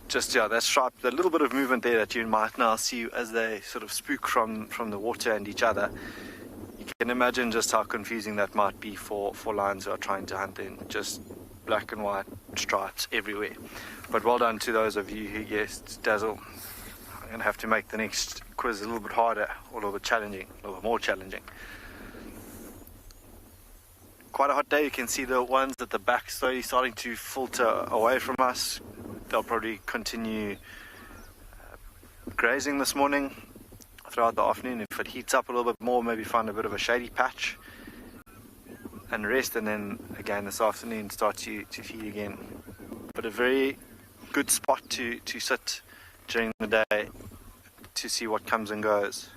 Just, that stripe, the little bit of movement there that you might now see as they sort of spook from the water and each other. You can imagine just how confusing that might be for lions who are trying to hunt in just black and white stripes everywhere. But well done to those of you who guessed dazzle. going to have to make the next quiz a little bit harder, or a little bit challenging, a little bit more challenging. Quite a hot day. You can see the ones at the back slowly starting to filter away from us. They'll probably continue grazing this morning throughout the afternoon. If it heats up a little bit more, maybe find a bit of a shady patch and rest, and then again this afternoon start to feed again. But a very good spot to sit during the day to see what comes and goes.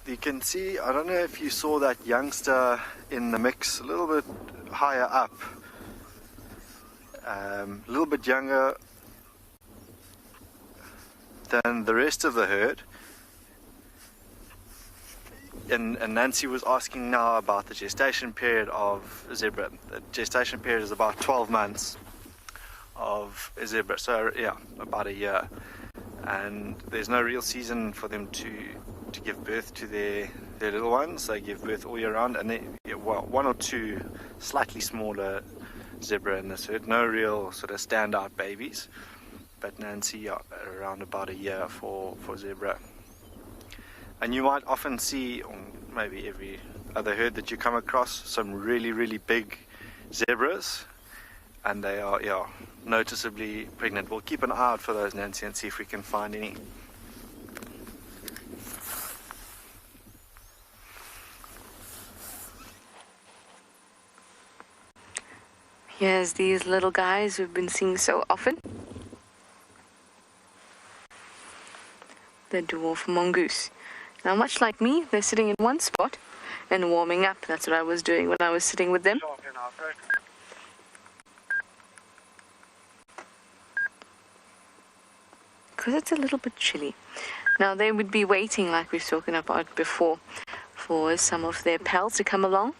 You can see, I don't know if you saw that youngster in the mix a little bit higher up, a little bit younger than the rest of the herd. And Nancy was asking now about the gestation period of a zebra. The gestation period is about 12 months of a zebra, so yeah, about a year. And there's no real season for them to give birth to their little ones. They give birth all year round, and one or two slightly smaller zebra in this herd. No real sort of standout babies, but Nancy around about a year for zebra. And you might often see, or maybe every other herd that you come across, some really, really big zebras, and they are noticeably pregnant. We'll keep an eye out for those, Nancy, and see if we can find any. Here's these little guys we've been seeing so often. The dwarf mongoose. Now, much like me, they're sitting in one spot and warming up. That's what I was doing when I was sitting with them. Because it's a little bit chilly. Now, they would be waiting, like we've spoken about before, for some of their pals to come along.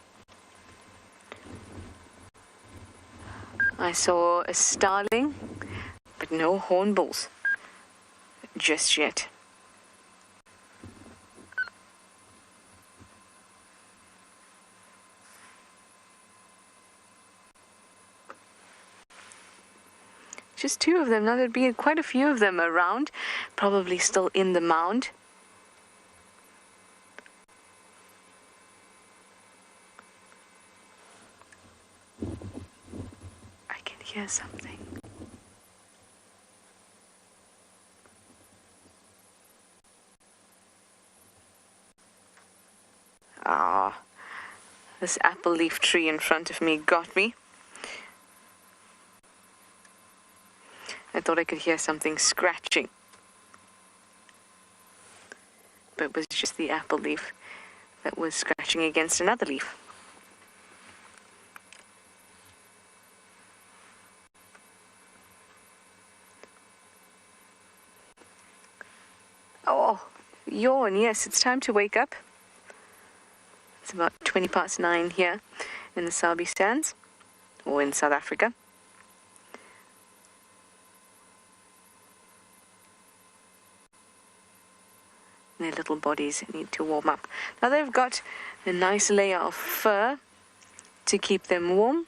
I saw a starling, but no hornbills just yet. Just two of them. Now there'd be quite a few of them around, probably still in the mound. I can hear something. Ah, this apple leaf tree in front of me got me. I thought I could hear something scratching, but it was just the apple leaf that was scratching against another leaf. Oh, yawn, yes, it's time to wake up. It's about 9:20 here in the Sabi Sands, or in South Africa. Their little bodies need to warm up. Now they've got a nice layer of fur to keep them warm.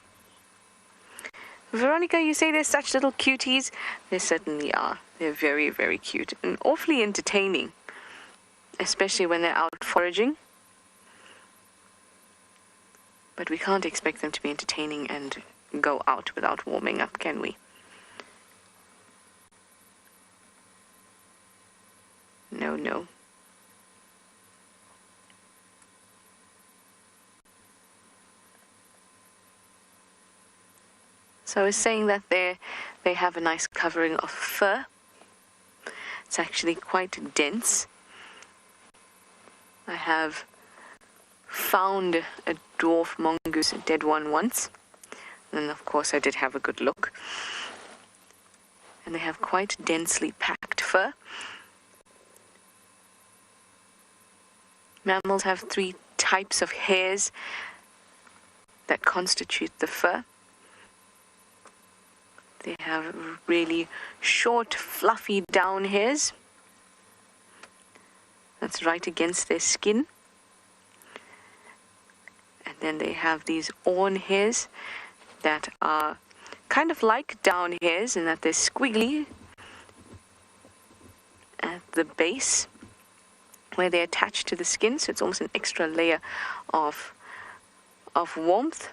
Veronica, you say they're such little cuties. They certainly are. They're very, very cute and awfully entertaining, especially when they're out foraging. But we can't expect them to be entertaining and go out without warming up, can we? No, no. So I was saying that they have a nice covering of fur. It's actually quite dense. I have found a dwarf mongoose, a dead one once. And of course I did have a good look. And they have quite densely packed fur. Mammals have 3 types of hairs that constitute the fur. They have really short, fluffy down hairs. That's right against their skin. And Then they have these awn hairs that are kind of like down hairs in that they're squiggly at the base where they attach to the skin, so it's almost an extra layer of warmth.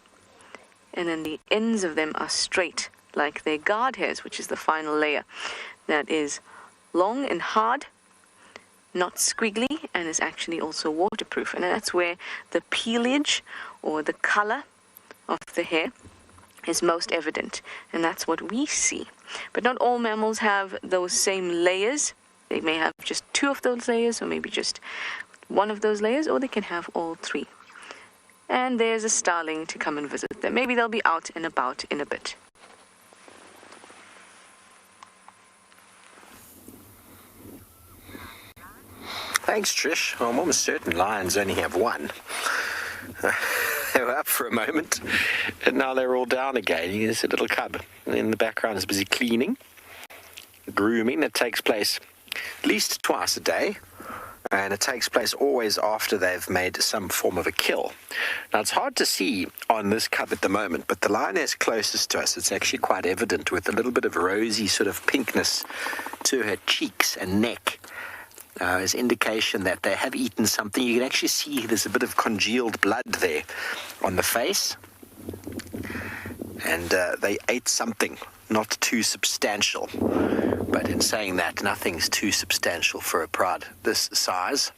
And then the ends of them are straight, like their guard hairs, which is the final layer. That is long and hard, not squiggly, and is actually also waterproof. And that's where the peelage or the color of the hair is most evident. And that's what we see. But not all mammals have those same layers. They may have just 2 of those layers, or maybe just 1 of those layers, or they can have all 3. And there's a starling to come and visit them. Maybe they'll be out and about in a bit. Thanks, Trish. Well, I'm almost certain lions only have 1. They were up for a moment, and now they're all down again. Here's a little cub in the background is busy cleaning, grooming. That takes place at least twice a day, and it takes place always after they've made some form of a kill. Now, it's hard to see on this cub at the moment, but the lioness closest to us, it's actually quite evident with a little bit of rosy sort of pinkness to her cheeks and neck. As indication that they have eaten something. You can actually see there's a bit of congealed blood there on the face. And they ate something not too substantial. But in saying that, nothing's too substantial for a pride this size.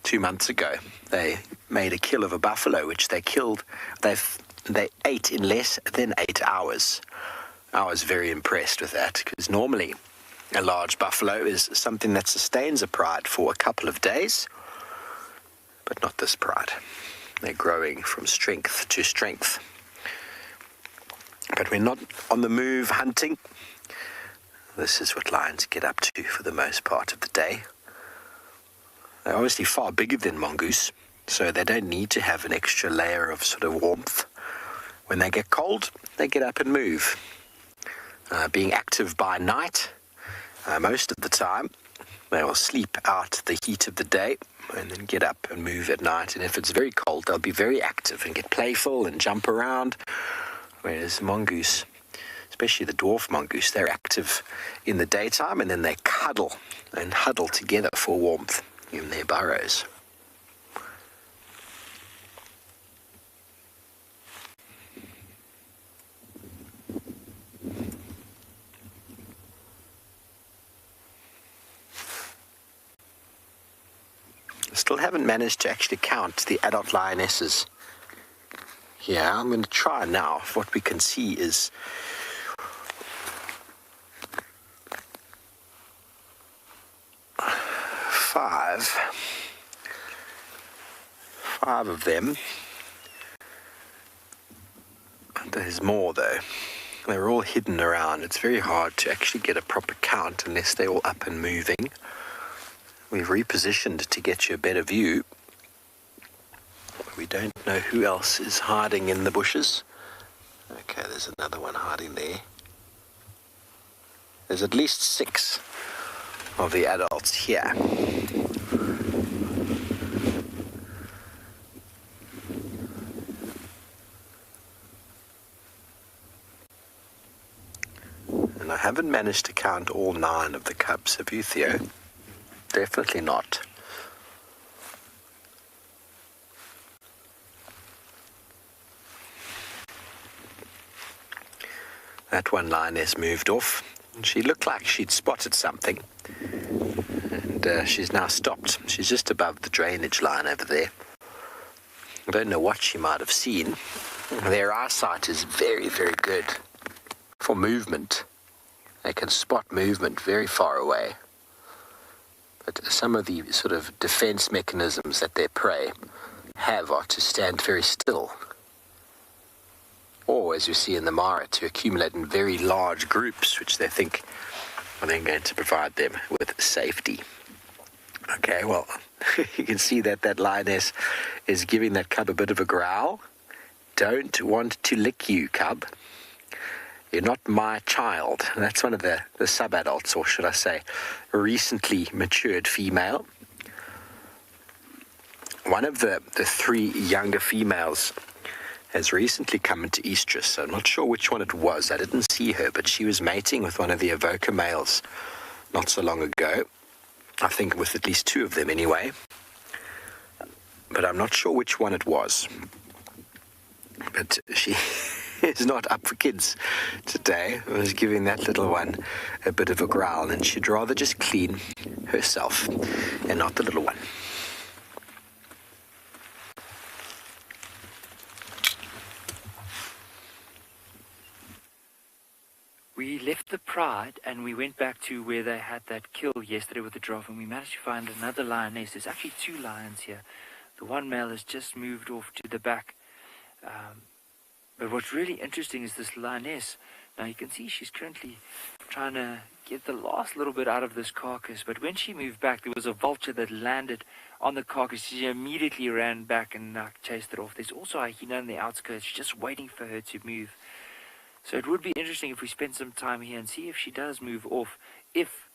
2 months ago, they made a kill of a buffalo, which they killed. They ate in less than 8 hours. I was very impressed with that, because normally a large buffalo is something that sustains a pride for a couple of days, but not this pride. They're growing from strength to strength. But we're not on the move hunting. This is what lions get up to for the most part of the day. They're obviously far bigger than mongoose, so they don't need to have an extra layer of sort of warmth. When they get cold, they get up and move. Being active by night, most of the time, they will sleep out the heat of the day and then get up and move at night. And if it's very cold, they'll be very active and get playful and jump around. Whereas mongoose, especially the dwarf mongoose, they're active in the daytime and then they cuddle and huddle together for warmth in their burrows. Still haven't managed to actually count the adult lionesses here. I'm going to try now. What we can see is 5 of them. There's more though. They're all hidden around. It's very hard to actually get a proper count unless they're all up and moving. We've repositioned to get you a better view. We don't know who else is hiding in the bushes. Okay, there's another one hiding there. There's at least 6 of the adults here. And I haven't managed to count all 9 of the cubs. Have you, Theo? Definitely not. That one lioness moved off. She looked like she'd spotted something. And she's now stopped. She's just above the drainage line over there. I don't know what she might have seen. Their eyesight is very, very good for movement. They can spot movement very far away. But some of the sort of defense mechanisms that their prey have are to stand very still. Or, as you see in the Mara, to accumulate in very large groups, which they think are then going to provide them with safety. Okay, well, you can see that that lioness is giving that cub a bit of a growl. Don't want to lick you, cub. You're not my child. That's one of the sub-adults, or should I say, a recently matured female. One of the 3 younger females has recently come into estrus. So I'm not sure which one it was. I didn't see her, but she was mating with one of the avoca males not so long ago. I think with at least 2 of them anyway. But I'm not sure which one it was. But she is not up for kids today. I was giving that little one a bit of a growl, and she'd rather just clean herself and not the little one. We left the Pride and we went back to where they had that kill yesterday with the giraffe, and we managed to find another lioness. There's actually 2 lions here. The one male has just moved off to the back. But what's really interesting is this lioness. Now you can see she's currently trying to get the last little bit out of this carcass. But when she moved back, there was a vulture that landed on the carcass. She immediately ran back and chased it off. There's also a hyena on the outskirts just waiting for her to move. So it would be interesting if we spend some time here and see if she does move off. If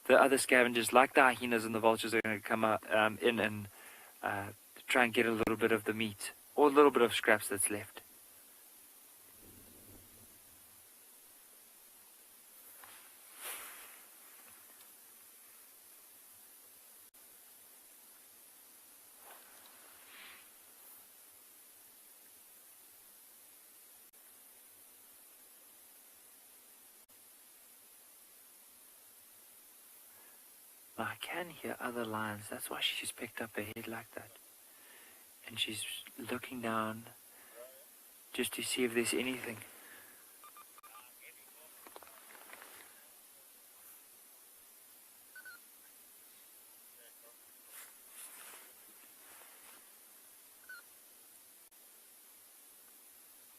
the other scavengers, like the hyenas and the vultures, are going to come in and try and get a little bit of the meat or a little bit of scraps that's left. I can hear other lions. That's why she just picked up her head like that. And she's looking down just to see if there's anything.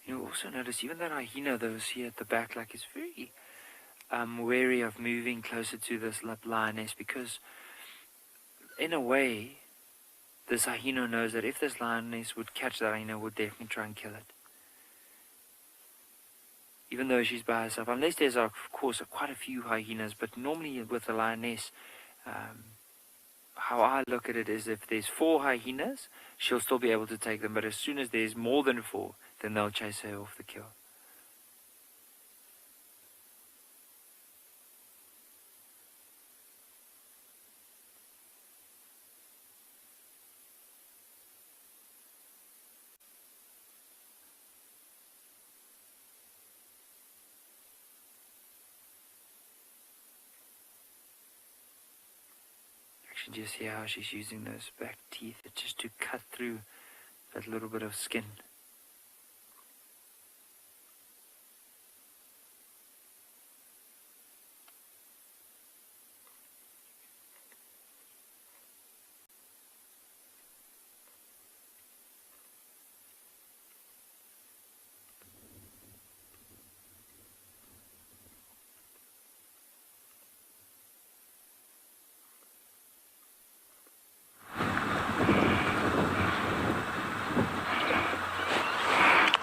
You'll also notice even that hyena that was here at the back, like, is very wary of moving closer to this lioness, because in a way this hyena knows that if this lioness would catch that hyena, would definitely try and kill it, even though she's by herself, unless there's of course quite a few hyenas. But normally with a lioness, how I look at it is, if there's 4 hyenas, she'll still be able to take them, but as soon as there's more than 4, then they'll chase her off the kill. You just hear how she's using those back teeth just to cut through that little bit of skin.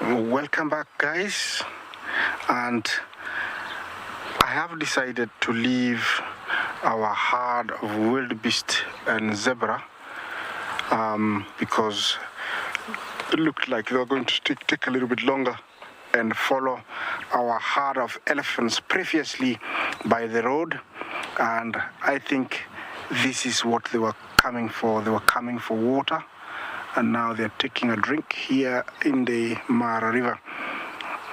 Welcome back, guys, and I have decided to leave our herd of wildebeest and zebra because it looked like they were going to take a little bit longer and follow our herd of elephants previously by the road, and I think this is what they were coming for. They were coming for water, and now they're taking a drink here in the Mara River.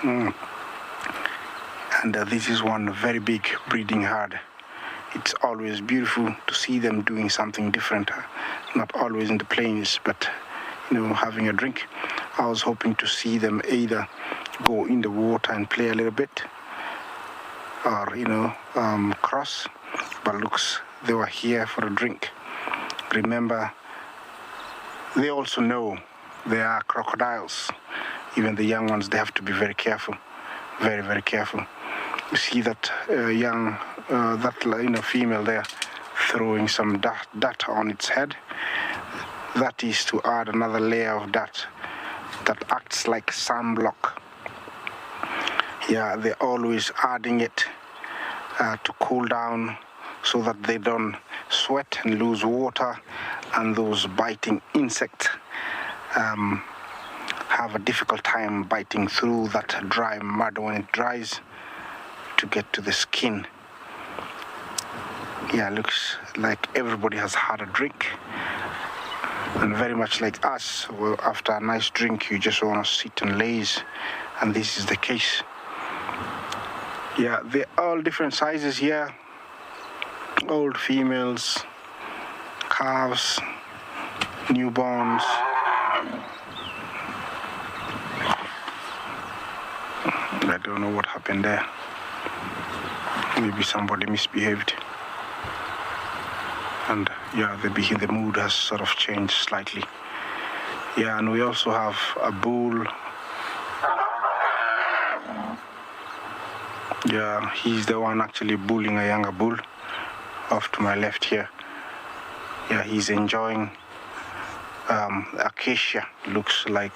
And this is one very big breeding herd. It's always beautiful to see them doing something different, not always in the plains, but having a drink. I was hoping to see them either go in the water and play a little bit, or cross, but looks they were here for a drink. Remember, they also know there are crocodiles. Even the young ones, they have to be very careful, very, very careful. You see that female there throwing some dirt on its head. That is to add another layer of dirt that acts like sunblock. Yeah, they're always adding it to cool down so that they don't sweat and lose water, and those biting insects have a difficult time biting through that dry mud when it dries to get to the skin. Yeah, looks like everybody has had a drink, and very much like us, well, after a nice drink you just want to sit and laze, and this is the case. Yeah, they're all different sizes here, old females, calves, newborns. I don't know what happened there. Maybe somebody misbehaved. And yeah, the mood has sort of changed slightly. Yeah, and we also have a bull. Yeah, he's the one actually bullying a younger bull off to my left here. Yeah, he's enjoying acacia. Looks like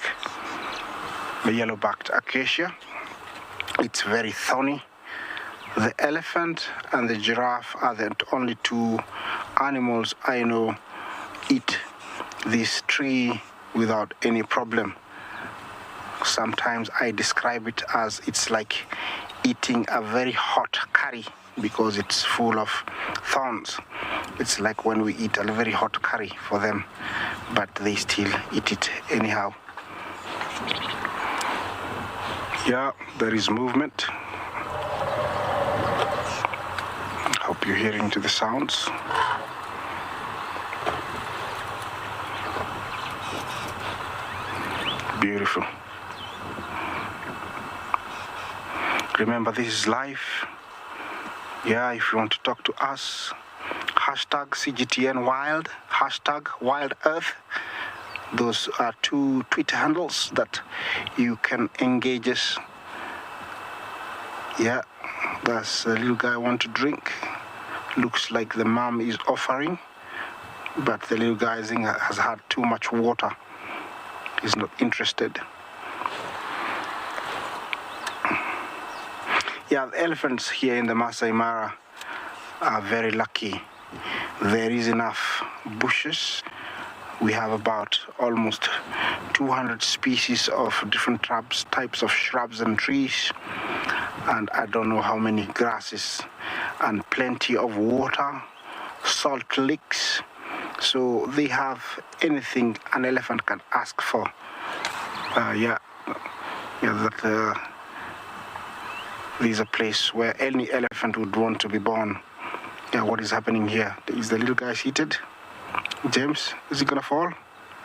the yellow-backed acacia. It's very thorny. The elephant and the giraffe are the only two animals I know eat this tree without any problem. Sometimes I describe it as it's like eating a very hot curry because it's full of thorns. It's like when we eat a very hot curry for them, but they still eat it anyhow. Yeah, there is movement. Hope you're hearing to the sounds. Beautiful. Remember, this is live. Yeah, if you want to talk to us, hashtag CGTN Wild, hashtag Wild Earth. Those are two Twitter handles that you can engage us. Yeah, that's a little guy want to drink. Looks like the mom is offering, but the little guy has had too much water. He's not interested. Yeah, the elephants here in the Maasai Mara are very lucky. There is enough bushes. We have about almost 200 species of different types of shrubs and trees, and I don't know how many grasses, and plenty of water, salt licks. So they have anything an elephant can ask for. There's a place where any elephant would want to be born. Yeah, what is happening here? Is the little guy seated? James, is he gonna fall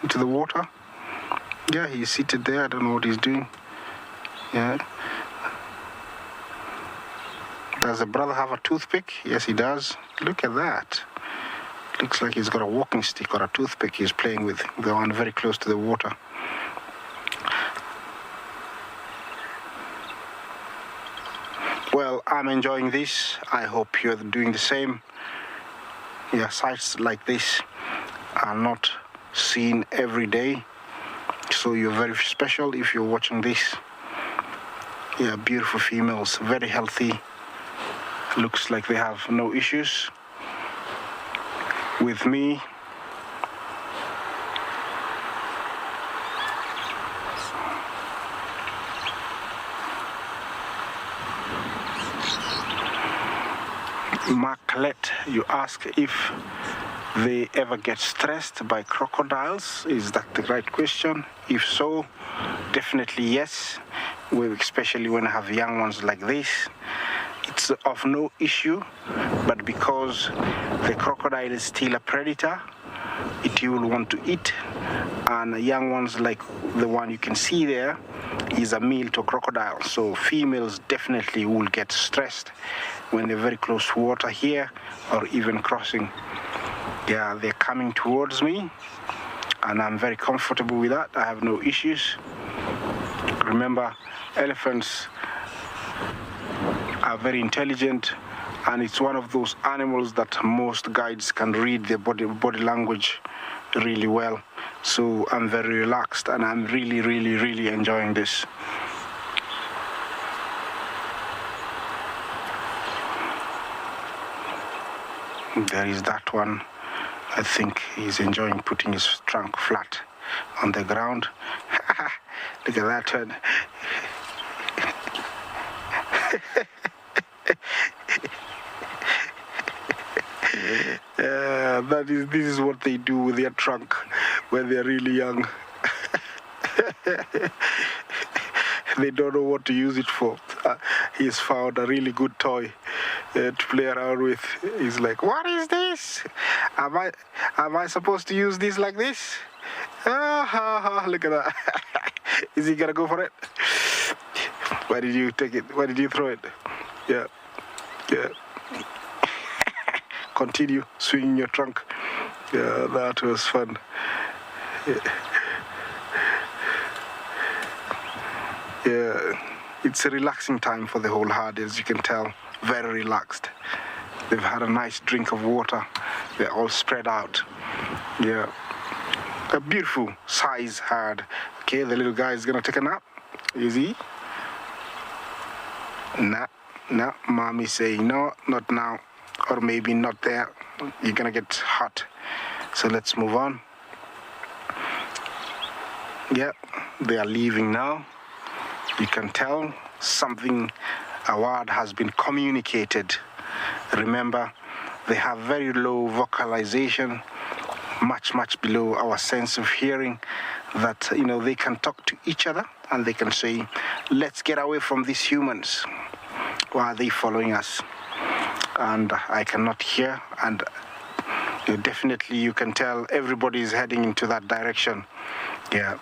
into the water? Yeah, he's seated there. I don't know what he's doing. Yeah. Does the brother have a toothpick? Yes, he does. Look at that. Looks like he's got a walking stick or a toothpick he's playing with, the one very close to the water. Well, I'm enjoying this. I hope you're doing the same. Yeah, sights like this are not seen every day, so you're very special if you're watching this. Yeah, beautiful females, very healthy. Looks like they have no issues with me. Marklet, you ask if they ever get stressed by crocodiles. Is that the right question? If so, definitely yes. Especially when I have young ones like this. It's of no issue, but because the crocodile is still a predator, it will want to eat, and young ones like the one you can see there is a meal to crocodile. So females definitely will get stressed when they're very close to water here or even crossing. Yeah, they're coming towards me, and I'm very comfortable with that. I have no issues. Remember, elephants are very intelligent, and it's one of those animals that most guides can read their body language really well. So I'm very relaxed, and I'm really enjoying this. There is that one. I think he's enjoying putting his trunk flat on the ground. Look at that one. This is what they do with their trunk when they're really young. They don't know what to use it for. He's found a really good toy to play around with. He's like, what is this? Am I supposed to use this like this? Look at that. Is he gonna go for it? Why did you take it? Why did you throw it? Yeah. Continue swinging your trunk. Yeah, that was fun. Yeah, it's a relaxing time for the whole herd, as you can tell. Very relaxed. They've had a nice drink of water. They're all spread out. Yeah, a beautiful size herd. Okay, the little guy is gonna take a nap. Is he? Nah, mommy saying no, not now, or maybe not there. You're gonna get hot. So let's move on. Yeah, they are leaving now. You can tell something, a word has been communicated. Remember, they have very low vocalization, much below our sense of hearing, that, they can talk to each other and they can say, let's get away from these humans. Why are they following us? And I cannot hear, and definitely you can tell everybody is heading into that direction. Yeah.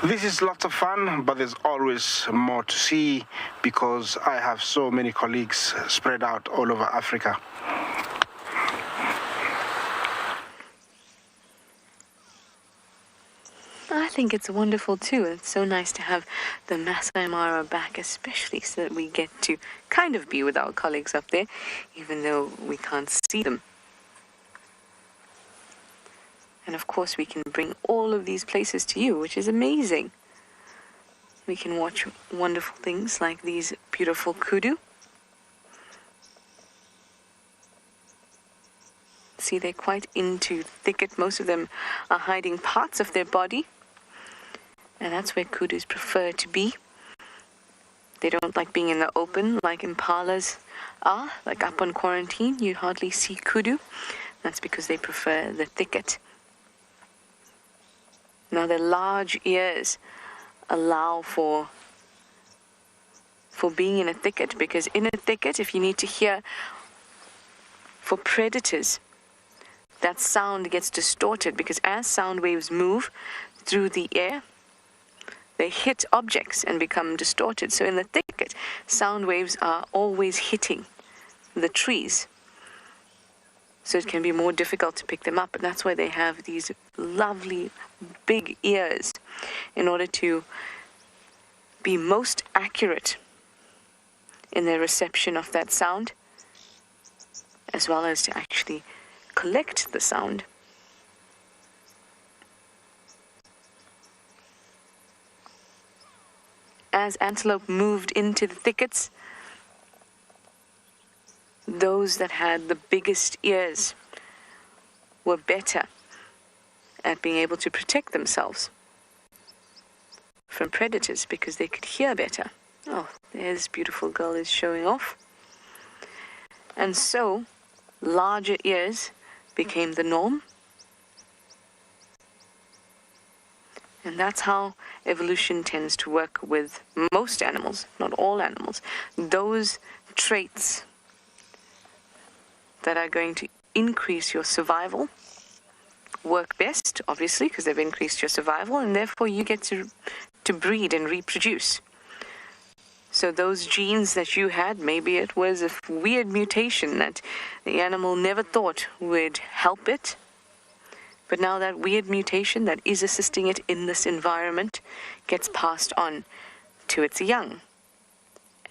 This is lots of fun, but there's always more to see because I have so many colleagues spread out all over Africa. I think it's wonderful too. It's so nice to have the Maasai Mara back, especially so that we get to kind of be with our colleagues up there, even though we can't see them. And of course we can bring all of these places to you, which is amazing. We can watch wonderful things like these beautiful kudu. See, they're quite into thicket. Most of them are hiding parts of their body. And that's where kudus prefer to be. They don't like being in the open like impalas are. Like up on quarantine, you hardly see kudu. That's because they prefer the thicket. Now, their large ears allow for being in a thicket, because in a thicket, if you need to hear for predators, that sound gets distorted, because as sound waves move through the air, they hit objects and become distorted. So in the thicket, sound waves are always hitting the trees. So it can be more difficult to pick them up, and that's why they have these lovely big ears in order to be most accurate in their reception of that sound, as well as to actually collect the sound. As antelope moved into the thickets, those that had the biggest ears were better at being able to protect themselves from predators, because they could hear better. Oh, there's this beautiful girl is showing off. And so, larger ears became the norm. And that's how evolution tends to work with most animals, not all animals. Those traits that are going to increase your survival work best, obviously, because they've increased your survival, and therefore you get to breed and reproduce. So those genes that you had, maybe it was a weird mutation that the animal never thought would help it, but now that weird mutation that is assisting it in this environment gets passed on to its young.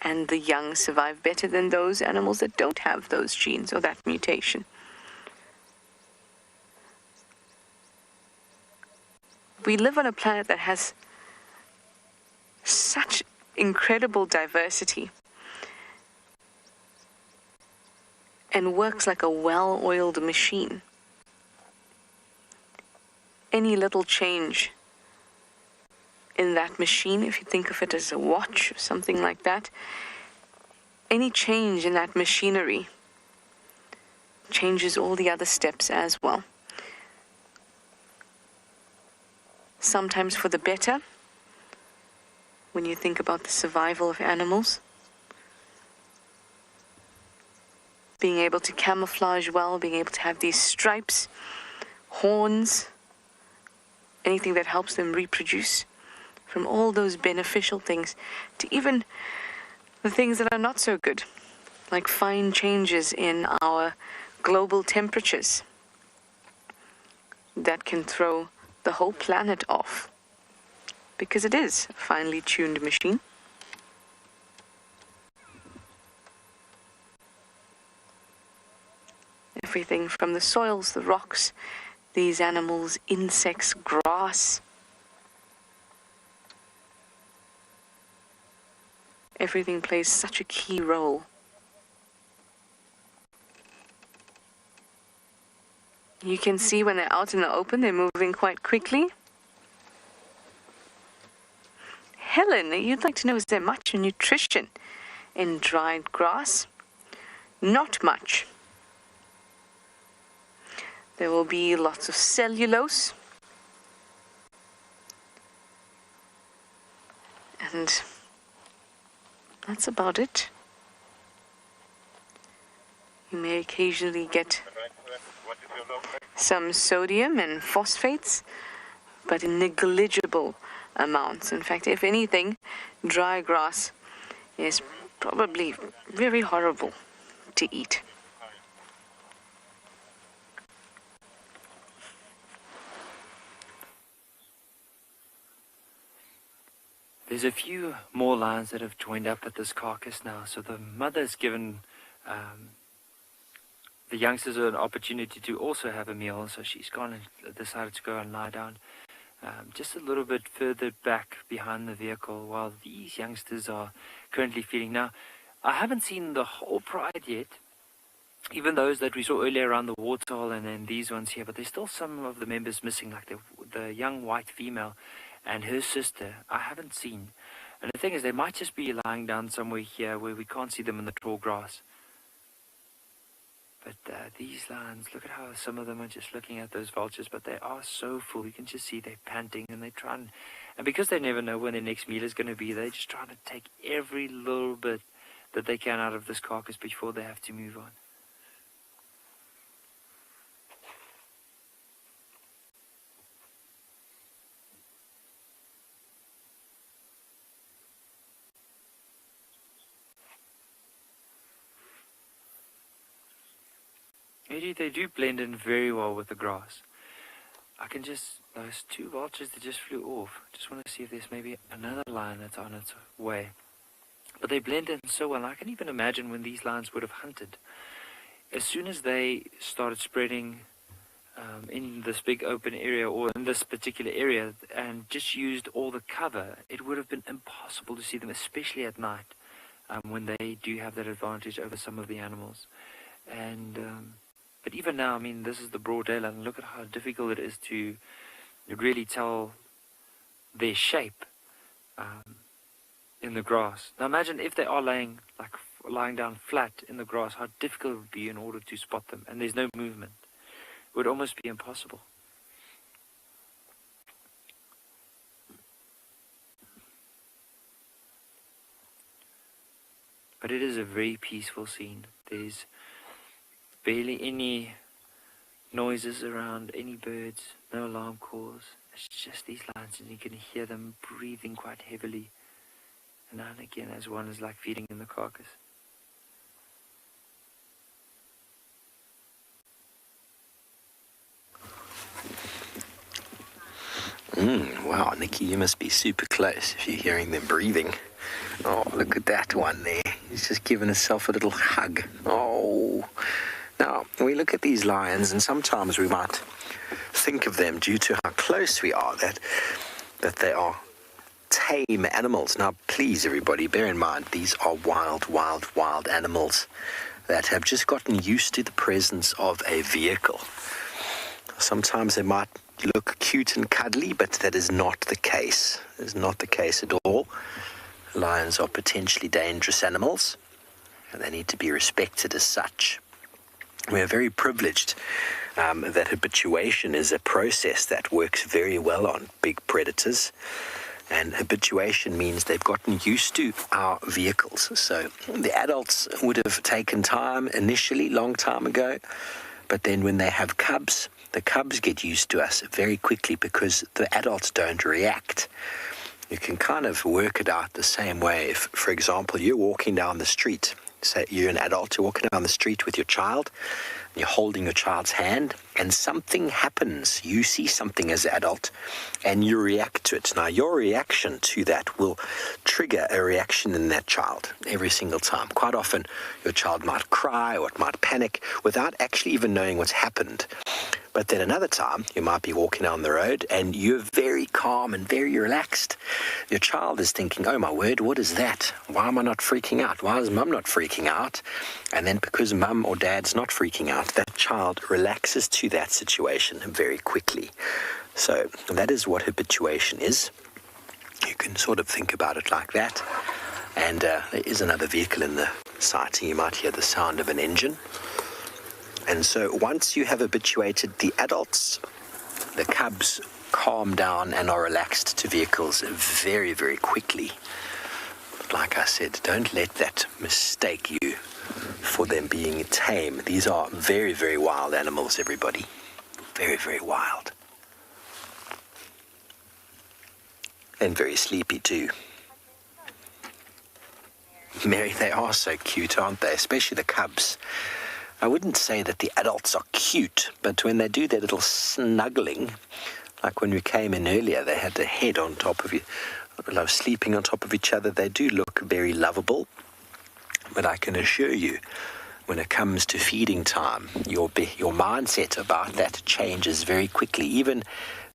And the young survive better than those animals that don't have those genes or that mutation. We live on a planet that has such incredible diversity and works like a well-oiled machine. Any little change in that machine, if you think of it as a watch or something like that, any change in that machinery changes all the other steps as well. Sometimes for the better, when you think about the survival of animals. Being able to camouflage well, being able to have these stripes, horns, anything that helps them reproduce, from all those beneficial things to even the things that are not so good, like fine changes in our global temperatures that can throw the whole planet off, because it is a finely tuned machine. Everything from the soils, the rocks, these animals, insects, grass. Everything plays such a key role. You can see when they're out in the open, they're moving quite quickly. Helen, you'd like to know, is there much nutrition in dried grass? Not much. There will be lots of cellulose. And that's about it. You may occasionally get some sodium and phosphates, but in negligible amounts. In fact, if anything, dry grass is probably very horrible to eat. There's a few more lions that have joined up at this carcass now. So the mother's given the youngsters an opportunity to also have a meal. So she's gone and decided to go and lie down just a little bit further back behind the vehicle while these youngsters are currently feeding. Now, I haven't seen the whole pride yet, even those that we saw earlier around the waterhole and then these ones here, but there's still some of the members missing, like the young white female and her sister. I haven't seen. And the thing is, they might just be lying down somewhere here where we can't see them in the tall grass. But these lions, look at how some of them are just looking at those vultures, but they are so full. You can just see they're panting and they're trying. And because they never know when their next meal is going to be, they're just trying to take every little bit that they can out of this carcass before they have to move on. They do blend in very well with the grass. Those two vultures that just flew off, just want to see if there's maybe another lion that's on its way. But they blend in so well. I can even imagine when these lions would have hunted. As soon as they started spreading in this big open area or in this particular area and just used all the cover, it would have been impossible to see them, especially at night, when they do have that advantage over some of the animals. But even now, I mean, this is the broad daylight, and look at how difficult it is to really tell their shape in the grass. Now imagine if they are lying down flat in the grass, how difficult it would be in order to spot them, and there's no movement. It would almost be impossible. But it is a very peaceful scene. There's barely any noises around, any birds, no alarm calls. It's just these lions, and you can hear them breathing quite heavily. And now and again, as one is like feeding in the carcass. Wow, Nikki, you must be super close if you're hearing them breathing. Oh, look at that one there. He's just giving himself a little hug. Oh. Now, we look at these lions, and sometimes we might think of them, due to how close we are, that they are tame animals. Now, please, everybody, bear in mind, these are wild animals that have just gotten used to the presence of a vehicle. Sometimes they might look cute and cuddly, but that is not the case. It is not the case at all. Lions are potentially dangerous animals, and they need to be respected as such. We are very privileged that habituation is a process that works very well on big predators. And habituation means they've gotten used to our vehicles. So the adults would have taken time initially, long time ago. But then when they have cubs, the cubs get used to us very quickly because the adults don't react. You can kind of work it out the same way. If, for example, you're walking down the street, say you're an adult, you're walking down the street with your child, you're holding your child's hand, and something happens. You see something as an adult, and you react to it. Now, your reaction to that will trigger a reaction in that child every single time. Quite often, your child might cry or it might panic without actually even knowing what's happened. But then another time, you might be walking down the road and you're very calm and very relaxed. Your child is thinking, oh my word, what is that? Why am I not freaking out? Why is mum not freaking out? And then because mum or dad's not freaking out, that child relaxes to that situation very quickly. So that is what habituation is. You can sort of think about it like that. And there is another vehicle in the sighting. You might hear the sound of an engine. And so once you have habituated the adults, the cubs calm down and are relaxed to vehicles very, very quickly. But like I said, don't let that mistake you for them being tame. These are very, very wild animals, everybody. Very, very wild. And very sleepy too. Mary, they are so cute, aren't they? Especially the cubs. I wouldn't say that the adults are cute, but when they do their little snuggling, like when we came in earlier, they had their head on top of you, sleeping on top of each other. They do look very lovable. But I can assure you, when it comes to feeding time, your mindset about that changes very quickly. Even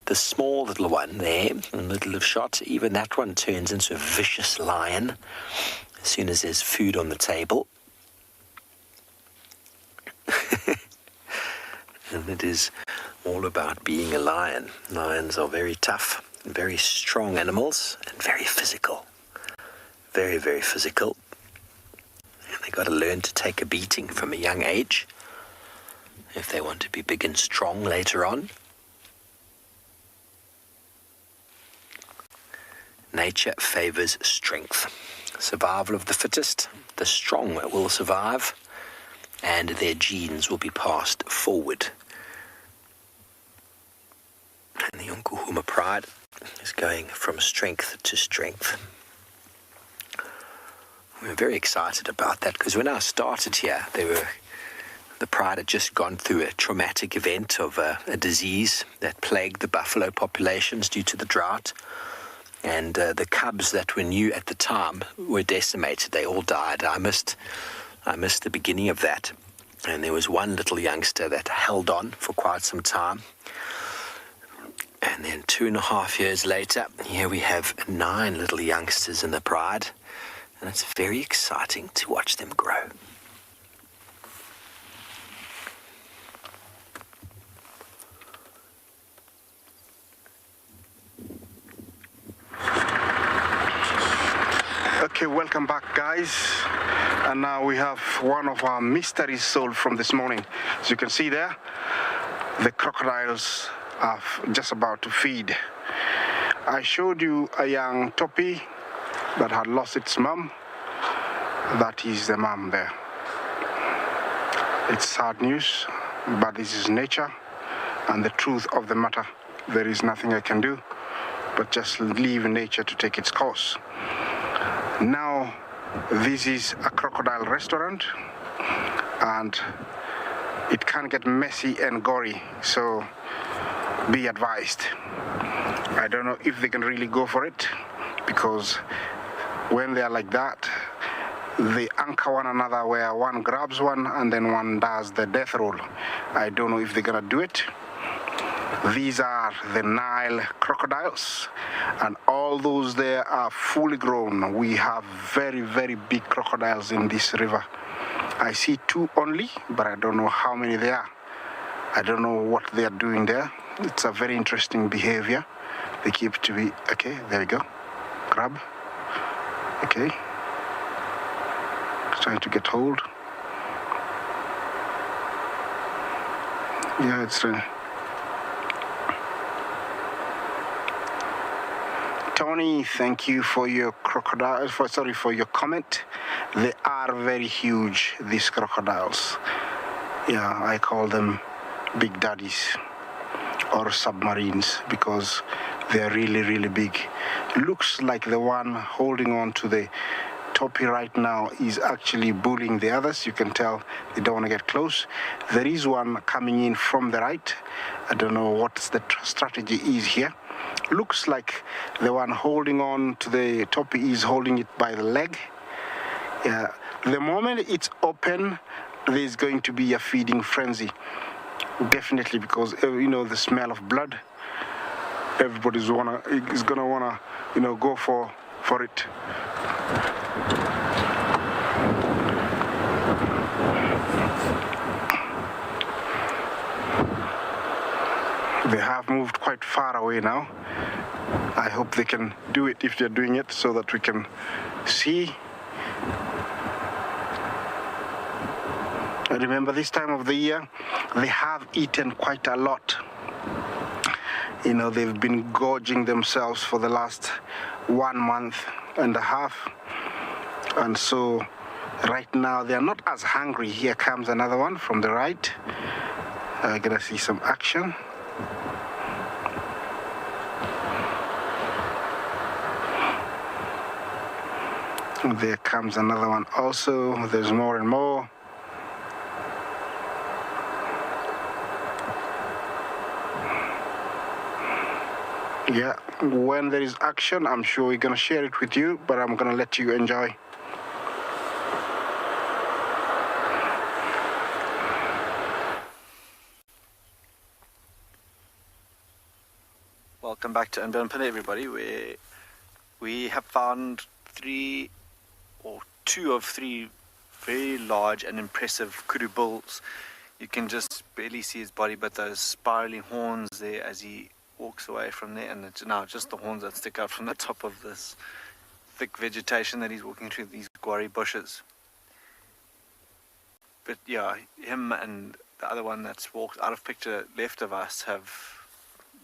the small little one there, in the middle of shot, even that one turns into a vicious lion as soon as there's food on the table. And it is all about being a lion. Lions are very tough, very strong animals, and very physical. Very, very physical. And they got to learn to take a beating from a young age if they want to be big and strong later on. Nature favors strength. Survival of the fittest. The strong will survive, and their genes will be passed forward. And the Unkuhuma pride is going from strength to strength. We're very excited about that because when I started here, the pride had just gone through a traumatic event of a disease that plagued the buffalo populations due to the drought. And the cubs that were new at the time were decimated. They all died. I missed the beginning of that. And there was one little youngster that held on for quite some time. And then 2.5 years later, here we have 9 little youngsters in the pride. And it's very exciting to watch them grow. Okay, welcome back, guys. And now we have one of our mysteries solved from this morning. As you can see there, the crocodiles are just about to feed. I showed you a young topi that had lost its mum. That is the mum there. It's sad news, but this is nature and the truth of the matter. There is nothing I can do but just leave nature to take its course. Now, this is a crocodile restaurant, and it can get messy and gory, so be advised. I don't know if they can really go for it, because when they are like that, they anchor one another where one grabs one and then one does the death roll. I don't know if they're gonna do it. These are the Nile crocodiles, and all those there are fully grown. We have very, very big crocodiles in this river. I see 2 only, but I don't know how many there are. I don't know what they are doing there. It's a very interesting behavior. They keep to be, okay, there we go. Grab. Okay. Trying to get hold. Yeah, it's Tony, thank you for your for your comment. They are very huge, these crocodiles. Yeah, I call them big daddies or submarines because they're really, really big. Looks like the one holding on to the toppy right now is actually bullying the others. You can tell they don't want to get close. There is one coming in from the right. I don't know what the strategy is here. Looks like the one holding on to the toppy is holding it by the leg. Yeah. The moment it's open, there's going to be a feeding frenzy. Definitely, because the smell of blood. Everybody's is gonna wanna go for it. They have moved quite far away now. I hope they can do it if they're doing it so that we can see. I remember this time of the year, they have eaten quite a lot. They've been gorging themselves for the last 1 month and a half. And so right now they're not as hungry. Here comes another one from the right. I'm gonna see some action. There comes another one also. There's more and more. Yeah, when there is action, I'm sure we're gonna share it with you, but I'm gonna let you enjoy. Welcome back to Unbound Pin, everybody. We have found 2 of 3 very large and impressive kudu bulls. You can just barely see his body, but those spiraling horns there as he walks away from there, and it's now just the horns that stick out from the top of this thick vegetation that he's walking through, these guarri bushes. But yeah, him and the other one that's walked out of picture left of us have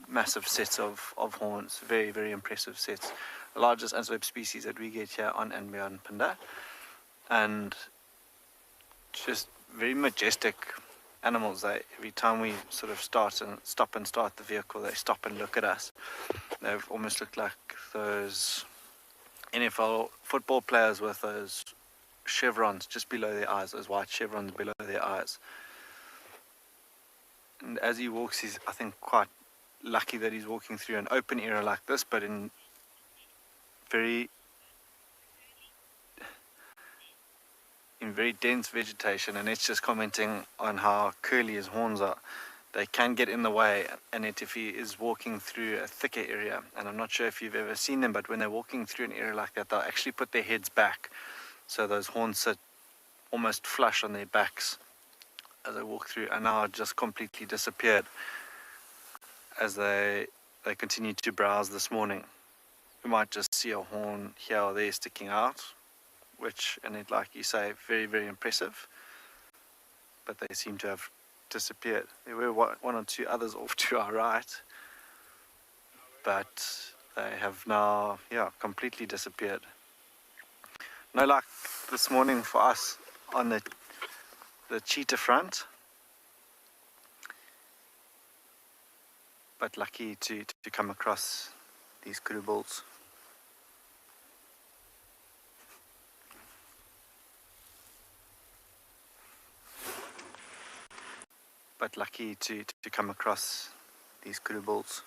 massive sets of horns, very, very impressive sets. The largest antelope species that we get here on and beyond Pinda, and just very majestic animals. Every time we sort of stop and start the vehicle, they stop and look at us. They've almost looked like those NFL football players with those chevrons just below their eyes, those white chevrons below their eyes. And as he walks, he's, I think, quite lucky that he's walking through an open area like this, but in very dense vegetation. And it's just commenting on how curly his horns are. They can get in the way, and if he is walking through a thicker area, and I'm not sure if you've ever seen them, but when they're walking through an area like that, they'll actually put their heads back, so those horns sit almost flush on their backs as they walk through, and now just completely disappeared as they continue to browse this morning. You might just see a horn here or there sticking out, and it, like you say, very, very impressive, but they seem to have disappeared. There were 1 or 2 others off to our right, but they have now, completely disappeared. No luck this morning for us on the cheetah front, but lucky to come across these kudu bulls. But lucky to come across these kudu bulls.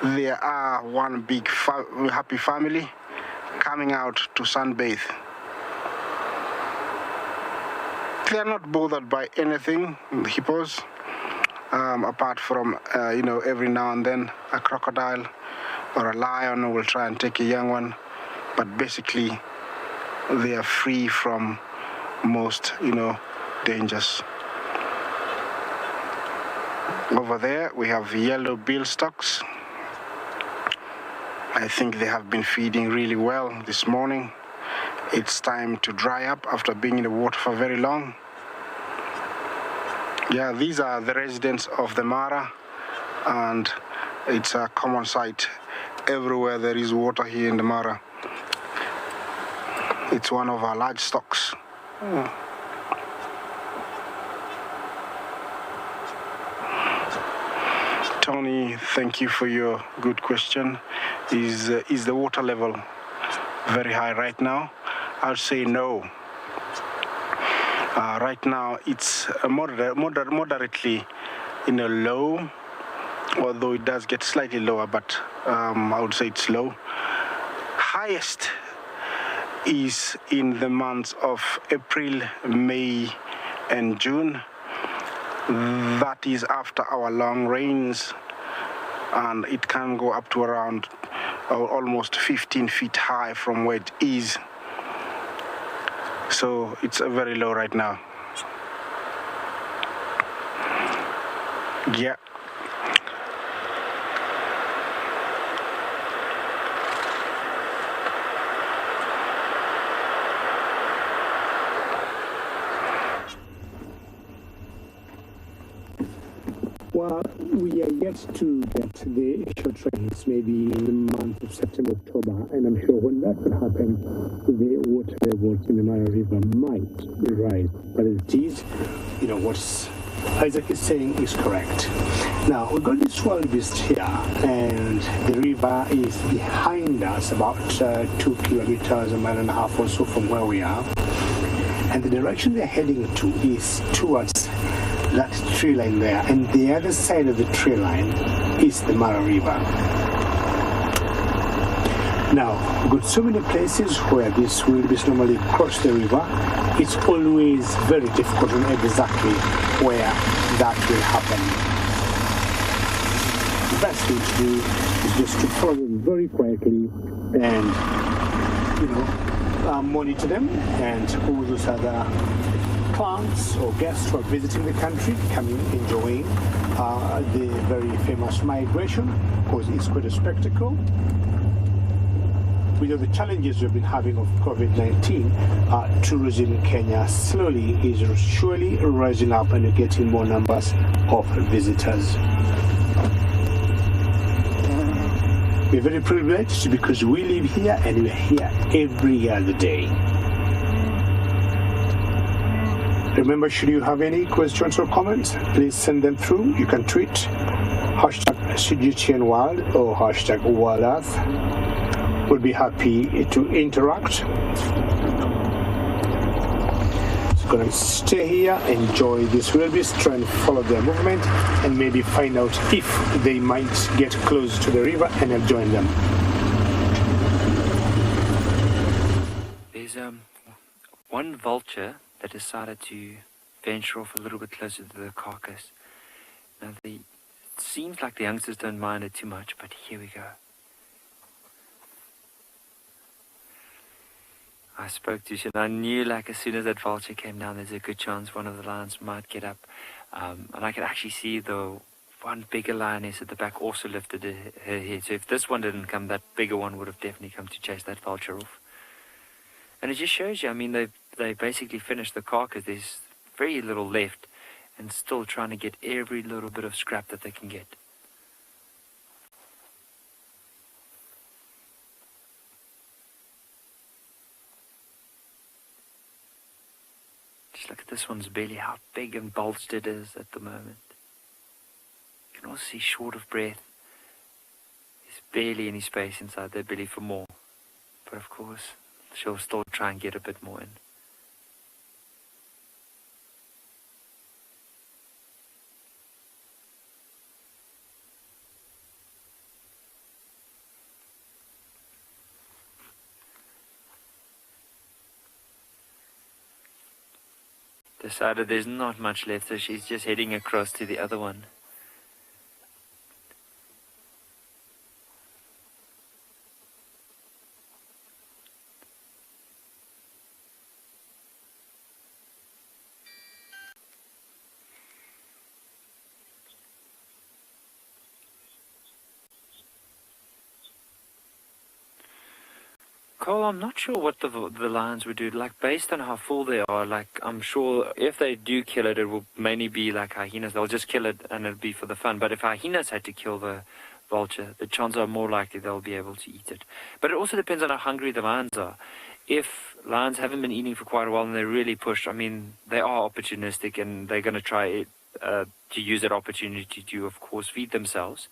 there are one big happy family coming out to sunbathe. They are not bothered by anything, the hippos, apart from, every now and then a crocodile or a lion will try and take a young one. But basically, they are free from most, dangers. Over there, we have yellow bill stocks. I think they have been feeding really well this morning. It's time to dry up after being in the water for very long. Yeah, these are the residents of the Mara, and it's a common sight everywhere there is water here in the Mara. It's one of our large stocks. Tony, thank you for your good question. Is the water level very high right now? I'll say no. Right now it's moderately low, although it does get slightly lower, but I would say it's low. Highest is in the months of April, May, and June. That is after our long rains, and it can go up to around almost 15 feet high from where it is. So it's very low right now. Yeah. Well, we are yet to get the short rains, maybe in the month of September, October, and I'm sure when that will happen, the water levels in the Mara River might rise. But it is, what Isaac is saying is correct. Now, we've got this wildebeest here, and the river is behind us, about 2 kilometers, a mile and a half or so from where we are. And the direction they're heading to is towards that tree line there, and the other side of the tree line is the Mara River. Now, we've got so many places where these wildebeest normally cross the river. It's always very difficult to know exactly where that will happen. The best thing to do is just to follow them very quietly and, monitor them, and all those other clients or guests who are visiting the country, coming, enjoying the very famous migration, because it's quite a spectacle. With all the challenges we've been having of COVID-19, tourism in Kenya slowly is surely rising up, and we're getting more numbers of visitors. We're very privileged because we live here and we're here every other day. Remember, should you have any questions or comments, please send them through. You can tweet #CGTNWild or #WildEarth. We'll be happy to interact. So gonna stay here, enjoy this wildebeest, try and follow their movement, and maybe find out if they might get close to the river, and I'll join them. There's one vulture that decided to venture off a little bit closer to the carcass. Now, it seems like the youngsters don't mind it too much, but here we go. I spoke to you, and I knew, like, as soon as that vulture came down, there's a good chance one of the lions might get up. And I could actually see the one bigger lioness at the back also lifted her head. So if this one didn't come, that bigger one would have definitely come to chase that vulture off. And it just shows you, I mean, they basically finished the carcass. There's very little left, and still trying to get every little bit of scrap that they can get. Just look at this one's belly, how big and bulged it is at the moment. You can also see short of breath. There's barely any space inside their belly for more. But of course, she'll still try and get a bit more in. decided there's not much left, so she's just heading across to the other one. Cole, I'm not sure what the lions would do. Like, based on how full they are, like, I'm sure if they do kill it, it will mainly be like hyenas. They'll just kill it and it'll be for the fun. But if hyenas had to kill the vulture, the chances are more likely they'll be able to eat it. But it also depends on how hungry the lions are. If lions haven't been eating for quite a while and they're really pushed, I mean, they are opportunistic and they're going to try to use that opportunity to, of course, feed themselves.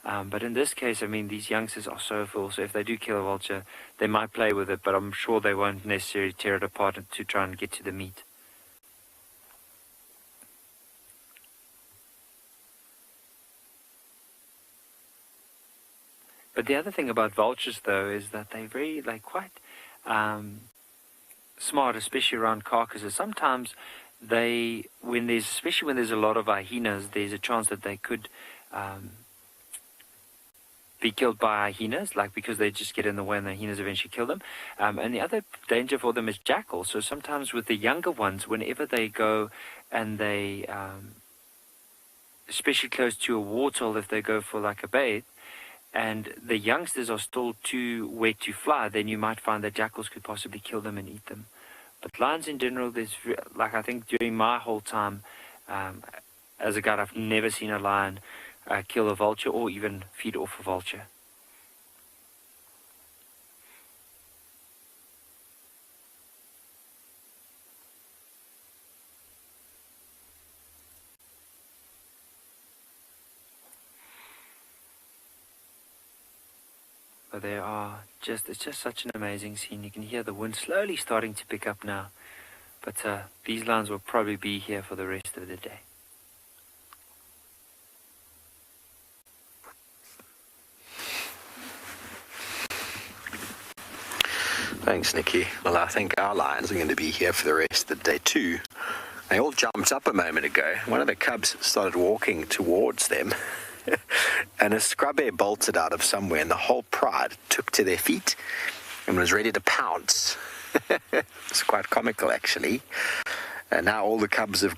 But in this case, I mean, these youngsters are so full, so if they do kill a vulture, they might play with it, but I'm sure they won't necessarily tear it apart to try and get to the meat. But the other thing about vultures, though, is that they're very, like, quite smart, especially around carcasses. Sometimes especially when there's a lot of hyenas, there's a chance that they could be killed by hyenas, like, because they just get in the way and the hyenas eventually kill them. And the other danger for them is jackals. So sometimes with the younger ones, whenever they go and they, especially close to a waterhole, if they go for like a bathe, and the youngsters are still too wet to fly, then you might find that jackals could possibly kill them and eat them. But lions in general, like, I think during my whole time as a guide, I've never seen a lion kill a vulture or even feed off a vulture. But it's just such an amazing scene. You can hear the wind slowly starting to pick up now. But these lions will probably be here for the rest of the day. Thanks, Nikki. Well, I think our lions are going to be here for the rest of the day too. They all jumped up a moment ago. One of the cubs started walking towards them, and a scrub hare bolted out of somewhere, and the whole pride took to their feet and was ready to pounce. It's quite comical, actually. And now all the cubs have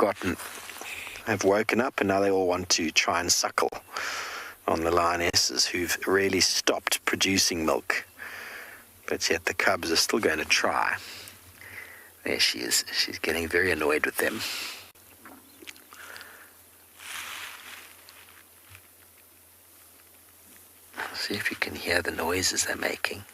woken up, and now they all want to try and suckle on the lionesses who've really stopped producing milk. But yet the cubs are still going to try. There she is. She's getting very annoyed with them. See if you can hear the noises they're making.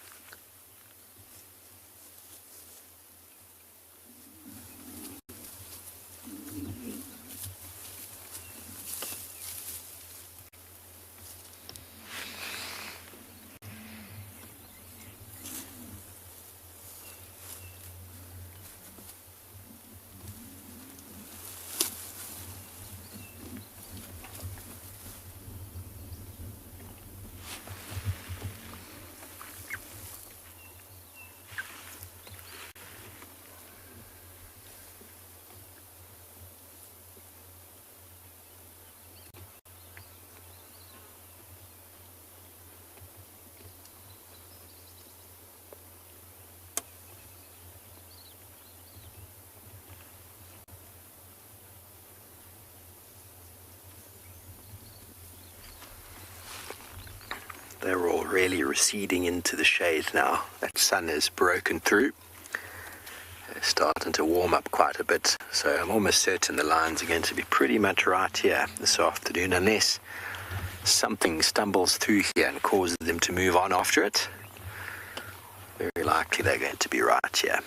They're all really receding into the shade now. That sun has broken through. They're starting to warm up quite a bit. So I'm almost certain the lions are going to be pretty much right here this afternoon, unless something stumbles through here and causes them to move on after it. Very likely they're going to be right here.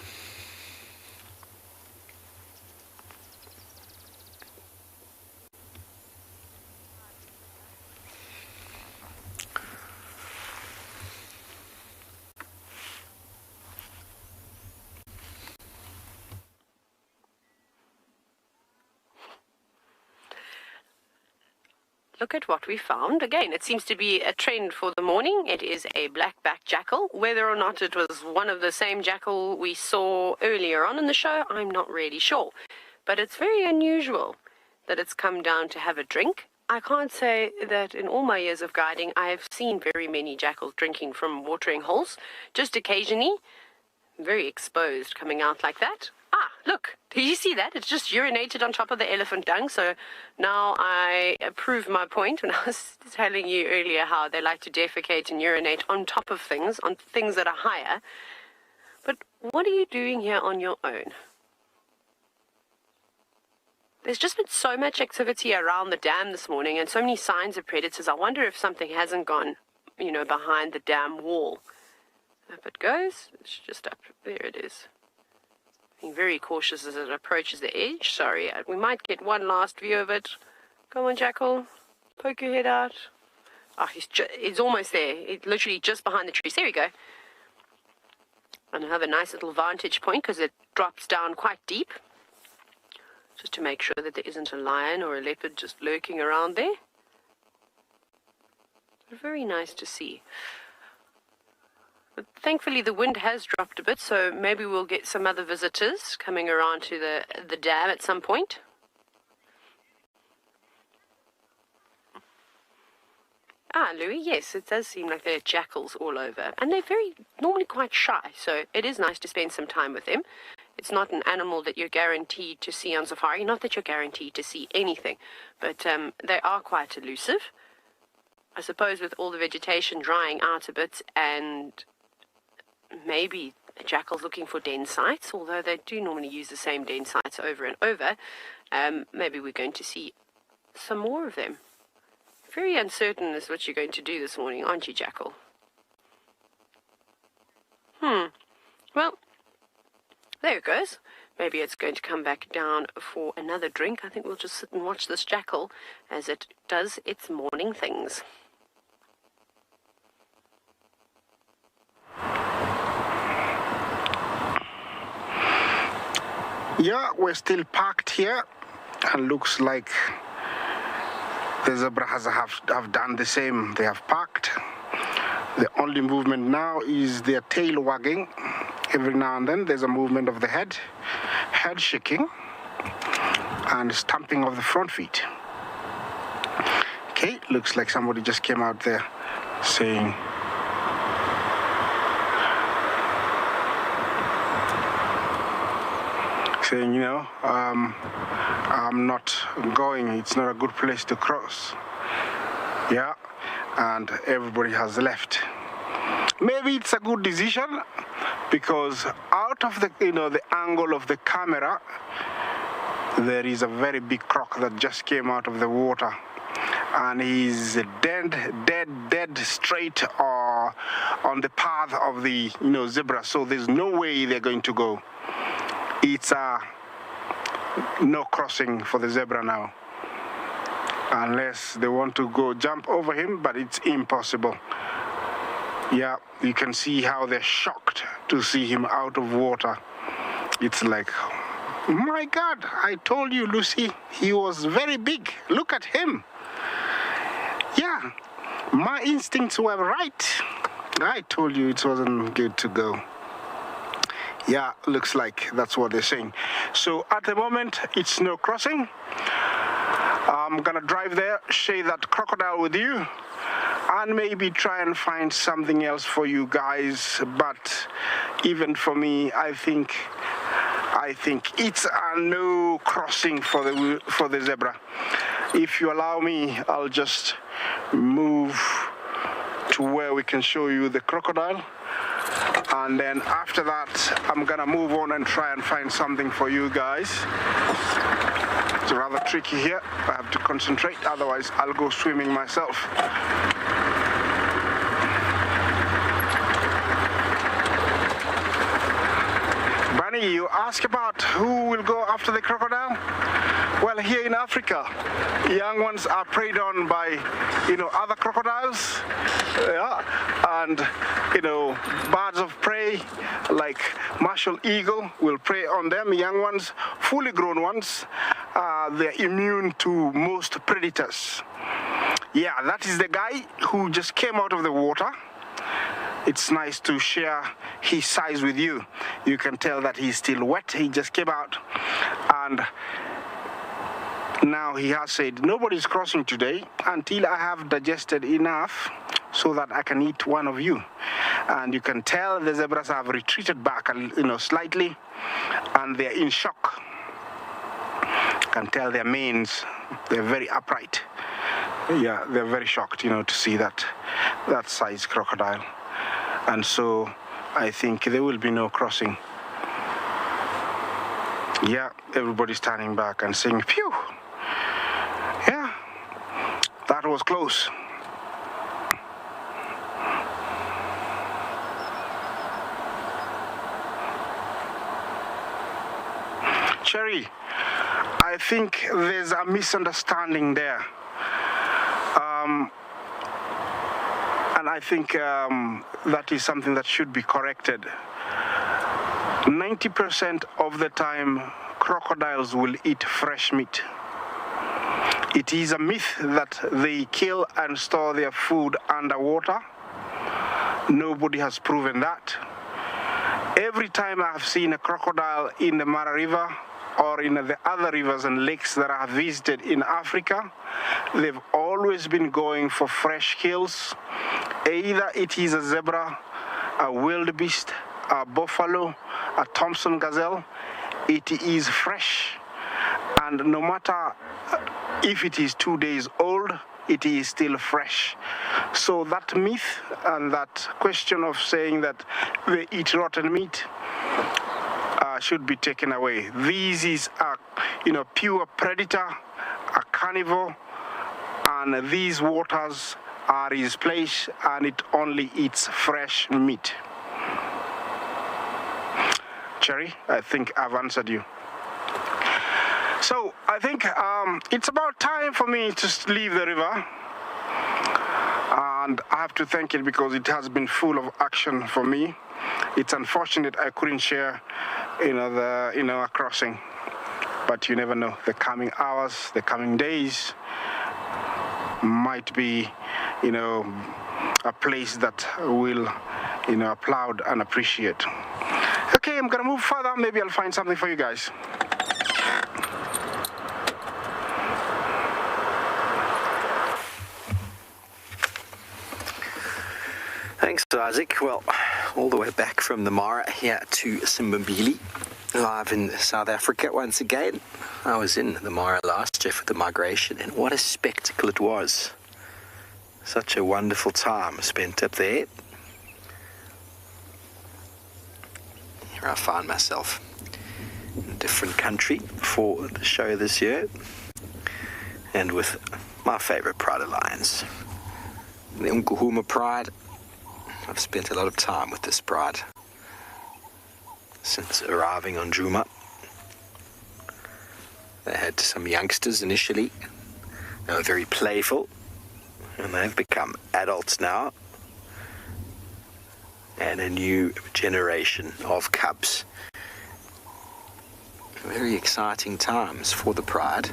Look at what we found. Again, it seems to be a trend for the morning. It is a black-backed jackal. Whether or not it was one of the same jackal we saw earlier on in the show, I'm not really sure. but it's very unusual that it's come down to have a drink. I can't say that in all my years of guiding I have seen very many jackals drinking from watering holes. Just occasionally, very exposed, coming out like that. Ah, look, did you see that? It's just urinated on top of the elephant dung. So now I prove my point when I was telling you earlier how they like to defecate and urinate on top of things, on things that are higher. But what are you doing here on your own? There's just been so much activity around the dam this morning and so many signs of predators. I wonder if something hasn't gone, behind the dam wall. Up it goes. It's just up. There it is. Being very cautious as it approaches the edge. Sorry, we might get one last view of it. Come on, Jackal. Poke your head out. Oh, he's almost there. It's literally just behind the trees. There we go. And I have a nice little vantage point because it drops down quite deep. Just to make sure that there isn't a lion or a leopard just lurking around there. Very nice to see. But thankfully the wind has dropped a bit, so maybe we'll get some other visitors coming around to the dam at some point. Ah, Louis, yes, it does seem like there are jackals all over. And they're normally quite shy, so it is nice to spend some time with them. It's not an animal that you're guaranteed to see on safari. Not that you're guaranteed to see anything, but they are quite elusive. I suppose with all the vegetation drying out a bit and maybe jackals looking for den sites, although they do normally use the same den sites over and over, maybe we're going to see some more of them. Very uncertain as what you're going to do this morning, aren't you, Jackal? Well, there it goes. Maybe it's going to come back down for another drink. I think we'll just sit and watch this jackal as it does its morning things. Yeah, we're still parked here, and looks like the zebras have done the same. They have parked. The only movement now is their tail wagging. Every now and then there's a movement of the head shaking, and stamping of the front feet. Okay, looks like somebody just came out there saying, I'm not going, it's not a good place to cross. Yeah, and everybody has left. Maybe it's a good decision, because out of the the angle of the camera, there is a very big croc that just came out of the water, and he's dead straight on the path of the zebra. So there's no way they're going to go. It's no crossing for the zebra now, unless they want to go jump over him, but it's impossible. Yeah, you can see how they're shocked to see him out of water. It's like, my God, I told you, Lucy, he was very big. Look at him. Yeah, my instincts were right. I told you it wasn't good to go. Yeah, looks like that's what they're saying. So at the moment, it's no crossing. I'm gonna drive there, share that crocodile with you, and maybe try and find something else for you guys. But even for me, I think it's a no crossing for the zebra. If you allow me, I'll just move to where we can show you the crocodile. And then after that, I'm gonna move on and try and find something for you guys. It's rather tricky here. I have to concentrate, otherwise I'll go swimming myself. Bunny, you ask about who will go after the crocodile? Well, here in Africa, young ones are preyed on by, other crocodiles, and, birds of prey like martial eagle will prey on them. Young ones, fully grown ones, they're immune to most predators. Yeah, that is the guy who just came out of the water. it's nice to share his size with you. You can tell that he's still wet. He just came out, and now he has said, nobody's crossing today until I have digested enough so that I can eat one of you. And you can tell the zebras have retreated back, slightly, and they're in shock. You can tell their manes, they're very upright. Yeah, they're very shocked, to see that size crocodile. And so I think there will be no crossing. Yeah, everybody's turning back and saying, phew. Yeah, that was close. Cherry, I think there's a misunderstanding there. And I think that is something that should be corrected. 90% of the time, crocodiles will eat fresh meat. It is a myth that they kill and store their food underwater. Nobody has proven that. Every time I have seen a crocodile in the Mara River or in the other rivers and lakes that I have visited in Africa, they've always been going for fresh kills. Either it is a zebra, a wildebeest, a buffalo, a Thompson gazelle. It is fresh, and no matter if it is 2 days old, it is still fresh. So that myth and that question of saying that they eat rotten meat should be taken away. This is a pure predator, a carnivore, and these waters are his place, and it only eats fresh meat. Cherry, I think I've answered you. So I think it's about time for me to leave the river, and I have to thank it because it has been full of action for me. It's unfortunate I couldn't share, a crossing, but you never know. The coming hours, the coming days might be, a place that will, applaud and appreciate. Okay, I'm gonna move further. Maybe I'll find something for you guys. Thanks, Isaac. Well, all the way back from the Mara here to Simbambili, live in South Africa once again. I was in the Mara last year for the migration, and what a spectacle it was. Such a wonderful time spent up there. Here I find myself in a different country for the show this year, and with my favorite pride of lions, the Nkuhuma pride. I've spent a lot of time with this pride since arriving on Djuma. They had some youngsters initially. They were very playful, and they've become adults now. And a new generation of cubs. Very exciting times for the pride.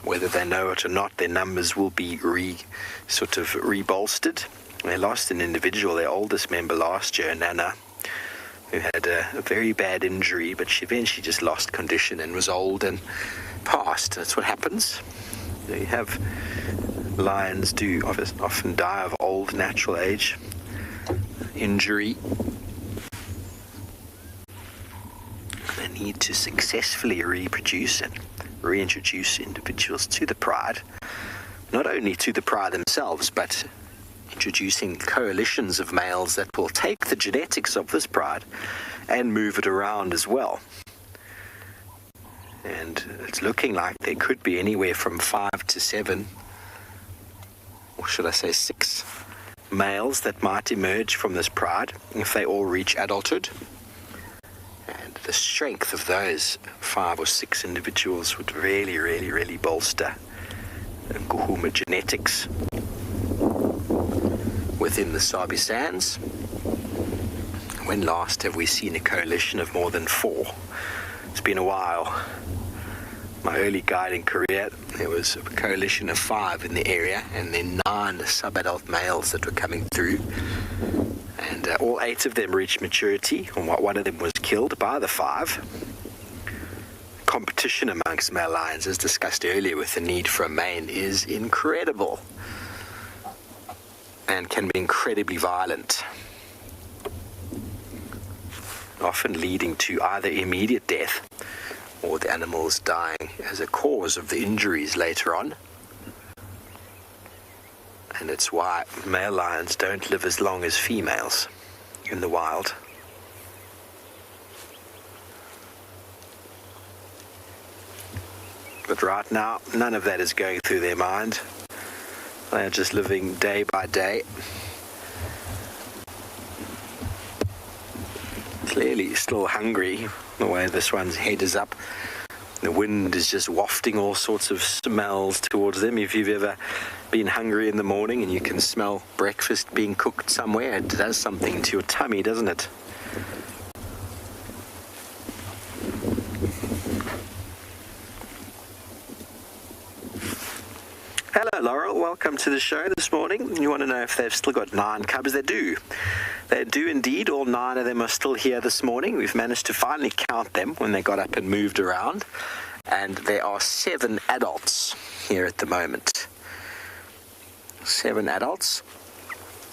Whether they know it or not, their numbers will be rebolstered. They lost an individual, their oldest member last year, Nana, who had a very bad injury, but she eventually just lost condition and was old and passed. That's what happens. You have lions do often die of old natural age, injury. They need to successfully reproduce and reintroduce individuals to the pride, not only to the pride themselves, but introducing coalitions of males that will take the genetics of this pride and move it around as well. And it's looking like there could be anywhere from 5 to 7, or should I say 6, males that might emerge from this pride if they all reach adulthood. And the strength of those 5 or 6 individuals would really, really, really bolster the Nkuhuma genetics within the Sabi Sands. When last have we seen a coalition of more than 4? It's been a while. my early guiding career, there was a coalition of 5 in the area, and then 9 sub-adult males that were coming through. And all 8 of them reached maturity, and one of them was killed by the 5. Competition amongst male lions, as discussed earlier with the need for a mane, is incredible and can be incredibly violent, often leading to either immediate death or the animals dying as a cause of the injuries later on. And it's why male lions don't live as long as females in the wild. But right now, none of that is going through their mind. They are just living day by day. Clearly still hungry, the way this one's head is up. The wind is just wafting all sorts of smells towards them. If you've ever been hungry in the morning and you can smell breakfast being cooked somewhere, it does something to your tummy, doesn't it? Hello, Laurel. Welcome to the show this morning. You want to know if they've still got 9 cubs? They do. They do indeed. All 9 of them are still here this morning. We've managed to finally count them when they got up and moved around. And there are 7 adults here at the moment. 7 adults.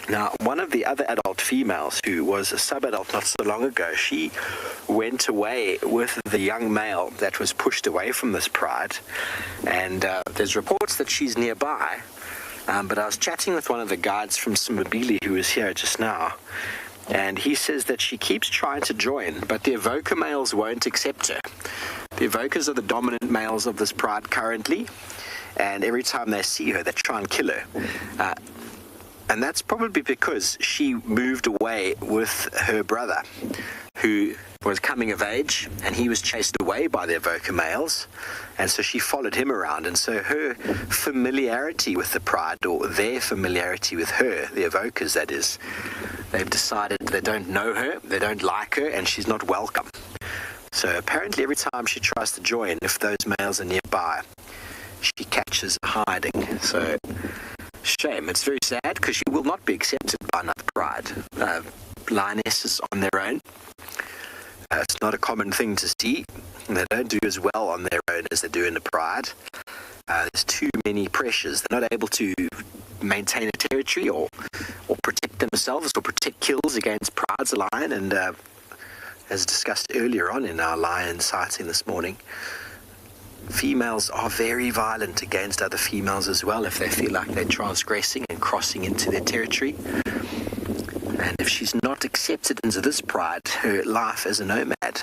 Now, one of the other adult females, who was a sub-adult not so long ago, she went away with the young male that was pushed away from this pride. And there's reports that she's nearby. But I was chatting with one of the guides from Simbabili who was here just now. And he says that she keeps trying to join, but the evoker males won't accept her. The evokers are the dominant males of this pride currently. And every time they see her, they try and kill her. And that's probably because she moved away with her brother, who was coming of age, and he was chased away by the evoker males, and so she followed him around. And so her familiarity with the pride, or their familiarity with her, the evokers that is, they've decided they don't know her, they don't like her, and she's not welcome. So apparently every time she tries to join, if those males are nearby, she catches hiding. So shame. It's very sad because she will not be accepted by another pride. Lionesses on their own. It's not a common thing to see. They don't do as well on their own as they do in the pride. There's too many pressures. They're not able to maintain a territory or protect themselves or protect kills against prides of lion. And as discussed earlier on in our lion sighting this morning, females are very violent against other females as well if they feel like they're transgressing and crossing into their territory. And if she's not accepted into this pride, her life as a nomad,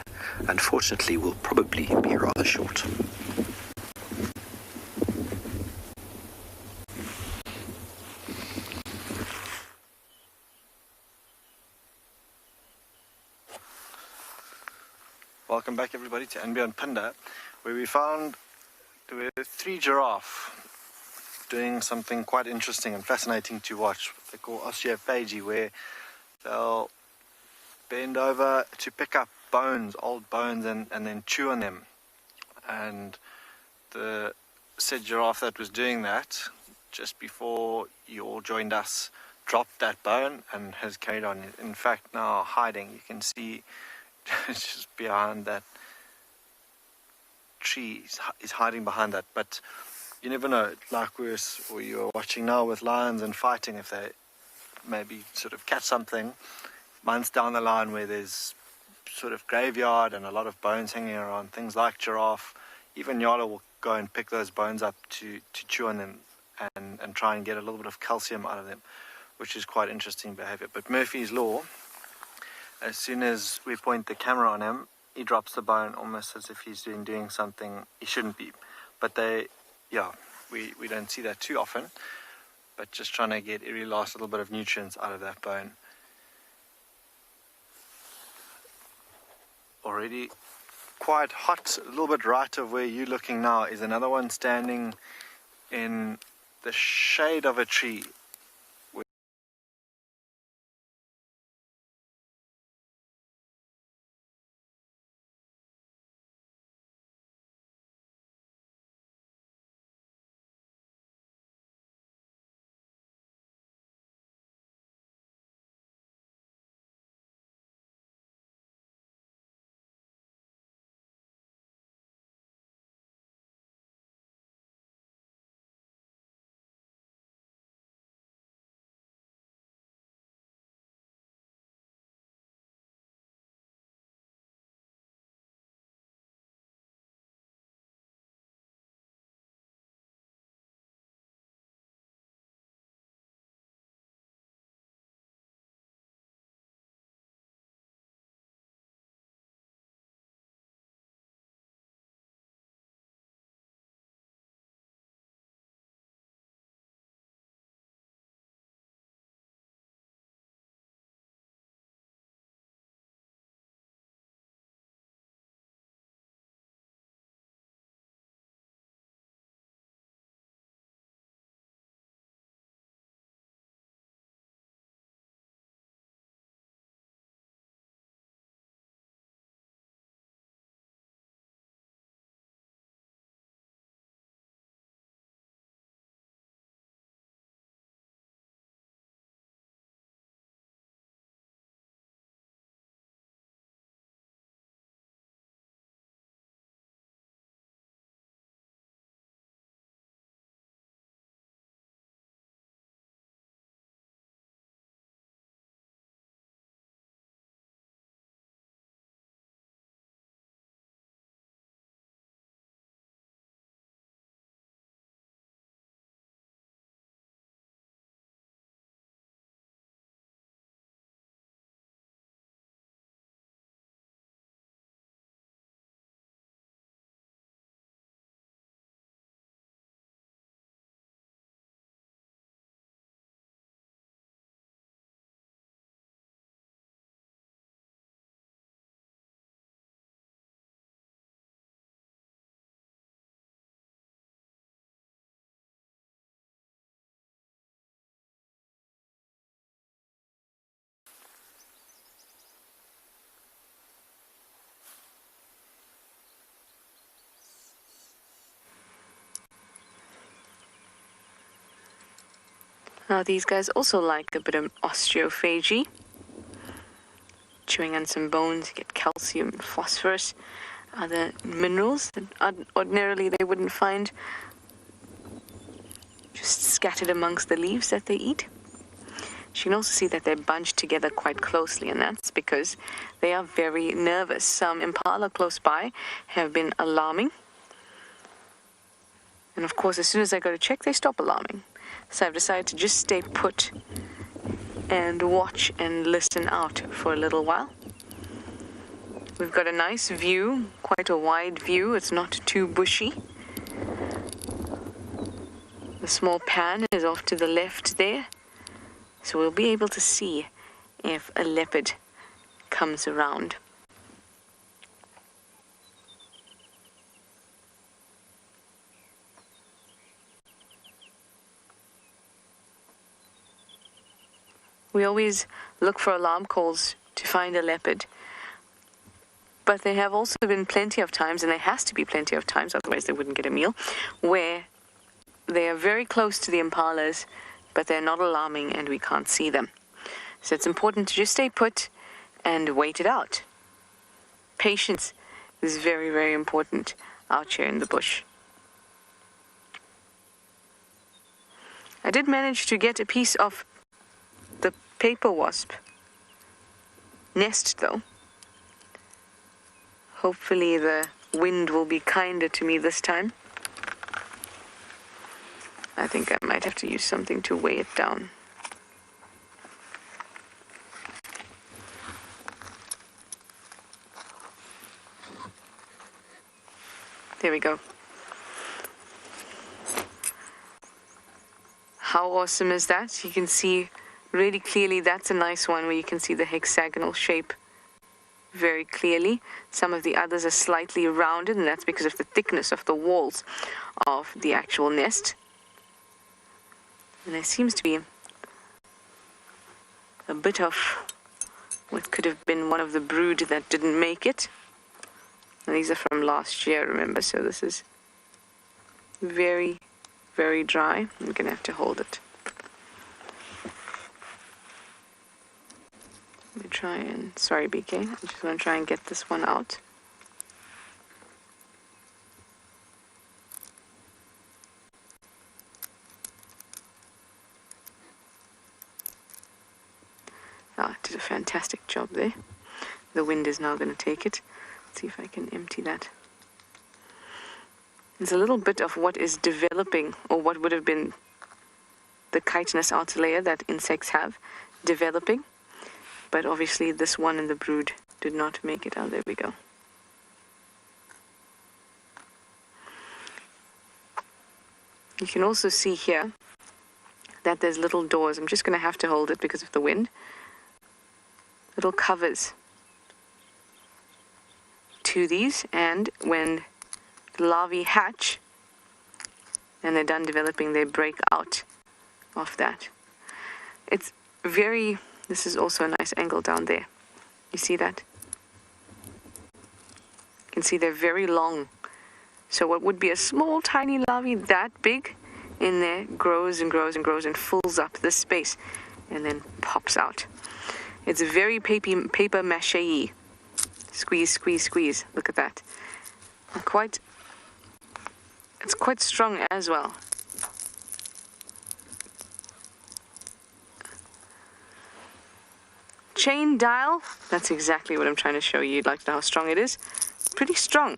unfortunately, will probably be rather short. Welcome back, everybody, to Beyond Panda, where we found there were 3 giraffe doing something quite interesting and fascinating to watch. They call osteophagy, where they'll bend over to pick up bones, old bones, and then chew on them. And the said giraffe that was doing that just before you all joined us dropped that bone and has carried on. In fact, now hiding. You can see just behind that tree, is hiding behind that. But you never know, like you're watching now with lions and fighting, if they maybe sort of catch something months down the line where there's sort of graveyard and a lot of bones hanging around, things like giraffe, even Yala will go and pick those bones up to chew on them and try and get a little bit of calcium out of them, which is quite interesting behavior. But Murphy's Law, as soon as we point the camera on him, he drops the bone almost as if he's doing something he shouldn't be. But we don't see that too often, but just trying to get every last little bit of nutrients out of that bone. Already quite hot. A little bit right of where you're looking now is another one standing in the shade of a tree Now these guys also like a bit of osteophagy. Chewing on some bones, you get calcium and phosphorus, other minerals that ordinarily they wouldn't find just scattered amongst the leaves that they eat. You can also see that they're bunched together quite closely, and that's because they are very nervous. Some impala close by have been alarming. And of course, as soon as I go to check, they stop alarming. So I've decided to just stay put and watch and listen out for a little while. We've got a nice view, quite a wide view. It's not too bushy. The small pan is off to the left there. So we'll be able to see if a leopard comes around. We always look for alarm calls to find a leopard. But there have also been plenty of times, and there has to be plenty of times, otherwise they wouldn't get a meal, where they are very close to the impalas, but they're not alarming and we can't see them. So it's important to just stay put and wait it out. Patience is very, very important out here in the bush. I did manage to get a piece of the paper wasp nest though. Hopefully the wind will be kinder to me this time. I think I might have to use something to weigh it down. There we go. How awesome is that? You can see really clearly, that's a nice one where you can see the hexagonal shape very clearly. Some of the others are slightly rounded, and that's because of the thickness of the walls of the actual nest. And there seems to be a bit of what could have been one of the brood that didn't make it. And these are from last year, remember, so this is very, very dry. I'm going to have to hold it. Let me try and, sorry BK, I just want to try and get this one out. Ah, did a fantastic job there. The wind is now going to take it. Let's see if I can empty that. There's a little bit of what is developing, or what would have been the chitinous outer layer that insects have developing. But obviously this one in the brood did not make it. Oh, there we go. You can also see here that there's little doors. I'm just going to have to hold it because of the wind. Little covers to these, and when larvae hatch and they're done developing, they break out of that. It's very, this is also a nice angle down there. You see that? You can see they're very long. So what would be a small tiny larvae that big in there grows and grows and grows and fills up this space and then pops out. It's very paper mache-y. Squeeze, squeeze, squeeze. Look at that. It's quite strong as well. Chain dial. That's exactly what I'm trying to show you. You'd like to know how strong it is. Pretty strong.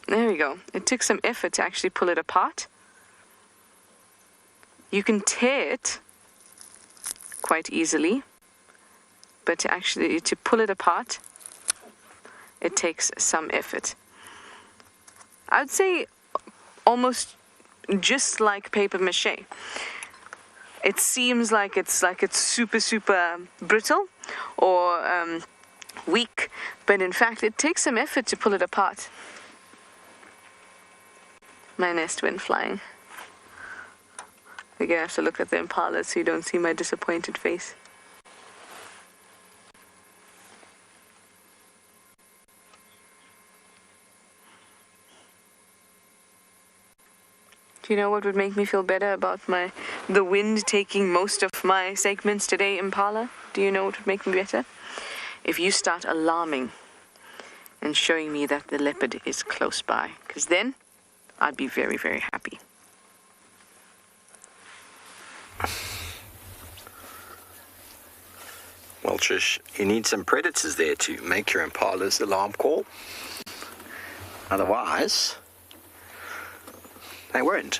There we go. It took some effort to actually pull it apart. You can tear it quite easily, but to pull it apart, it takes some effort. I would say almost just like paper mache. It seems like it's super, super brittle or weak, but in fact it takes some effort to pull it apart. My nest went flying. Again, I have to look at the impala so you don't see my disappointed face. Do you know what would make me feel better about the wind taking most of my segments today, Impala? Do you know what would make me better? If you start alarming and showing me that the leopard is close by, because then I'd be very, very happy. Well, Trish, you need some predators there to make your impala's alarm call. Otherwise, they won't.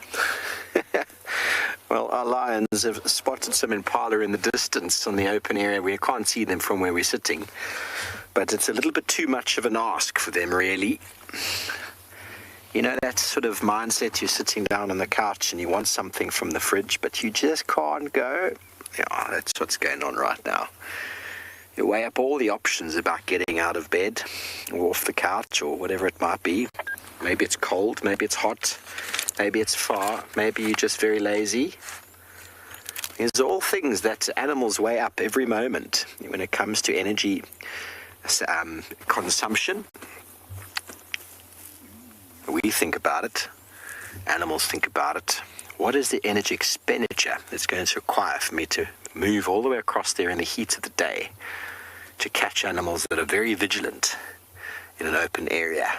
Well, our lions have spotted some impala in the distance on the open area. We can't see them from where we're sitting, but it's a little bit too much of an ask for them, really. You know, that sort of mindset, you're sitting down on the couch and you want something from the fridge, but you just can't go. Yeah, that's what's going on right now. You weigh up all the options about getting out of bed or off the couch or whatever it might be. Maybe it's cold, maybe it's hot, maybe it's far, maybe you're just very lazy. These are all things that animals weigh up every moment when it comes to energy consumption. We think about it, animals think about it. What is the energy expenditure that's going to require for me to move all the way across there in the heat of the day to catch animals that are very vigilant in an open area?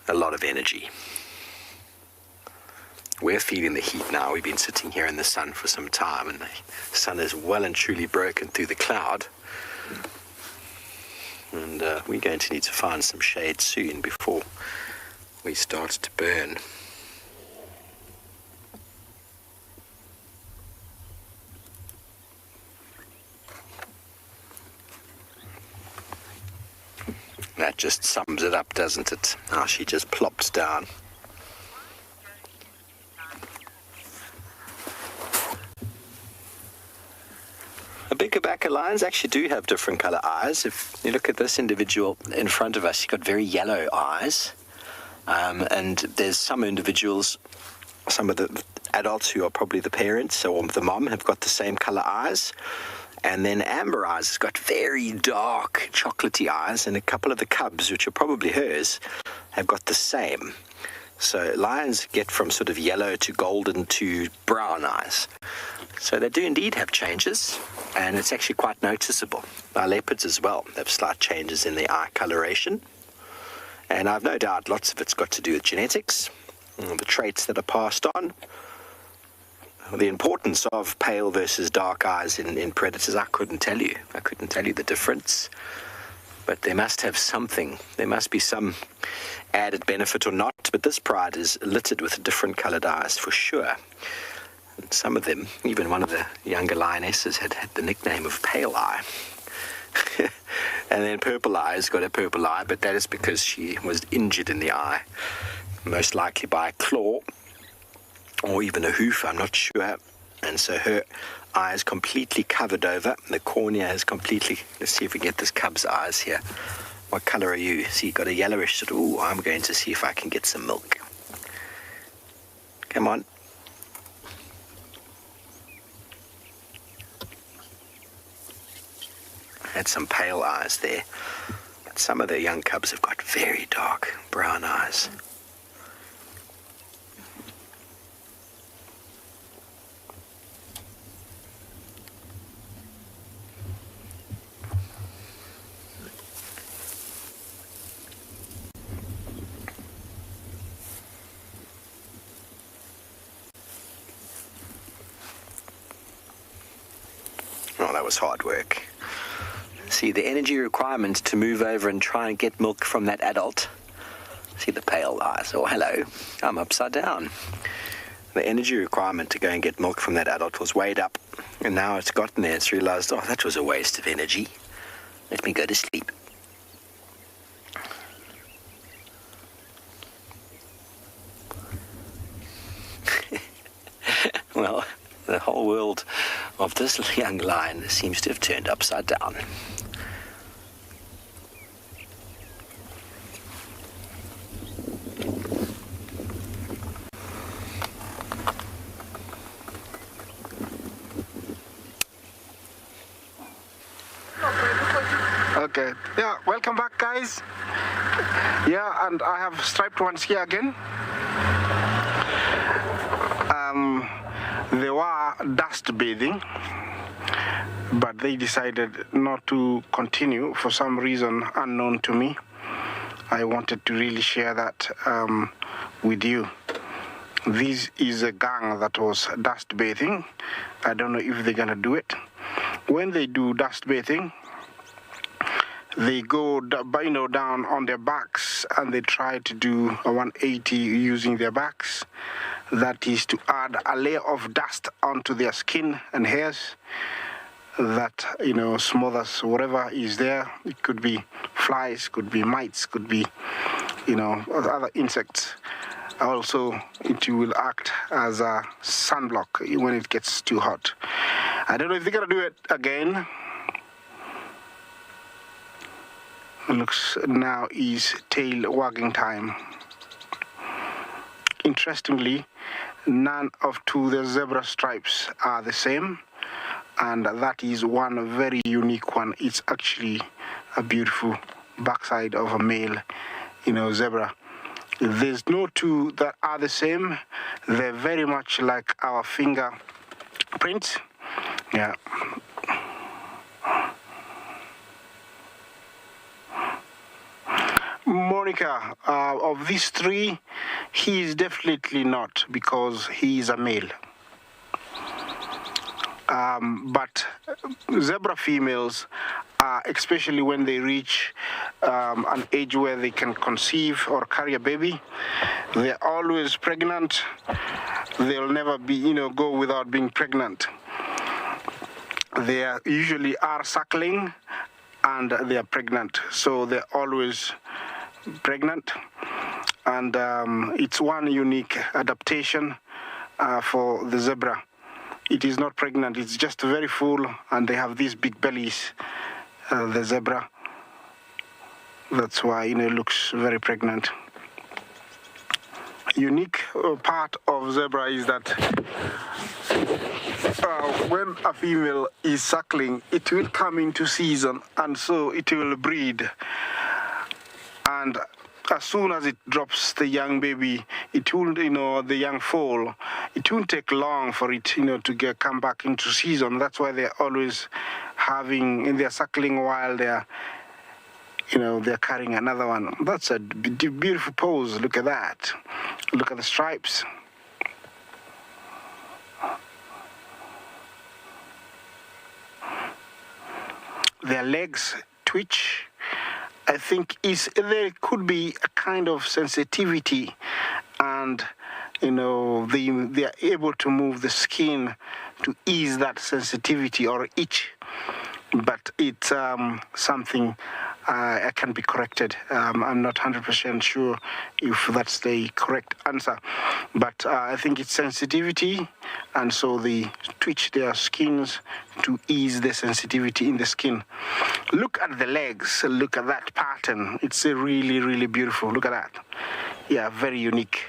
A lot of energy. We're feeling the heat now. We've been sitting here in the sun for some time, and the sun is well and truly broken through the cloud. And we're going to need to find some shade soon before we start to burn. That just sums it up, doesn't it? Now she just plops down. Biggerback lions actually do have different color eyes. If you look at this individual in front of us, he's got very yellow eyes. And there's some individuals, some of the adults who are probably the parents or the mom, have got the same color eyes. And then Amber Eyes has got very dark chocolatey eyes, and a couple of the cubs, which are probably hers, have got the same. So lions get from sort of yellow to golden to brown eyes. So they do indeed have changes, and it's actually quite noticeable. Our leopards as well have slight changes in their eye coloration. And I've no doubt lots of it's got to do with genetics, the traits that are passed on. The importance of pale versus dark eyes in predators, I couldn't tell you. I couldn't tell you the difference. But they must have something. There must be some added benefit or not. But this pride is littered with different coloured eyes for sure. And some of them, even one of the younger lionesses had the nickname of Pale Eye. And then Purple Eye's got a purple eye, but that is because she was injured in the eye, most likely by a claw or even a hoof, I'm not sure. And so her eye is completely covered over. The cornea is completely... Let's see if we get this cub's eyes here. What colour are you? See, you've got a yellowish sort of... Ooh, I'm going to see if I can get some milk. Come on. Had some pale eyes there. But some of the young cubs have got very dark brown eyes. Oh, that was hard work. See, the energy requirement to move over and try and get milk from that adult. See the pale eyes. Oh, hello. I'm upside down. The energy requirement to go and get milk from that adult was weighed up. And now it's gotten there. It's realized, oh, that was a waste of energy. Let me go to sleep. Well, the whole world of this young lion seems to have turned upside down. Okay, yeah, welcome back, guys. Yeah, and I have striped ones here again. They were dust bathing, but they decided not to continue for some reason unknown to me. I wanted to really share that with you. This is a gang that was dust bathing. I don't know if they're gonna do it. When they do dust bathing, they go down on their backs and they try to do a 180 using their backs. That is to add a layer of dust onto their skin and hairs that smothers whatever is there. It could be flies, could be mites, could be other insects. Also, it will act as a sunblock when it gets too hot. I don't know if they're gonna do it again. Looks now is tail wagging time. Interestingly, none of the zebra stripes are the same, and that is one very unique one. It's actually a beautiful backside of a male, zebra. There's no two that are the same. They're very much like our fingerprints. Yeah. Monica, of these three, he is definitely not, because he is a male. But zebra females, especially when they reach an age where they can conceive or carry a baby, they're always pregnant. They'll never be, go without being pregnant. They usually are suckling and they are pregnant, so they're always pregnant. And it's one unique adaptation for the zebra. It is not pregnant, it's just very full, and they have these big bellies, the zebra. That's why it looks very pregnant. Unique part of zebra is that when a female is suckling, it will come into season, and so it will breed. And as soon as it drops the young baby, it will, the young foal, it won't take long for it, to come back into season. That's why they're always they're suckling while they're carrying another one. That's a beautiful pose. Look at that. Look at the stripes. Their legs twitch. I think there could be a kind of sensitivity, and they are able to move the skin to ease that sensitivity or itch. But it's something can be corrected. I'm not 100% sure if that's the correct answer, but I think it's sensitivity, and so they twitch their skins to ease the sensitivity in the skin. Look at the legs. Look at that pattern. It's really, really beautiful. Look at that. Yeah, very unique.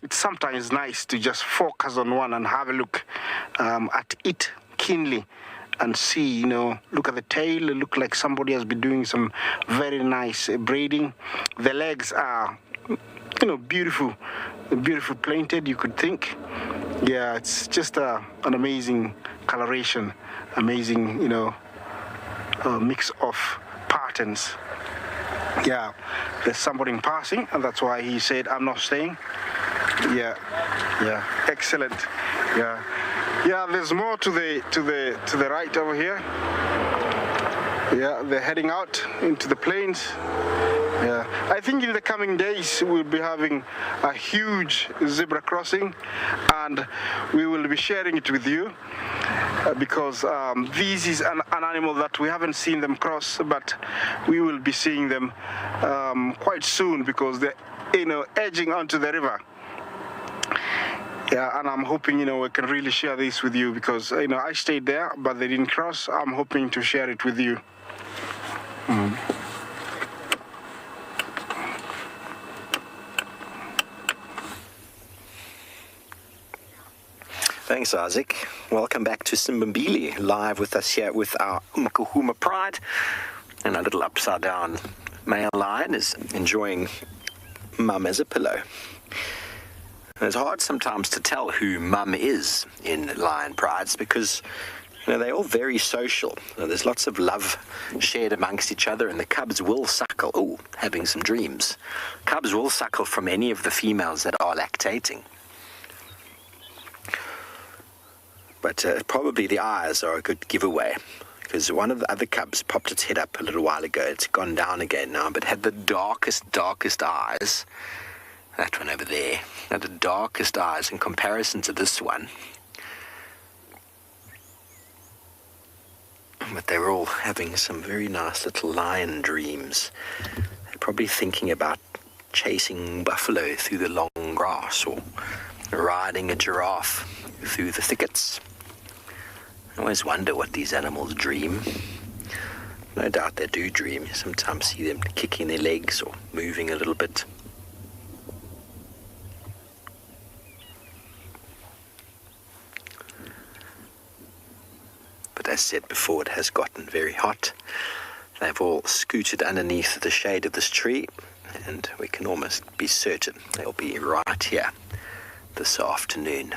It's sometimes nice to just focus on one and have a look at it keenly and see, look at the tail. It looks like somebody has been doing some very nice braiding. The legs are, beautiful painted, you could think. Yeah, it's just an amazing coloration, amazing, mix of patterns. Yeah, there's somebody passing, and that's why he said, I'm not staying. Yeah, excellent. Yeah, there's more to the right over here. Yeah, they're heading out into the plains. Yeah, I think in the coming days we'll be having a huge zebra crossing, and we will be sharing it with you because this is an animal that we haven't seen them cross, but we will be seeing them quite soon because they're edging onto the river. Yeah, and I'm hoping, we can really share this with you because, I stayed there, but they didn't cross. I'm hoping to share it with you. Thanks, Isaac. Welcome back to Simbambili, live with us here with our Umkuhuma Pride. And our little upside-down male lion is enjoying mum as a pillow. And it's hard sometimes to tell who mum is in lion prides because, you know, they're all very social. You know, there's lots of love shared amongst each other, and the cubs will suckle. Oh, having some dreams. Cubs will suckle from any of the females that are lactating. But probably the eyes are a good giveaway, because one of the other cubs popped its head up a little while ago. It's gone down again now, but had the darkest eyes. That one over there had the darkest eyes in comparison to this one. But they were all having some very nice little lion dreams. They're probably thinking about chasing buffalo through the long grass, or riding a giraffe through the thickets. I always wonder what these animals dream. No doubt they do dream. You sometimes see them kicking their legs or moving a little bit. But as said before, it has gotten very hot. They've all scooted underneath the shade of this tree, and we can almost be certain they'll be right here this afternoon.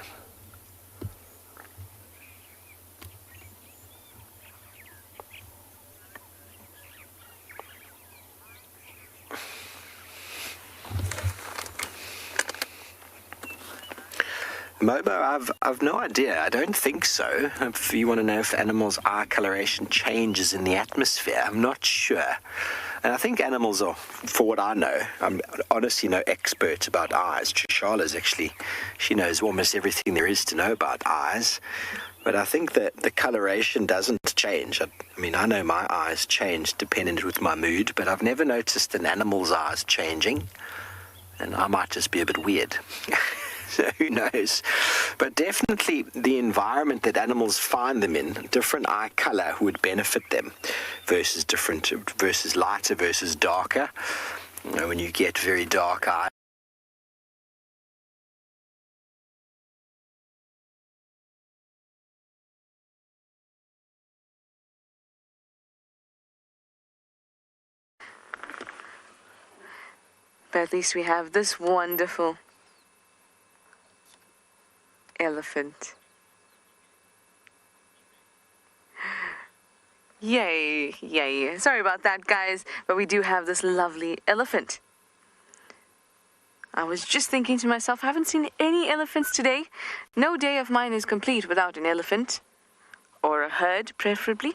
Mobo, I've no idea. I don't think so. If you want to know if animals' eye coloration changes in the atmosphere, I'm not sure. And I think animals are, for what I know, I'm honestly no expert about eyes. Trishala's actually, she knows almost everything there is to know about eyes. But I think that the coloration doesn't change. I mean, I know my eyes change depending with my mood, but I've never noticed an animal's eyes changing. And I might just be a bit weird. So who knows? But definitely the environment that animals find them in, different eye color would benefit them versus lighter versus darker. You know, when you get very dark eyes, But at least we have this wonderful elephant. Yay, yay. Sorry about that, guys, but we do have this lovely elephant. I was just thinking to myself, I haven't seen any elephants today. No day of mine is complete without an elephant, or a herd, preferably.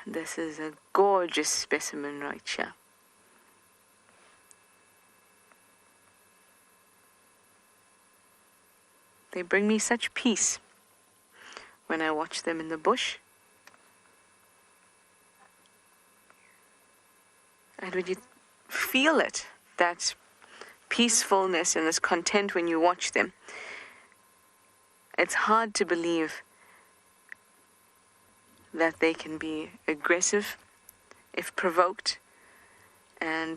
This is a gorgeous specimen right here. They bring me such peace when I watch them in the bush. And when you feel it, that peacefulness and this content when you watch them, it's hard to believe that they can be aggressive if provoked, and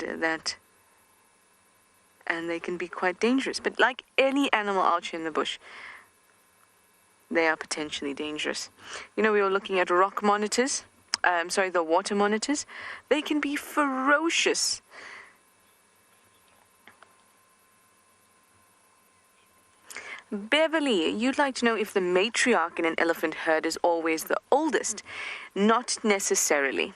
they can be quite dangerous. But like any animal out here in the bush, they are potentially dangerous. You know, we were looking at rock monitors, the water monitors. They can be ferocious. Beverly, you'd like to know if the matriarch in an elephant herd is always the oldest. Not necessarily.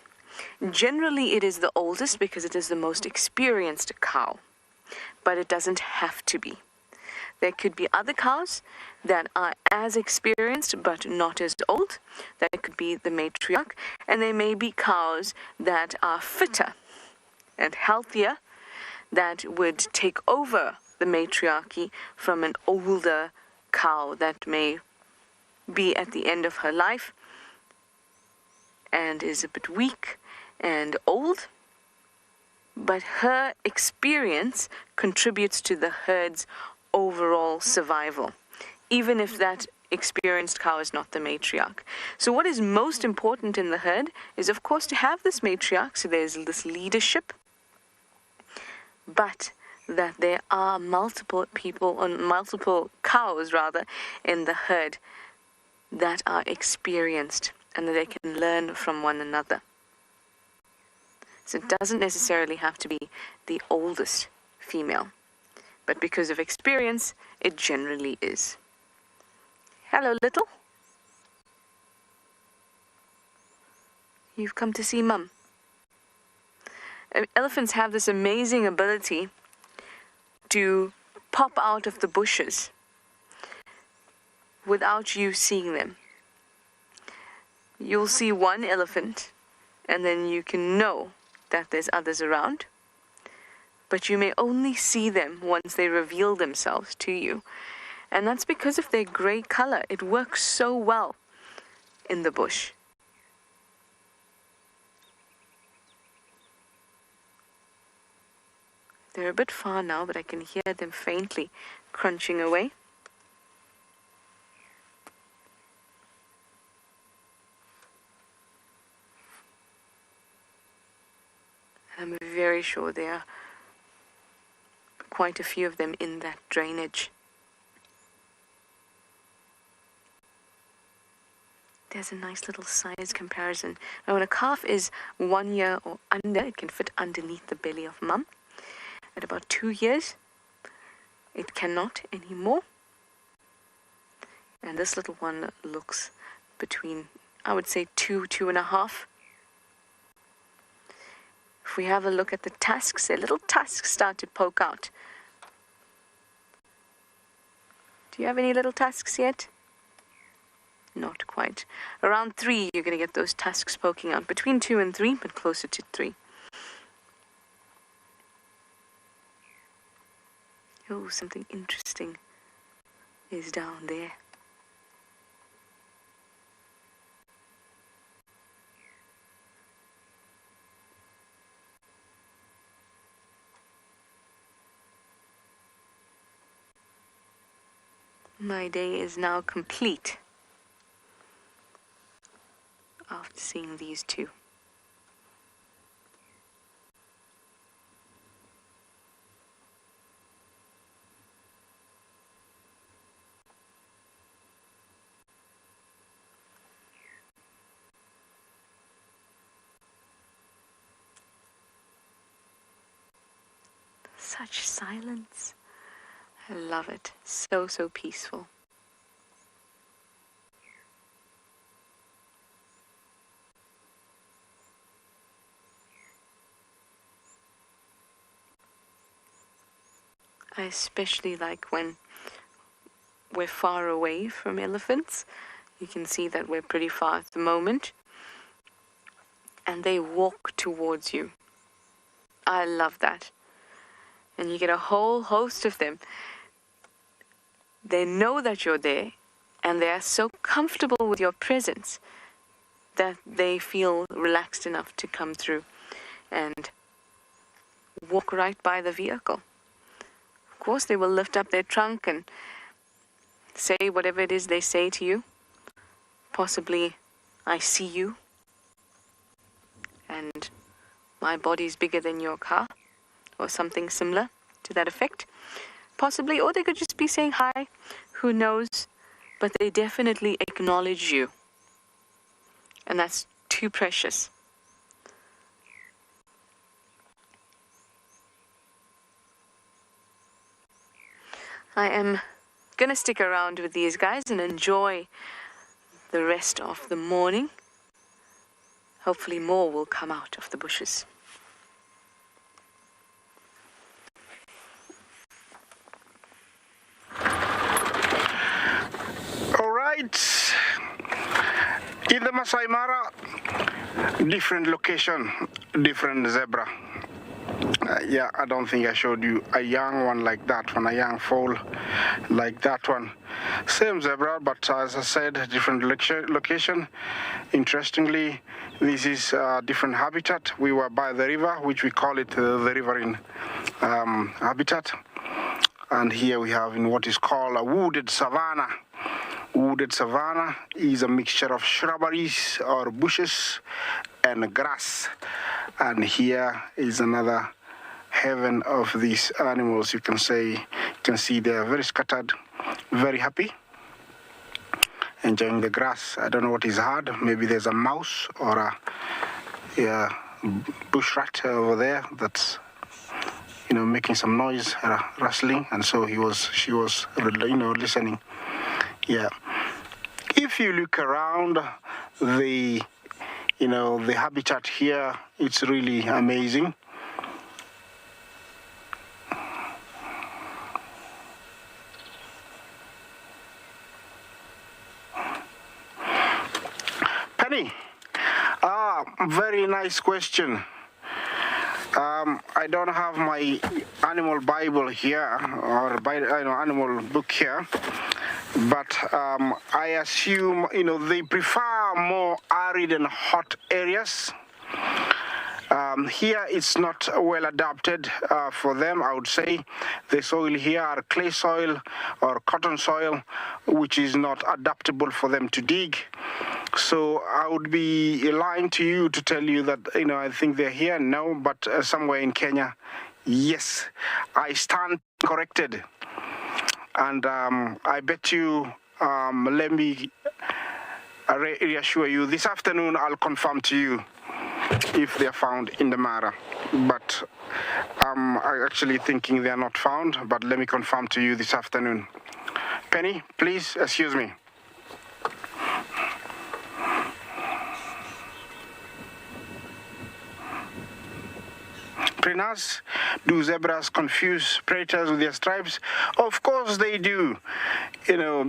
Generally, it is the oldest because it is the most experienced cow. But it doesn't have to be. There could be other cows that are as experienced but not as old. That could be the matriarch. And there may be cows that are fitter and healthier that would take over the matriarchy from an older cow that may be at the end of her life and is a bit weak and old. But her experience contributes to the herd's overall survival, even if that experienced cow is not the matriarch. So what is most important in the herd is, of course, to have this matriarch, so there's this leadership, but that there are multiple cows in the herd that are experienced and that they can learn from one another. So it doesn't necessarily have to be the oldest female. but because of experience, it generally is. Hello, little. You've come to see Mum. Elephants have this amazing ability to pop out of the bushes without you seeing them. You'll see one elephant, and then you can know that there's others around, but you may only see them once they reveal themselves to you. And that's because of their grey color. It works so well in the bush. They're a bit far now, but I can hear them faintly crunching away. I'm very sure there are quite a few of them in that drainage. There's a nice little size comparison. Now, when a calf is 1 year or under, it can fit underneath the belly of Mum. At about 2 years, it cannot anymore. And this little one looks between, I would say, 2.5. If we have a look at the tusks, their little tusks start to poke out. Do you have any little tusks yet? Not quite. Around 3, you're going to get those tusks poking out. Between 2 and 3, but closer to 3. Oh, something interesting is down there. My day is now complete after seeing these two. Such silence. I love it. So, so peaceful. I especially like when we're far away from elephants. You can see that we're pretty far at the moment. And they walk towards you. I love that. And you get a whole host of them. They know that you're there, and they are so comfortable with your presence that they feel relaxed enough to come through and walk right by the vehicle. Of course, they will lift up their trunk and say whatever it is they say to you. Possibly, I see you, and my body's bigger than your car, or something similar to that effect. Possibly, or they could just be saying hi, who knows, but they definitely acknowledge you. And that's too precious. I am gonna stick around with these guys and enjoy the rest of the morning. Hopefully more will come out of the bushes. In the Maasai Mara, different location, different zebra. Yeah, I don't think I showed you a young one like that one, a young foal like that one. Same zebra, but as I said, different location. Interestingly, this is a different habitat. We were by the river, which we call it the riverine habitat. And here we have in what is called a wooded savanna. Wooded savanna is a mixture of shrubberies or bushes and grass. And here is another heaven of these animals. You can see they are very scattered, very happy, enjoying the grass. I don't know what is hard. Maybe there's a mouse or a bush rat over there that's making some noise, rustling, and so she was, listening. Yeah. If you look around the habitat here, it's really amazing. Penny, very nice question. I don't have my animal Bible here or animal book here, but I assume they prefer more arid and hot areas. Here it's not well adapted for them, I would say. The soil here are clay soil or cotton soil, which is not adaptable for them to dig. So I would be lying to you to tell you that, I think they're here. No, but somewhere in Kenya, yes, I stand corrected. And I bet you, let me reassure you, this afternoon I'll confirm to you if they're found in the Mara. But I'm actually thinking they're not found, but let me confirm to you this afternoon. Penny, please, excuse me. Prinas, do zebras confuse predators with their stripes? Of course they do,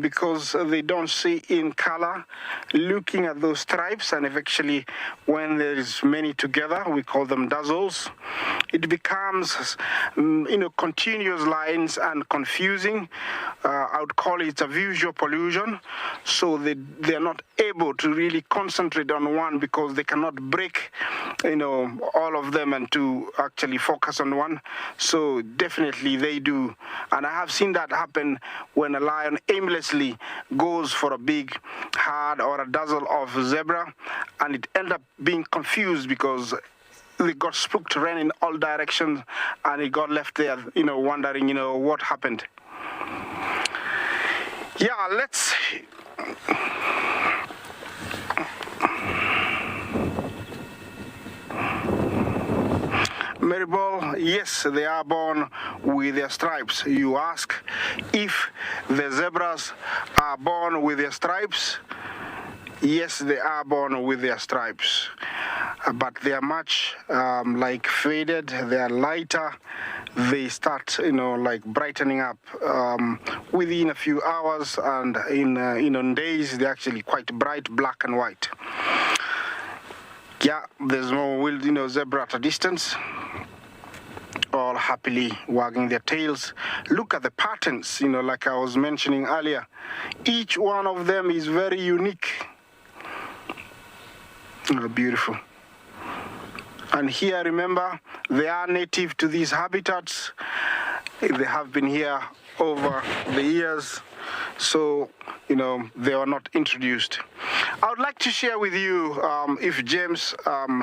because they don't see in color. Looking at those stripes, and eventually when there's many together, we call them dazzles, it becomes, continuous lines and confusing. I would call it a visual pollution. So they're not able to really concentrate on one because they cannot break, all of them and to actually focus on one. So definitely they do. And I have seen that happen when a lion aimlessly goes for a big herd or a dazzle of zebra, and it ends up being confused because they got spooked, ran in all directions, and it got left there, wondering, what happened. Yeah, let's... Maribel, yes, they are born with their stripes. You ask if the zebras are born with their stripes. Yes, they are born with their stripes, but they are much faded. They are lighter. They start, brightening up within a few hours, and in days they're actually quite bright, black and white. Yeah, there's more wild, zebra at a distance, all happily wagging their tails. Look at the patterns, like I was mentioning earlier. Each one of them is very unique. Beautiful. And here, remember, they are native to these habitats. They have been here over the years, so they are not introduced. I would like to share with you, if James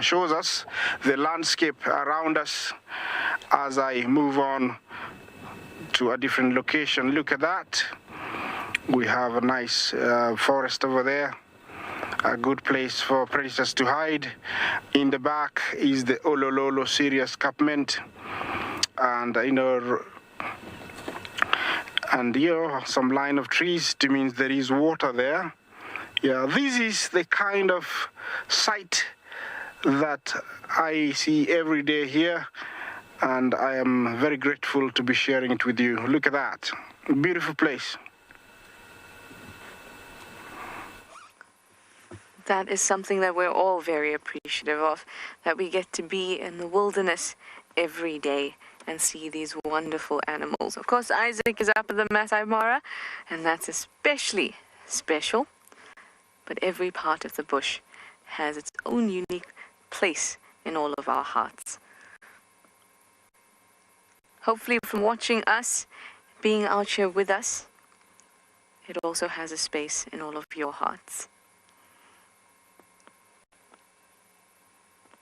shows us the landscape around us as I move on to a different location. Look at that. We have a nice forest over there, a good place for predators to hide. In the back is the Olololo Sirius escarpment, and some line of trees. It means there is water there. Yeah, this is the kind of sight that I see every day here, and I am very grateful to be sharing it with you. Look at that, beautiful place. That is something that we're all very appreciative of, that we get to be in the wilderness every day and see these wonderful animals. Of course, Isaac is up at the Maasai Mara, and that's especially special. But every part of the bush has its own unique place in all of our hearts. Hopefully, from watching us, being out here with us, it also has a space in all of your hearts.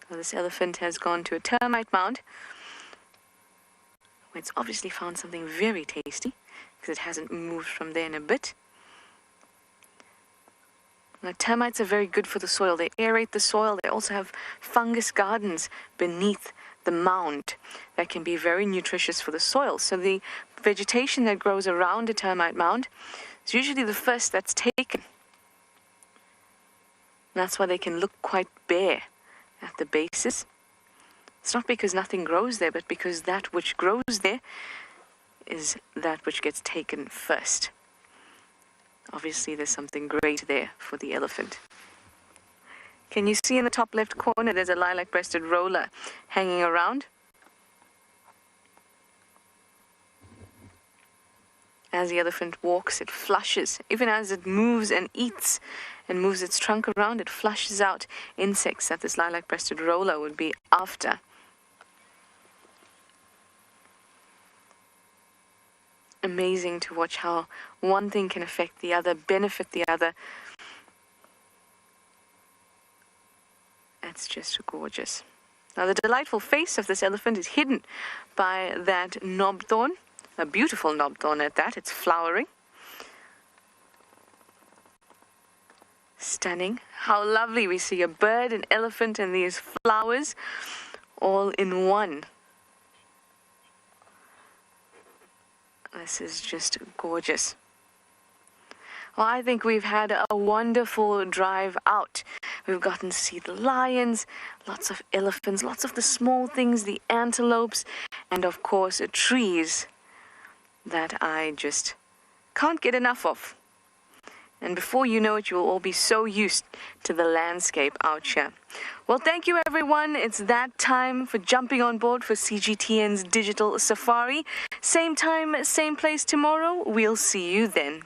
So this elephant has gone to a termite mound, where it's obviously found something very tasty, because it hasn't moved from there in a bit. Now, termites are very good for the soil. They aerate the soil. They also have fungus gardens beneath the mound that can be very nutritious for the soil. So the vegetation that grows around a termite mound is usually the first that's taken. And that's why they can look quite bare at the bases. It's not because nothing grows there, but because that which grows there is that which gets taken first. Obviously, there's something great there for the elephant. Can you see in the top left corner, there's a lilac-breasted roller hanging around? As the elephant walks, it flushes. Even as it moves and eats and moves its trunk around, it flushes out insects that this lilac-breasted roller would be after. Amazing to watch how one thing can affect the other, benefit the other. It's just gorgeous. Now, the delightful face of this elephant is hidden by that knobthorn, a beautiful knobthorn at that. It's flowering. Stunning. How lovely. We see a bird, an elephant, and these flowers all in one. This is just gorgeous. Well, I think we've had a wonderful drive out. We've gotten to see the lions, lots of elephants, lots of the small things, the antelopes, and of course, trees that I just can't get enough of. And before you know it, you will all be so used to the landscape out here. Well, thank you, everyone. It's that time for jumping on board for CGTN's Digital Safari. Same time, same place tomorrow. We'll see you then.